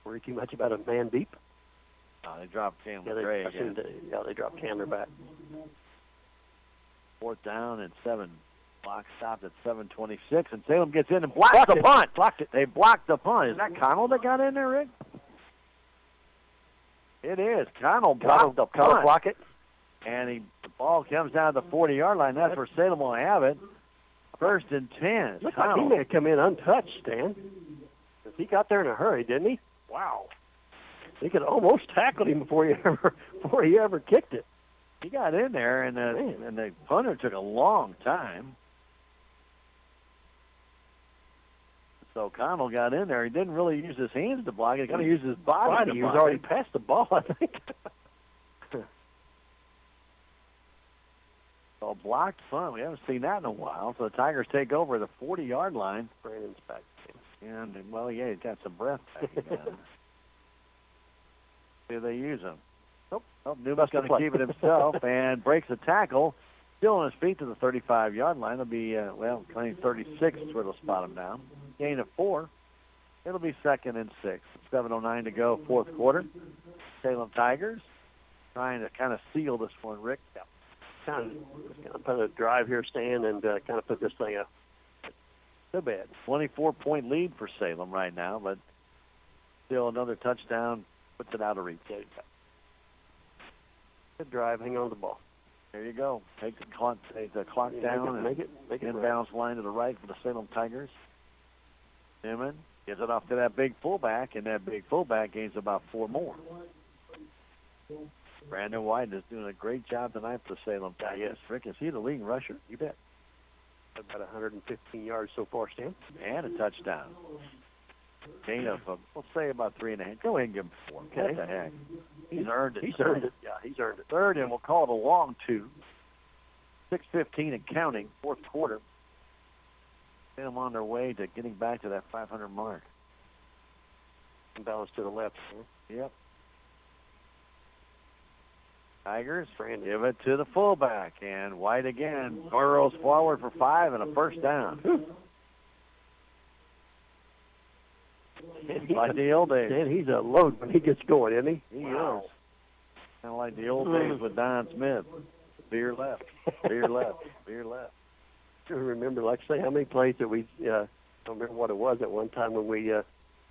worry too much about a man deep. They dropped Chandler Gray again. They dropped Chandler back. 4th down and 7. Clock stopped at 7:26, and Salem gets in and blocks the punt. Blocked it. They blocked the punt. Is that Connell that got in there, Rick? It is. Connell blocked the punt. Connell block it. And the ball comes down to the 40-yard line. That's where Salem will have it. 1st and 10. Looks like he may have come in untouched, Stan. He got there in a hurry, didn't he? Wow. He could almost tackled him before he ever kicked it. He got in there, and the punter took a long time. So Connell got in there. He didn't really use his hands to block it. He kind of used his body to He block was already it. past the ball, I think. So blocked punt. We haven't seen that in a while. So the Tigers take over the 40-yard line. Brandon's back. And, well, yeah, he's got some breath back again. Do they use him? Nope. Newman's going to keep it himself and breaks the tackle. Still on his feet to the 35-yard line. It'll be, claim 36 is where they'll spot him down. Gain of 4. It'll be 2nd and 6. 7:09 to go, fourth quarter. Salem Tigers trying to kind of seal this one, Rick. Yeah. Kind of put a drive here, Stan, and kind of put this thing up. So bad. 24-point lead for Salem right now, but still another touchdown puts it out of reach. Good drive. Hang on to the ball. There you go. Take the clock down. Make it inbounds line to the right for the Salem Tigers. Newman gives it off to that big fullback, and that big fullback gains about 4 more. Brandon White is doing a great job tonight for the Salem Tigers. Yes. Rick, is he the leading rusher? You bet. About 115 yards so far, Stan. And a touchdown. Gain of, let's say about 3.5. Go ahead and give him 4. Okay. What the heck? He's earned it. He's earned it. Yeah, he's earned it. Third, and we'll call it a long 2. 6:15 and counting, fourth quarter. Them on their way to getting back to that 500 mark. Balance to the left. Yep. Tigers give it to the fullback, and White again burrows forward for 5 and a first down. Like the old days. And he's a load when he gets going, isn't he? He is. Kind of like the old days with Don Smith. Veer left, veer left, veer left. I remember, like I say, how many plays that we, I don't remember what it was at one time when we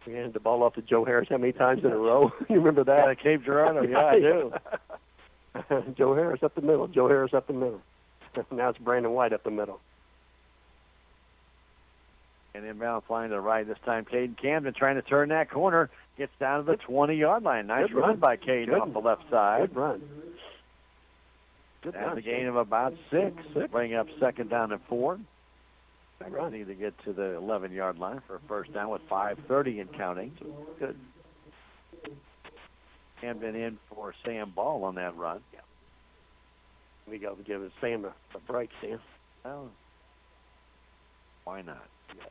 handed the ball off to Joe Harris how many times in a row. You remember that? Yeah, Cape Girardeau, yeah, I do. Joe Harris up the middle, Joe Harris up the middle. Now it's Brandon White up the middle. And inbound flying to the right. This time, Caden Camden trying to turn that corner. Gets down to the 20-yard line. Nice run by Caden off the left side. Good run. That's a gain of about 6. Bring up 2nd down and 4. Run. Need to get to the 11-yard line for a first down with 5:30 and counting. Good. Camden in for Sam Ball on that run. Yeah. We got to give Sam a break, Sam. Well, why not? Yeah.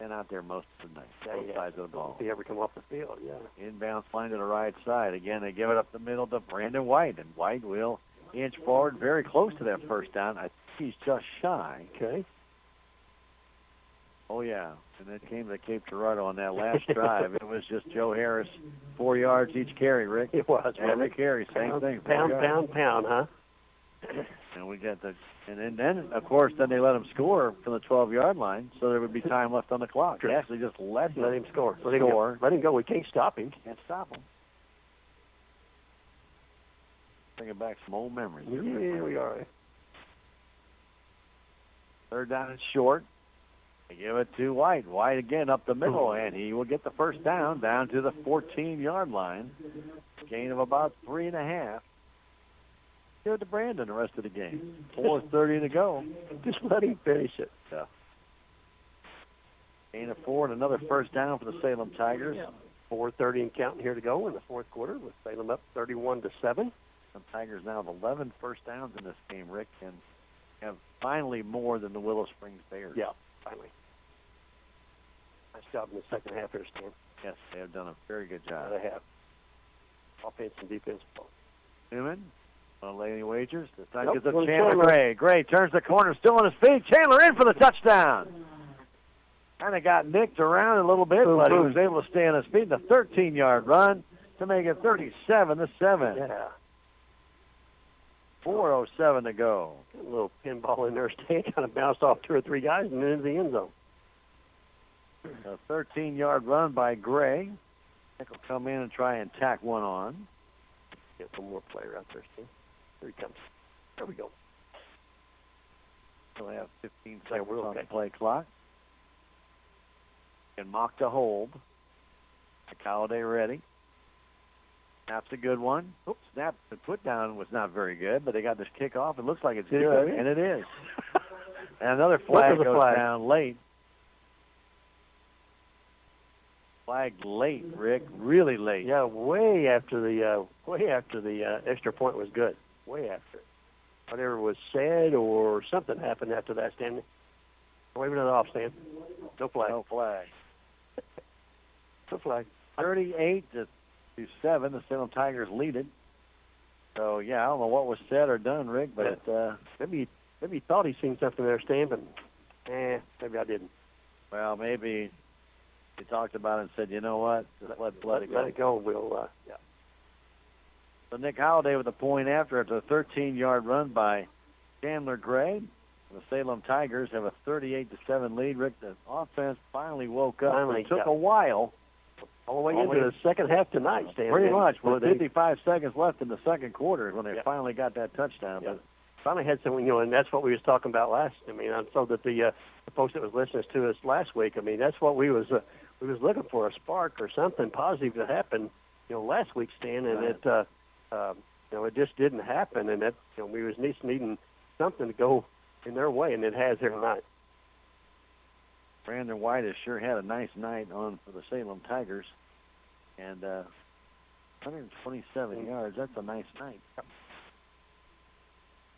Been out there most of the night, both sides of the ball. If he ever come off the field, yeah. Inbound flying to the right side. Again, they give it up the middle to Brandon White, and White will inch forward very close to that first down. I think he's just shy. Okay. Oh, yeah. And it came to Cape Girardeau on that last drive. It was just Joe Harris, 4 yards each carry, Rick. It was. Every carry, same thing. Pound, huh? And we got the, and then of course, then they let him score from the 12-yard line, so there would be time left on the clock. They actually just let him score. Let him go. We can't stop him. Can't stop him. Bringing back some old memories. Yeah, we are. Third down and short. They give it to White. White again up the middle, and he will get the first down to the 14-yard line. Gain of about 3.5. Give it to Brandon the rest of the game. 4:30 to go. Just let him finish it. Yeah. Gain of 4 and another first down for the Salem Tigers. Yeah. 4:30 and counting here to go in the fourth quarter with Salem up 31-7. The Tigers now have 11 first downs in this game, Rick, and have finally more than the Willow Springs Bears. Yeah, finally. Nice job in the second half here, Stan. Yes, they have done a very good job. They have. Offense and defense both. Newman, want to lay any wagers? This time Nope, gets it going to Chandler Chandler. Gray. Gray turns the corner, still on his feet. Chandler in for the touchdown. Kind of got nicked around a little bit, but he was able to stay on his feet. The 13-yard run to make it 37-7. Yeah. 4:07 to go. A little pinball in there, Stan. Kind of bounced off 2 or 3 guys and into the end zone. A 13-yard run by Gray. I think he'll come in and try and tack one on. Get one more player out there, Stan. Here he comes. There we go. We'll have 15 seconds on the play clock. And mock to hold. Calladay ready. Snap's a good one. Oops, snap. The put down was not very good, but they got this kickoff. It looks like it's good, and it is. And another flag goes down late. Flag late, Rick. Really late. Yeah, way after the extra point was good. Way after. Whatever was said or something happened after that, Stanley. Waving it off, Stan. No flag. No flag. No flag. 38-7, the Salem Tigers lead it. So, yeah, I don't know what was said or done, Rick, but maybe he thought he seen something there, Stan, but maybe I didn't. Well, maybe he talked about it and said, you know what, just let it go. Let it go. We'll, yeah. So Nick Holliday with a point after a 13-yard run by Chandler Gray. The Salem Tigers have a 38-7 lead. Rick, the offense finally woke up. Finally, it took a while. All the way into the second half tonight, Stan. Pretty much. With 55 seconds left in the second quarter when they finally got that touchdown. Yeah. But finally had some, and that's what we was talking about last. I mean, so that the folks that was listening to us last week, I mean, that's what we was looking for, a spark or something positive to happen, last week, Stan, and it it just didn't happen, and that we was needing something to go in their way, and it has here tonight. Brandon White has sure had a nice night on for the Salem Tigers, and 127 yards. That's a nice night.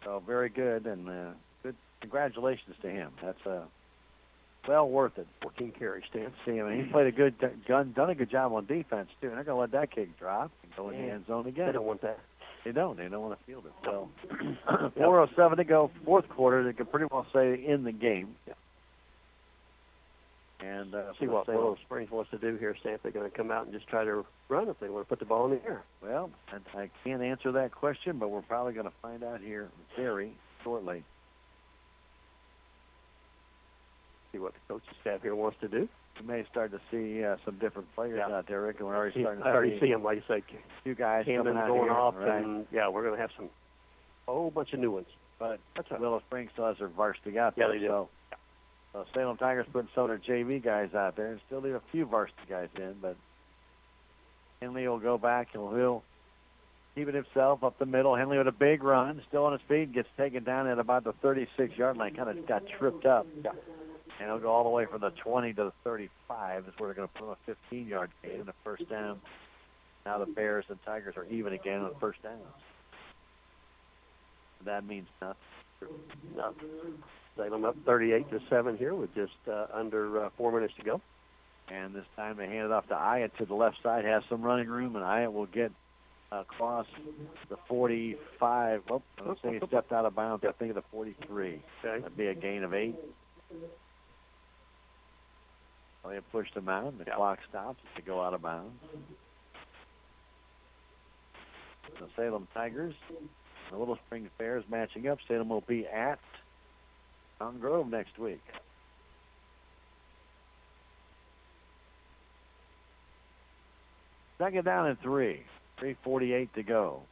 So very good, and good. Congratulations to him. That's well worth it. 14 carries, Stan. See, I mean, he played a good done a good job on defense too. And they're going to let that kick drop and go in the end zone again. They don't want that. They don't. They don't want to field it. So 4:07 to go, fourth quarter. They can pretty well say in the game. Yeah. And see what Willow Springs wants to do here, Stan. If they're going to come out and just try to run, if they want to put the ball in the air. Well, I can't answer that question, but we're probably going to find out here very shortly. See what the coaching staff here wants to do. We may start to see some different players out there, Rick, and we're already starting to I already see them, like you say. A few guys Camden coming out going here, off, right? and we're going to have a whole bunch of new ones. But Willow Springs still has their varsity out there. Yeah, they do. So Salem Tigers putting some of their JV guys out there, and still leave a few varsity guys in, but Henley will go back and he'll keep it himself up the middle. Henley with a big run, still on his feet, gets taken down at about the 36-yard line, kind of got tripped up. Yeah. And he'll go all the way from the 20 to the 35 is where they're going to put him a 15-yard gain and a first down. Now the Bears and Tigers are even again on first downs. That means nothing. No. Salem up 38-7 here with just under 4 minutes to go. And this time they hand it off to Ayatt to the left side, has some running room, and Ayatt will get across the 45. Oh, I don't think he stepped out of bounds. I think of the 43. Okay. That'd be a gain of 8. Well, they pushed him out, and the clock stops to go out of bounds. The Salem Tigers, the Willow Springs Bears matching up. Salem will be at Mountain Grove next week. Second down and 3. 3:48 to go.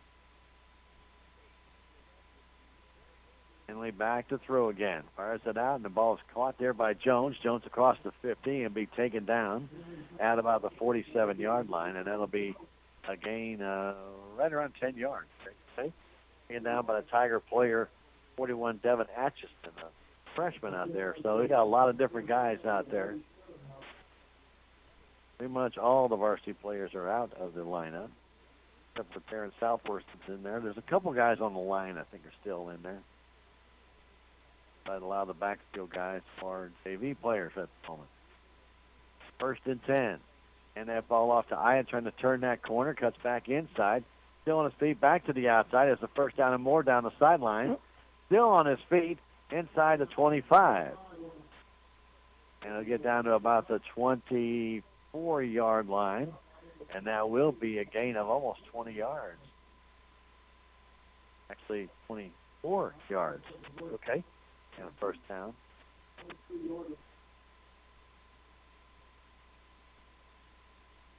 Henley back to throw again. Fires it out, and the ball is caught there by Jones. Jones across the 50 and be taken down at about the 47-yard line, and that'll be a gain right around 10 yards. Okay? Taken down by the Tiger player, 41, Devin Atchison, a freshman out there. So we got a lot of different guys out there. Pretty much all the varsity players are out of the lineup, except for Terrence Southworth is in there. There's a couple guys on the line I think are still in there. But a lot of the backfield guys are JV players at the moment. 1st and 10. And that ball off to Ayatt, trying to turn that corner, cuts back inside. Still on his feet, back to the outside as the first down and more down the sideline. Still on his feet, inside the 25. And it'll get down to about the 24-yard line. And that will be a gain of almost 20 yards. Actually, 24 yards. Okay. And a first down.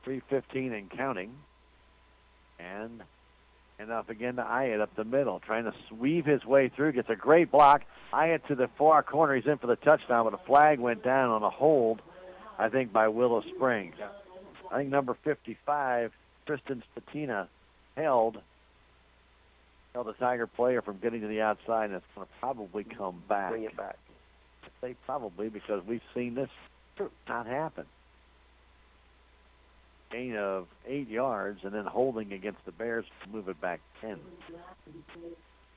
.315 and counting. And off again to Ayatt up the middle, trying to weave his way through. Gets a great block. Ayatt to the far corner. He's in for the touchdown, but a flag went down on a hold, I think, by Willow Springs. I think number 55, Tristan Spatina, held the Tiger player from getting to the outside, and it's going to probably come back. Bring it back. I say probably because we've seen this not happen. Gain of 8 yards, and then holding against the Bears to move it back 10.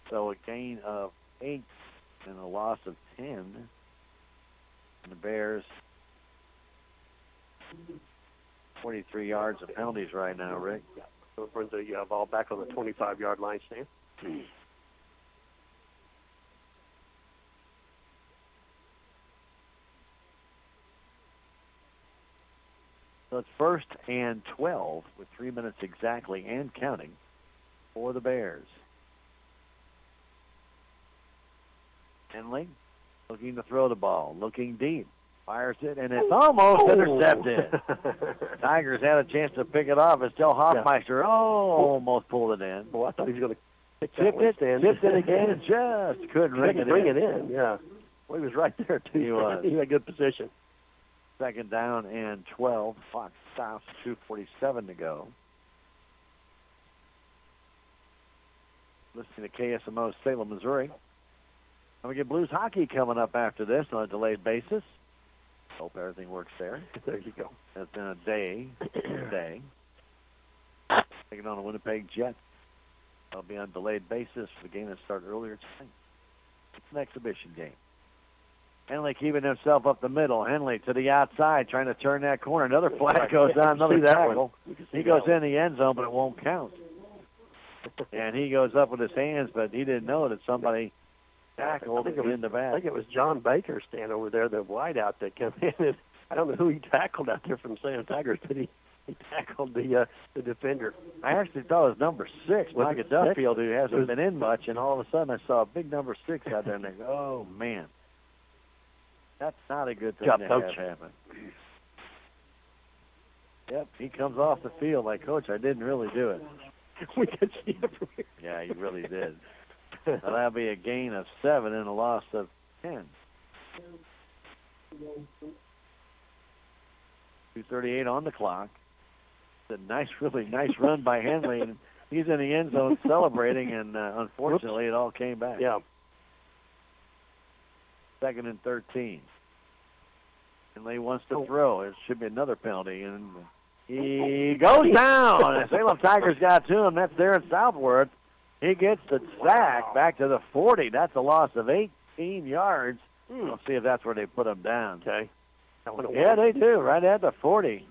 So a gain of 8 and a loss of 10. And the Bears 43 yards of penalties right now, Rick. Yeah. So it brings the ball back on the 25-yard line stand. So it's 1st and 12 with 3 minutes exactly and counting for the Bears. Henley looking to throw the ball, looking deep. Fires it, and it's almost intercepted. Tigers had a chance to pick it off. It's still Hoffmeister. Almost pulled it in. Well, I thought he was going to tipped it again, just couldn't bring it in. Yeah. Well, he was right there, too. He was. He had good position. 2nd down and 12. Clock stops, 2:47 to go. Listening to KSMO Salem, Missouri. And we get Blues hockey coming up after this on a delayed basis. Hope everything works there. There you go. It's been a day. Taking on the Winnipeg Jets. They'll be on delayed basis for the game that started earlier tonight. It's an exhibition game. Henley keeping himself up the middle. Henley to the outside, trying to turn that corner. Another flag goes down, another tackle. He goes in the end zone, but it won't count. And he goes up with his hands, but he didn't know that somebody tackled in the back. I think it was John Baker standing over there, the wideout that came in. And I don't know who he tackled out there from Salem Tigers, but he tackled the defender. I actually thought it was number 6, Micah Duffield, who hasn't been in much, and all of a sudden I saw a big number 6 out there, and I go, oh, man. That's not a good thing to have happen. Yep, he comes off the field like, Coach, I didn't really do it. We could see it from here. Yeah, he really did. So that'll be a gain of 7 and a loss of 10. 2:38 on the clock. It's a really nice run by Henley, and he's in the end zone celebrating, and unfortunately it all came back. Yeah. 2nd and 13. Henley wants to throw. It should be another penalty, and he goes down. And Salem Tigers got to him. That's there in Southworth. He gets the sack back to the 40. That's a loss of 18 yards. We'll see if that's where they put him down. Okay. Yeah, they do, right at the 40.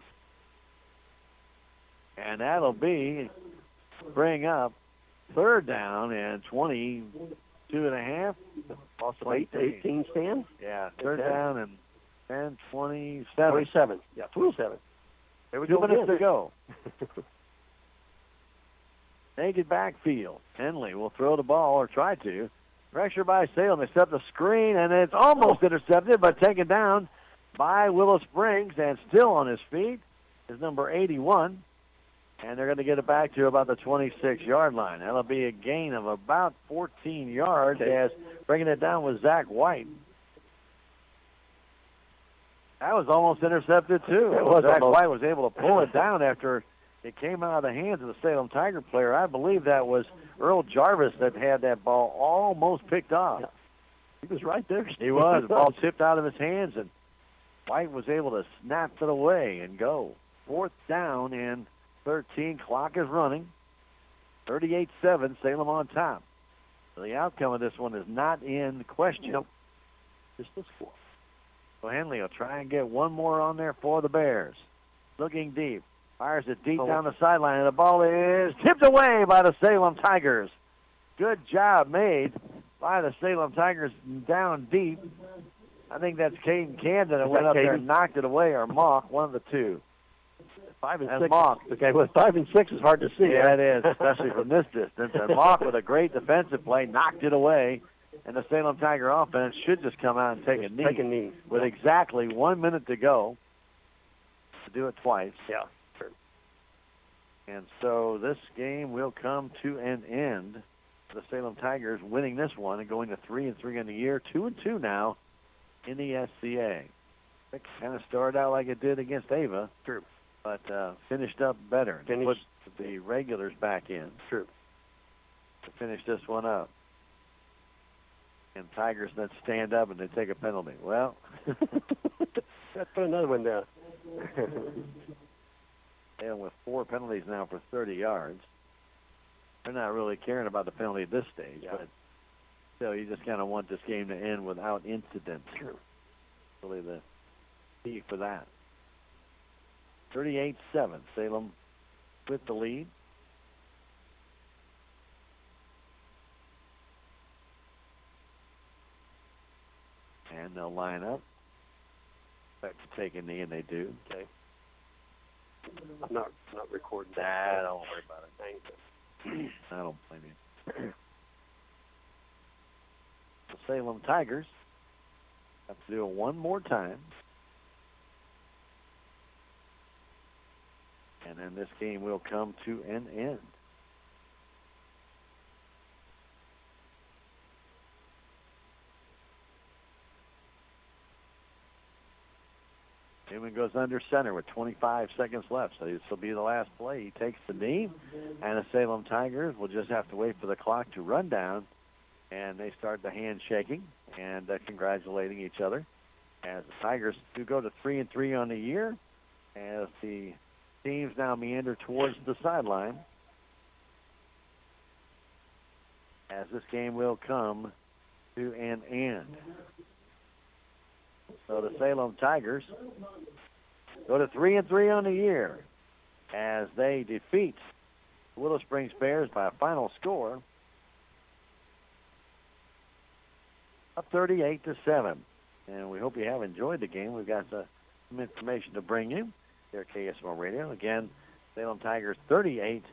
And that'll bring up 3rd down and 22 and a half. Loss of 18 stand? Yeah, 3rd down and 10, 27. 27. Yeah, 27. There we go. 2 minutes to go. Naked backfield. Henley will throw the ball, or try to. Pressure by Salem. They set the screen, and it's almost intercepted, but taken down by Willow Springs, and still on his feet is number 81. And they're going to get it back to about the 26-yard line. That'll be a gain of about 14 yards, as bringing it down was Zach White. That was almost intercepted, too. Zach White was able to pull it down after it came out of the hands of the Salem Tiger player. I believe that was Earl Jarvis that had that ball almost picked off. Yeah. He was right there. He was. The ball tipped out of his hands, and White was able to snap it away and go. 4th down and 13. Clock is running. 38-7, Salem on top. So the outcome of this one is not in question. Nope. Just the score. So Henley will try and get one more on there for the Bears. Looking deep. Fires it deep down the sideline, and the ball is tipped away by the Salem Tigers. Good job made by the Salem Tigers down deep. I think that's Caden Camden that went up there and knocked it away, or Mock, one of the two. 5 and That's 6. Mock. Okay, well, 5 and 6 is hard to see. Yeah, it is, especially from this distance. And Mock, with a great defensive play, knocked it away. And the Salem Tiger offense should just come out and take a knee. With exactly 1 minute to go to do it twice. Yeah, sure. And so this game will come to an end. The Salem Tigers winning this one and going to 3-3 in the year, 2-2 now in the SCA. It kind of started out like it did against Ava, true, but finished up better. the regulars back in. True. To finish this one up. And Tigers then stand up and they take a penalty. Well, let's put another one down. And with 4 penalties now for 30 yards. They're not really caring about the penalty at this stage, but still, you just kind of want this game to end without incident. Sure. Really the key for that. 38-7, Salem with the lead. And they'll line up. Expect to take a knee, and they do. Okay. I'm not recording that. Nah, Don't worry about it. Thank you. I don't blame you. The Salem Tigers have to do it one more time. And then this game will come to an end. Newman goes under center with 25 seconds left, so this will be the last play. He takes the knee, and the Salem Tigers will just have to wait for the clock to run down, and they start the handshaking and congratulating each other as the Tigers do go to 3-3 on the year as the teams now meander towards the sideline as this game will come to an end. So the Salem Tigers go to 3-3 on the year as they defeat the Willow Springs Bears by a final score of 38-7. And we hope you have enjoyed the game. We've got some information to bring you here at KSMO Radio. Again, Salem Tigers 38-7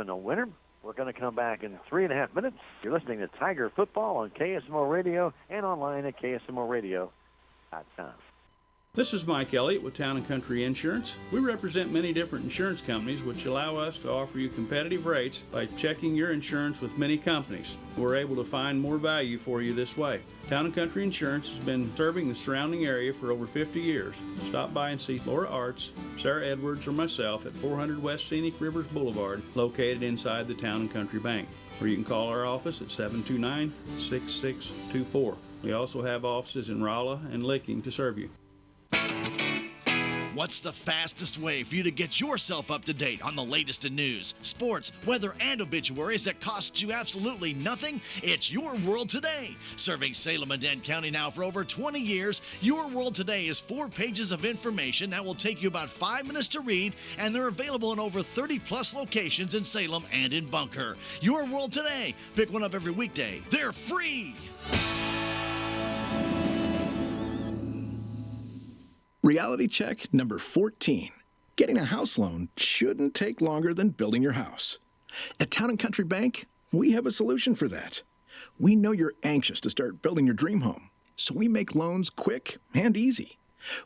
a winner. We're going to come back in 3.5 minutes. You're listening to Tiger Football on KSMO Radio and online at KSMORadio.com. This is Mike Elliott with Town & Country Insurance. We represent many different insurance companies which allow us to offer you competitive rates by checking your insurance with many companies. We're able to find more value for you this way. Town & Country Insurance has been serving the surrounding area for over 50 years. Stop by and see Laura Arts, Sarah Edwards, or myself at 400 West Scenic Rivers Boulevard, located inside the Town & Country Bank. Or you can call our office at 729-6624. We also have offices in Rolla and Licking to serve you. What's the fastest way for you to get yourself up to date on the latest in news, sports, weather, and obituaries that costs you absolutely nothing? It's Your World Today. Serving Salem and Dent County now for over 20 years, Your World Today is 4 pages of information that will take you about 5 minutes to read, and they're available in over 30-plus locations in Salem and in Bunker. Your World Today. Pick one up every weekday. They're free. Reality check number 14. Getting a house loan shouldn't take longer than building your house. At Town & Country Bank, we have a solution for that. We know you're anxious to start building your dream home, so we make loans quick and easy.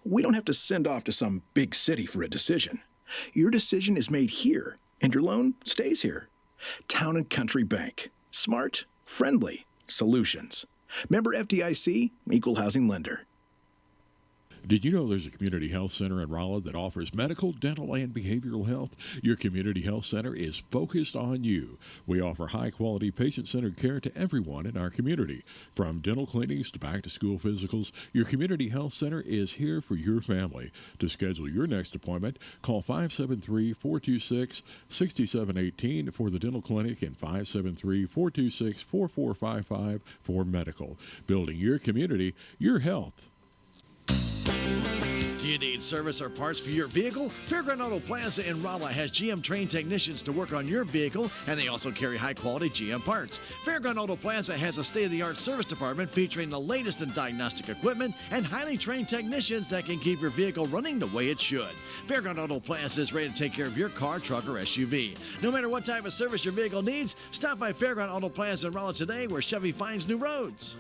We don't have to send off to some big city for a decision. Your decision is made here, and your loan stays here. Town & Country Bank. Smart, friendly solutions. Member FDIC, Equal Housing Lender. Did you know there's a community health center in Rolla that offers medical, dental, and behavioral health? Your community health center is focused on you. We offer high-quality, patient-centered care to everyone in our community. From dental clinics to back-to-school physicals, your community health center is here for your family. To schedule your next appointment, call 573-426-6718 for the dental clinic and 573-426-4455 for medical. Building your community, your health. Do you need service or parts for your vehicle? Fairground Auto Plaza in Rolla has GM trained technicians to work on your vehicle, and they also carry high-quality GM parts. Fairground Auto Plaza has a state-of-the-art service department featuring the latest in diagnostic equipment and highly trained technicians that can keep your vehicle running the way it should. Fairground Auto Plaza is ready to take care of your car, truck, or SUV. No matter what type of service your vehicle needs, stop by Fairground Auto Plaza in Rolla today, where Chevy finds new roads.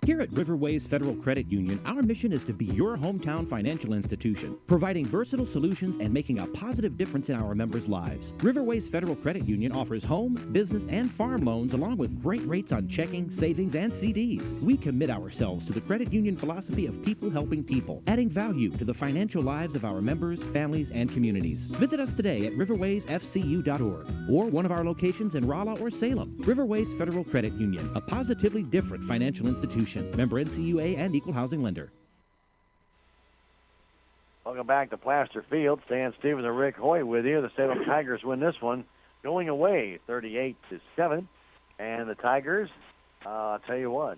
Here at Riverways Federal Credit Union, our mission is to be your hometown financial institution, providing versatile solutions and making a positive difference in our members' lives. Riverways Federal Credit Union offers home, business, and farm loans along with great rates on checking, savings, and CDs. We commit ourselves to the credit union philosophy of people helping people, adding value to the financial lives of our members, families, and communities. Visit us today at riverwaysfcu.org or one of our locations in Rolla or Salem. Riverways Federal Credit Union, a positively different financial institution. Member NCUA and Equal Housing Lender. Welcome back to Plaster Field. Stan Stevens and Rick Hoy with you. The Salem Tigers win this one, going away 38-7. And the Tigers, I'll tell you what,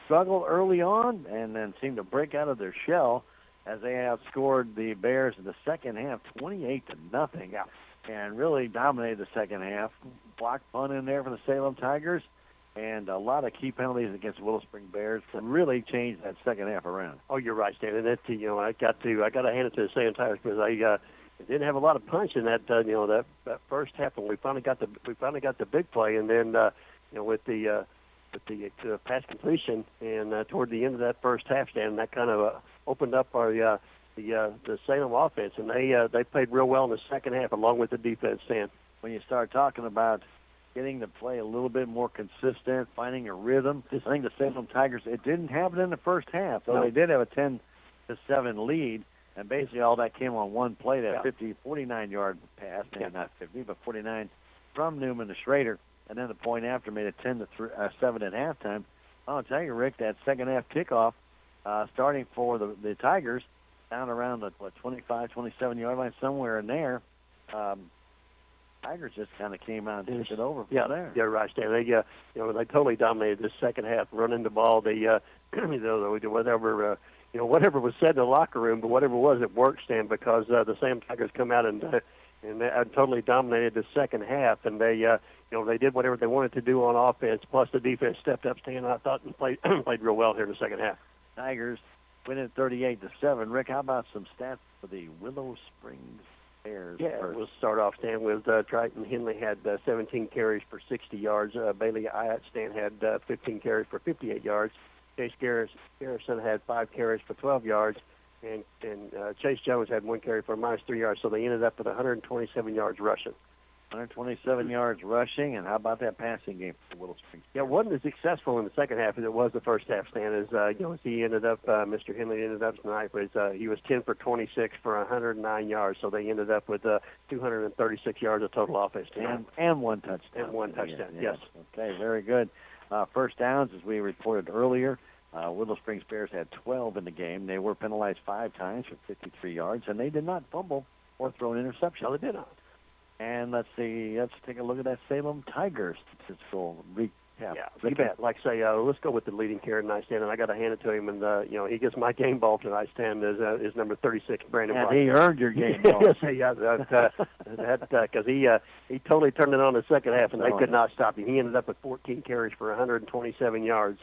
struggled early on and then seemed to break out of their shell as they outscored the Bears in the second half 28-0. And really dominated the second half. Blocked punt in there for the Salem Tigers. And a lot of key penalties against Willow Springs Bears really changed that second half around. Oh, you're right, Stan. And that, I got to hand it to the Salem Tigers because they didn't have a lot of punch in that that first half, and we finally got the big play, and then with the pass completion and toward the end of that first half, Stan, that kind of opened up our the Salem offense, and they played real well in the second half along with the defense, Stan. When you start talking about getting to play a little bit more consistent, finding a rhythm. I think the Salem Tigers, it didn't happen in the first half, though they did have a 10-7 lead, and basically all that came on one play, that 49-yard pass, not 50, but 49 from Newman to Schrader, and then the point after made it 10-7 at halftime. I'll tell you, Rick, that second half kickoff, starting for the Tigers, down around the 25, 27-yard line, somewhere in there, Tigers just kind of came out and took it over from there. Yeah, right, Stan. They totally dominated the second half, running the ball. They whatever was said in the locker room, but whatever it was, it worked, Stan, because the Salem Tigers come out and they totally dominated the second half, and they they did whatever they wanted to do on offense. Plus the defense stepped up, Stan. I thought and played real well here in the second half. Tigers winning 38-7. Rick, how about some stats for the Willow Springs Bears? Yeah, first? We'll start off, Stan, with Triton Henley had 17 carries for 60 yards. Bailey Iat Stan had 15 carries for 58 yards. Chase Garrison had 5 carries for 12 yards. And Chase Jones had 1 carry for -3 yards. So they ended up with 127 yards rushing. 127 yards rushing, and how about that passing game for Willow Springs? Yeah, it wasn't as successful in the second half as it was the first half, Stan. As he ended up, Mr. Henley ended up tonight, but he was 10 for 26 for 109 yards, so they ended up with 236 yards of total offense tonight. And 1 touchdown. And 1 touchdown, yes. Okay, very good. First downs, as we reported earlier, Willow Springs Bears had 12 in the game. They were penalized 5 times for 53 yards, and they did not fumble or throw an interception. No, they did not. And let's take a look at that Salem Tigers statistical recap. Yeah, you bet. Like I say, let's go with the leading carry tonight, Stan, and I got to hand it to him. And he gets my game ball tonight, Stan. Is number 36, Brandon White. And he earned your game ball. Yes, because he totally turned it on in the second half, and they could not stop him. He ended up with 14 carries for 127 yards.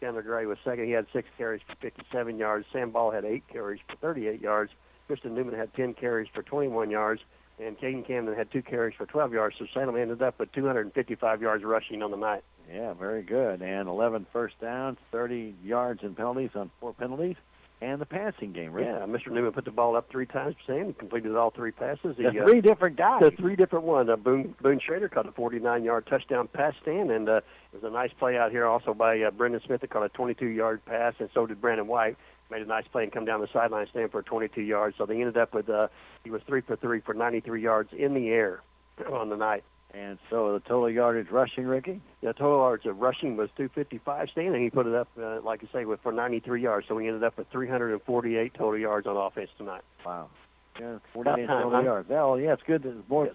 Chandler Gray was second. He had 6 carries for 57 yards. Sam Ball had 8 carries for 38 yards. Kristen Newman had 10 carries for 21 yards. And Caden Camden had 2 carries for 12 yards, so Salem ended up with 255 yards rushing on the night. Yeah, very good. And 11 first downs, 30 yards in penalties on 4 penalties, and the passing game, right? Yeah, Mr. Newman put the ball up 3 times, Sam, completed all 3 passes. The 3 different guys. The 3 different ones. Boone Schrader caught a 49-yard touchdown pass, Stan, and it was a nice play out here also by Brendan Smith that caught a 22-yard pass, and so did Brandon White. Made a nice play and come down the sideline, stand for 22 yards. So they ended up with he was 3 for 3 for 93 yards in the air on the night. And so the total yardage rushing, Ricky? The total yardage of rushing was 255, Stan, and he put it up, like you say, for 93 yards. So we ended up with 348 total yards on offense tonight. Wow. Yeah, 48 total yards. Well, yeah, it's good.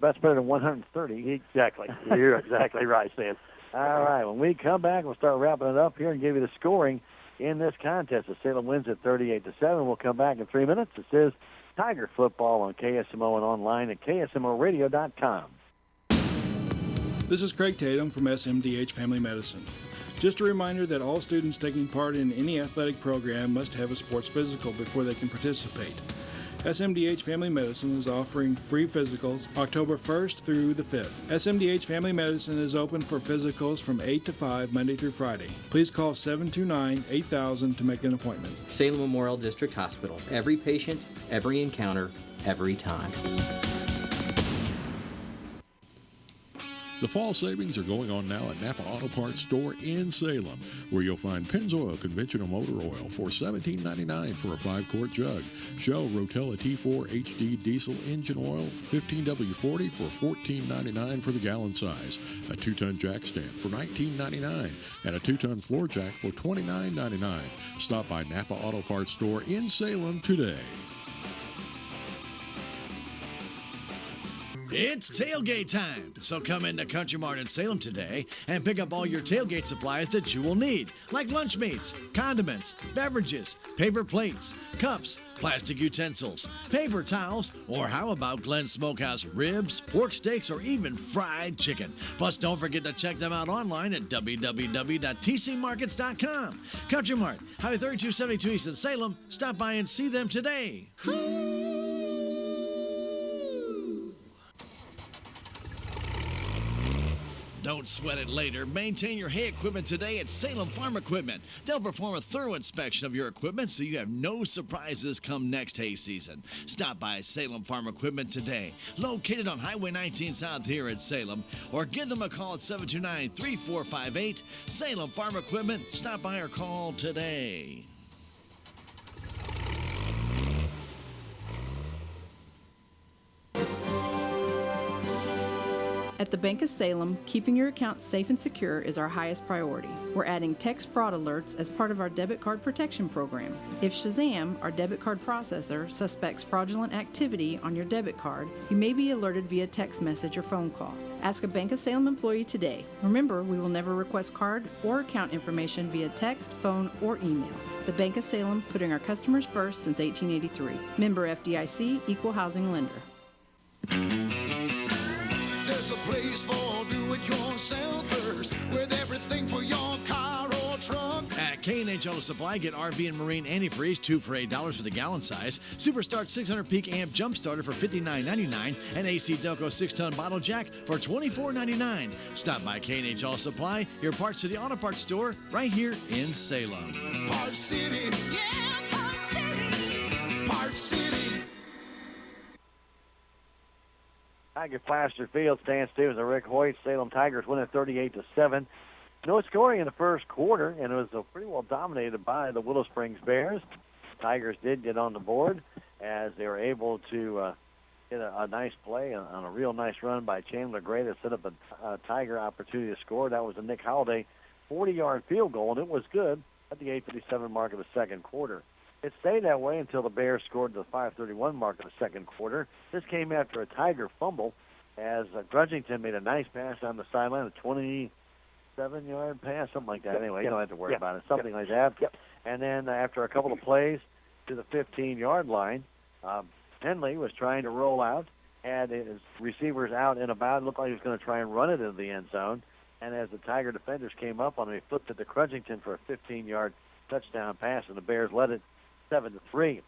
That's better than 130. Exactly. You're exactly right, Stan. All right. When we come back, we'll start wrapping it up here and give you the scoring in this contest. The Salem wins at 38-7. We'll come back in 3 minutes. This is Tiger Football on KSMO and online at KSMOradio.com. This is Craig Tatum from SMDH Family Medicine. Just a reminder that all students taking part in any athletic program must have a sports physical before they can participate. SMDH Family Medicine is offering free physicals October 1st through the 5th. SMDH Family Medicine is open for physicals from 8 to 5 Monday through Friday. Please call 729-8000 to make an appointment. Salem Memorial District Hospital. Every patient, every encounter, every time. The fall savings are going on now at Napa Auto Parts Store in Salem, where you'll find Pennzoil conventional motor oil for $17.99 for a 5-quart jug. Shell Rotella T4 HD diesel engine oil, $15.40 for $14.99 for the gallon size. A 2-ton jack stand for $19.99 and a 2-ton floor jack for $29.99. Stop by Napa Auto Parts Store in Salem today. It's tailgate time, so come into Country Mart in Salem today and pick up all your tailgate supplies that you will need, like lunch meats, condiments, beverages, paper plates, cups, plastic utensils, paper towels, or how about Glenn's Smokehouse ribs, pork steaks, or even fried chicken. Plus, don't forget to check them out online at www.tcmarkets.com. Country Mart, Highway 3272 East in Salem. Stop by and see them today. Don't sweat it later. Maintain your hay equipment today at Salem Farm Equipment. They'll perform a thorough inspection of your equipment so you have no surprises come next hay season. Stop by Salem Farm Equipment today, located on Highway 19 South here at Salem, or give them a call at 729-3458. Salem Farm Equipment. Stop by or call today. At the Bank of Salem, keeping your accounts safe and secure is our highest priority. We're adding text fraud alerts as part of our debit card protection program. If Shazam, our debit card processor, suspects fraudulent activity on your debit card, you may be alerted via text message or phone call. Ask a Bank of Salem employee today. Remember, we will never request card or account information via text, phone, or email. The Bank of Salem, putting our customers first since 1883. Member FDIC, Equal Housing Lender. There's a place for do-it-yourselfers with everything for your car or truck. At K&H Auto Supply, get RV and Marine antifreeze, 2 for $8 for the gallon size. Superstart 600 peak amp jump starter for $59.99. And AC Delco 6-ton bottle jack for $24.99. Stop by K&H Auto Supply, your Parts City Auto Parts store, right here in Salem. Parts City. Yeah, Parts City. Parts City. Tiger Plaster Field stands to as the Rick Hoyt Salem Tigers win it 38-7. No scoring in the first quarter, and it was pretty well dominated by the Willow Springs Bears. Tigers did get on the board as they were able to get a nice play on a real nice run by Chandler Gray to set up a Tiger opportunity to score. That was a Nick Holliday 40-yard field goal, and it was good at the 8:57 mark of the second quarter. It stayed that way until the Bears scored the 5:31 mark of the second quarter. This came after a Tiger fumble as Grudgington made a nice pass on the sideline, a 27-yard pass, something like that. Anyway, you don't have to worry about it, something like that. And then after a couple of plays to the 15-yard line, Henley was trying to roll out, had his receivers out and about. It looked like he was going to try and run it into the end zone. And as the Tiger defenders came up on him, he flipped it to Grudgington for a 15-yard touchdown pass, and the Bears led it 7-3.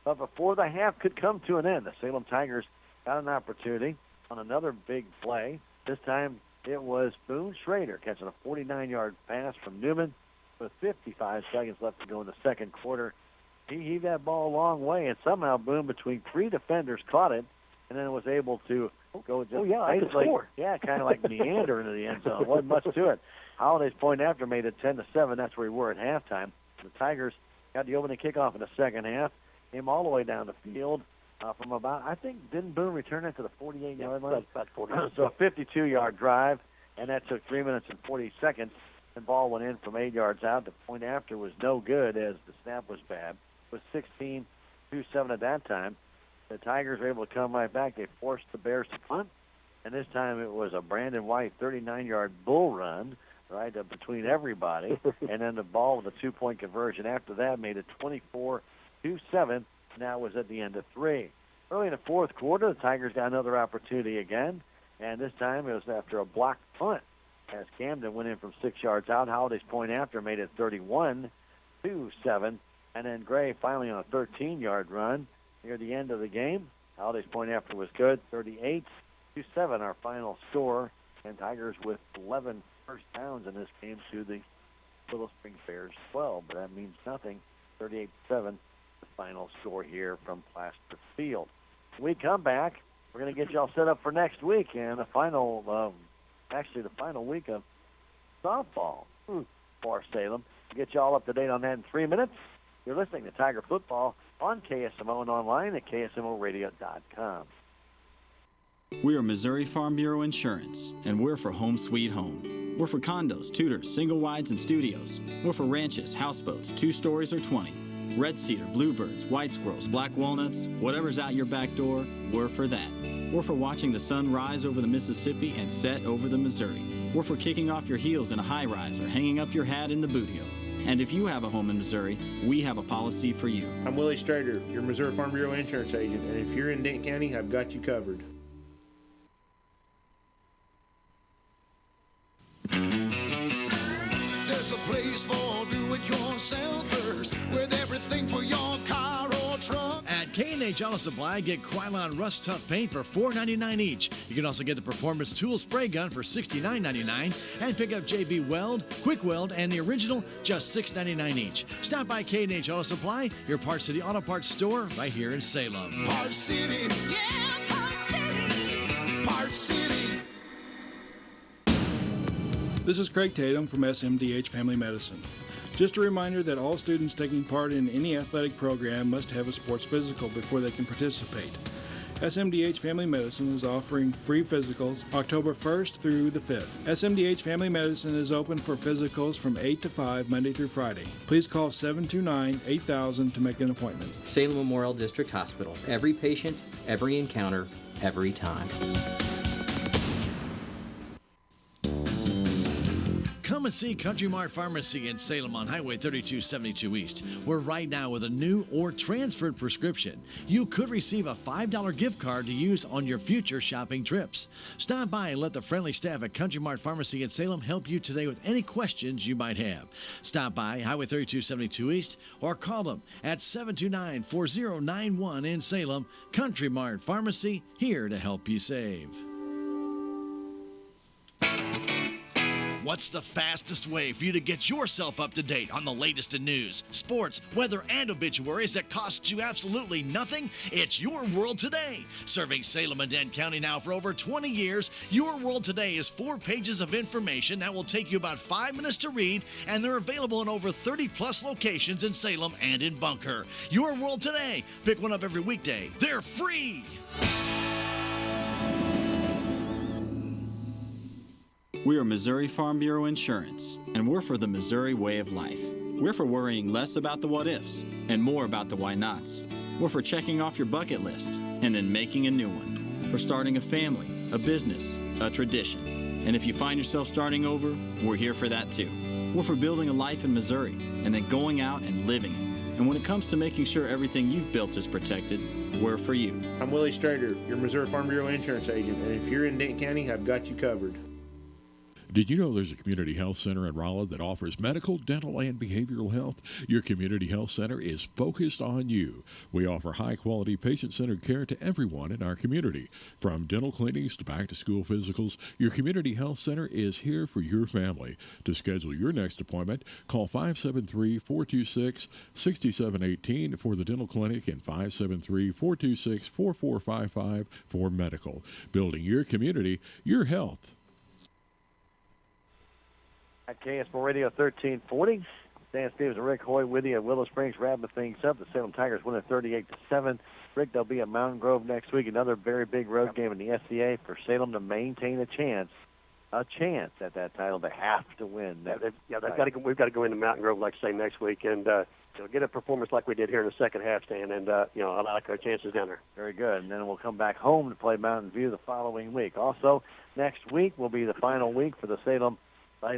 But before the half could come to an end, the Salem Tigers got an opportunity on another big play. This time it was Boone Schrader catching a 49-yard pass from Newman with 55 seconds left to go in the second quarter. He heaved that ball a long way, and somehow Boone, between three defenders, caught it, and then was able to go just basically, kind of like meander into the end zone. Wasn't much to it. Holliday's point after made it 10-7. That's where we were at halftime. The Tigers got the opening kickoff in the second half, came all the way down the field from about, I think, didn't Boone return it to the 48-yard line? About 40. So a 52-yard drive, and that took 3 minutes and 40 seconds. The ball went in from 8 yards out. The point after was no good as the snap was bad. It was 16-7 at that time. The Tigers were able to come right back. They forced the Bears to punt, and this time it was a Brandon White 39-yard bull run, right, between everybody, and then the ball with a 2-point conversion after that made it 24-7, and that was at the end of 3. Early in the fourth quarter, the Tigers got another opportunity again, and this time it was after a blocked punt as Camden went in from 6 yards out. Holliday's point after made it 31-7, and then Gray finally on a 13-yard run near the end of the game. Holiday's point after was good, 38-7 our final score, and Tigers with 11 first downs in this game to the Willow Springs Bears 12, but that means nothing. 38-7 the final score here from Plaster Field. When we come back, we're going to get y'all set up for next week and the final week of softball for Salem. We'll get y'all up to date on that in 3 minutes. You're listening to Tiger Football on KSMO and online at ksmoradio.com. We are Missouri Farm Bureau Insurance, and we're for home sweet home. We're for condos, tutors, single wides, and studios. We're for ranches, houseboats, 2 stories or 20. Red cedar, bluebirds, white squirrels, black walnuts, whatever's out your back door, we're for that. We're for watching the sun rise over the Mississippi and set over the Missouri. We're for kicking off your heels in a high-rise or hanging up your hat in the bootio. And if you have a home in Missouri, we have a policy for you. I'm Willie Strader, your Missouri Farm Bureau insurance agent, and if you're in Dent County, I've got you covered. There's a place for do-it-yourselfers with everything for your car or truck. At K&H Auto Supply, get Krylon Rust Tough Paint for $4.99 each. You can also get the Performance Tool Spray Gun for $69.99 and pick up JB Weld, Quick Weld, and the original, just $6.99 each. Stop by K&H Auto Supply, your Parts City Auto Parts store right here in Salem. Parts City, yeah, Parts City, Parts City. This is Craig Tatum from SMDH Family Medicine. Just a reminder that all students taking part in any athletic program must have a sports physical before they can participate. SMDH Family Medicine is offering free physicals October 1st through the 5th. SMDH Family Medicine is open for physicals from 8 to 5 Monday through Friday. Please call 729-8000 to make an appointment. Salem Memorial District Hospital. Every patient, every encounter, every time. Come and see Country Mart Pharmacy in Salem on Highway 3272 East, where right now with a new or transferred prescription, you could receive a $5 gift card to use on your future shopping trips. Stop by and let the friendly staff at Country Mart Pharmacy in Salem help you today with any questions you might have. Stop by Highway 3272 East or call them at 729-4091 in Salem. Country Mart Pharmacy, here to help you save. What's the fastest way for you to get yourself up to date on the latest in news, sports, weather, and obituaries that cost you absolutely nothing? It's Your World Today. Serving Salem and Dent County now for over 20 years, Your World Today is 4 pages of information that will take you about 5 minutes to read, and they're available in over 30-plus locations in Salem and in Bunker. Your World Today. Pick one up every weekday. They're free. We are Missouri Farm Bureau Insurance, and we're for the Missouri way of life. We're for worrying less about the what-ifs and more about the why-nots. We're for checking off your bucket list and then making a new one. For starting a family, a business, a tradition. And if you find yourself starting over, we're here for that too. We're for building a life in Missouri and then going out and living it. And when it comes to making sure everything you've built is protected, we're for you. I'm Willie Strader, your Missouri Farm Bureau insurance agent, and if you're in Dent County, I've got you covered. Did you know there's a community health center in Rolla that offers medical, dental, and behavioral health? Your community health center is focused on you. We offer high-quality, patient-centered care to everyone in our community. From dental cleanings to back-to-school physicals, your community health center is here for your family. To schedule your next appointment, call 573-426-6718 for the dental clinic and 573-426-4455 for medical. Building your community, your health. At KSMO Radio 1340, Dan Stevens and Rick Hoy with you at Willow Springs, wrapping things up. The Salem Tigers win at 38-7. Rick, they'll be at Mountain Grove next week. Another very big road game in the SCA for Salem to maintain a chance at that title. They have to win. We've got to go into Mountain Grove, like I say, next week, and get a performance like we did here in the second half, Stan. And I like our chances down there. Very good. And then we'll come back home to play Mountain View the following week. Also, next week will be the final week for the Salem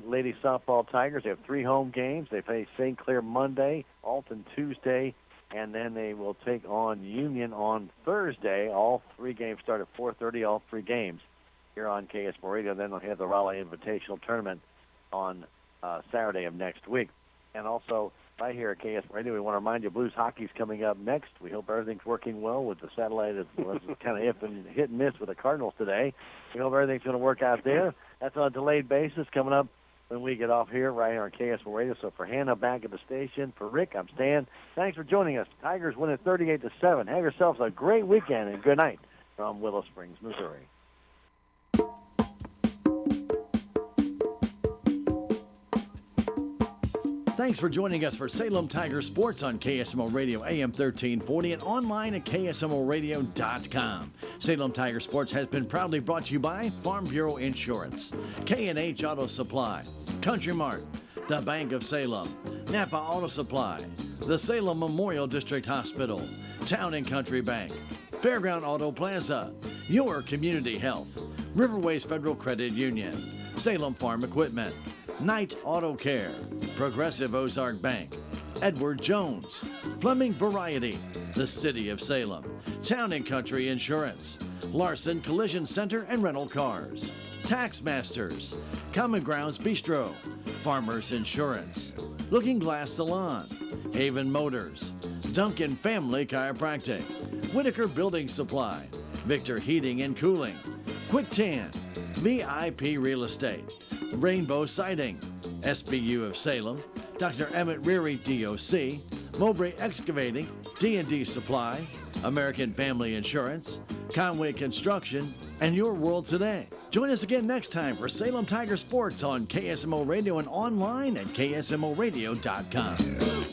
Lady Softball Tigers. They have 3 home games. They face St. Clair Monday, Alton Tuesday, and then they will take on Union on Thursday. All 3 games start at 4:30, all 3 games here on KSMO Radio. Then they'll have the Raleigh Invitational Tournament on Saturday of next week. And also right here at KS Radio. We want to remind you Blues hockey's coming up next. We hope everything's working well with the satellite. It was kind of hit and miss with the Cardinals today. We hope everything's going to work out there. That's on a delayed basis coming up when we get off here right here on KSMO Radio. So for Hannah back at the station, for Rick, I'm Stan. Thanks for joining us. Tigers win at 38-7. Have yourselves a great weekend and good night from Willow Springs, Missouri. Thanks for joining us for Salem Tiger Sports on KSMO Radio AM 1340 and online at KSMORadio.com. Salem Tiger Sports has been proudly brought to you by Farm Bureau Insurance, K&H Auto Supply, Country Mart, the Bank of Salem, Napa Auto Supply, the Salem Memorial District Hospital, Town and Country Bank, Fairground Auto Plaza, Your Community Health, Riverways Federal Credit Union, Salem Farm Equipment, Knight Auto Care, Progressive Ozark Bank, Edward Jones, Fleming Variety, the City of Salem, Town and Country Insurance, Larson Collision Center and Rental Cars, Tax Masters, Common Grounds Bistro, Farmers Insurance, Looking Glass Salon, Haven Motors, Duncan Family Chiropractic, Whitaker Building Supply, Victor Heating and Cooling, Quick Tan, VIP Real Estate, Rainbow Siding, SBU of Salem, Dr. Emmett Reary, DOC, Mowbray Excavating, D&D Supply, American Family Insurance, Conway Construction, and Your World Today. Join us again next time for Salem Tiger Sports on KSMO Radio and online at KSMORadio.com.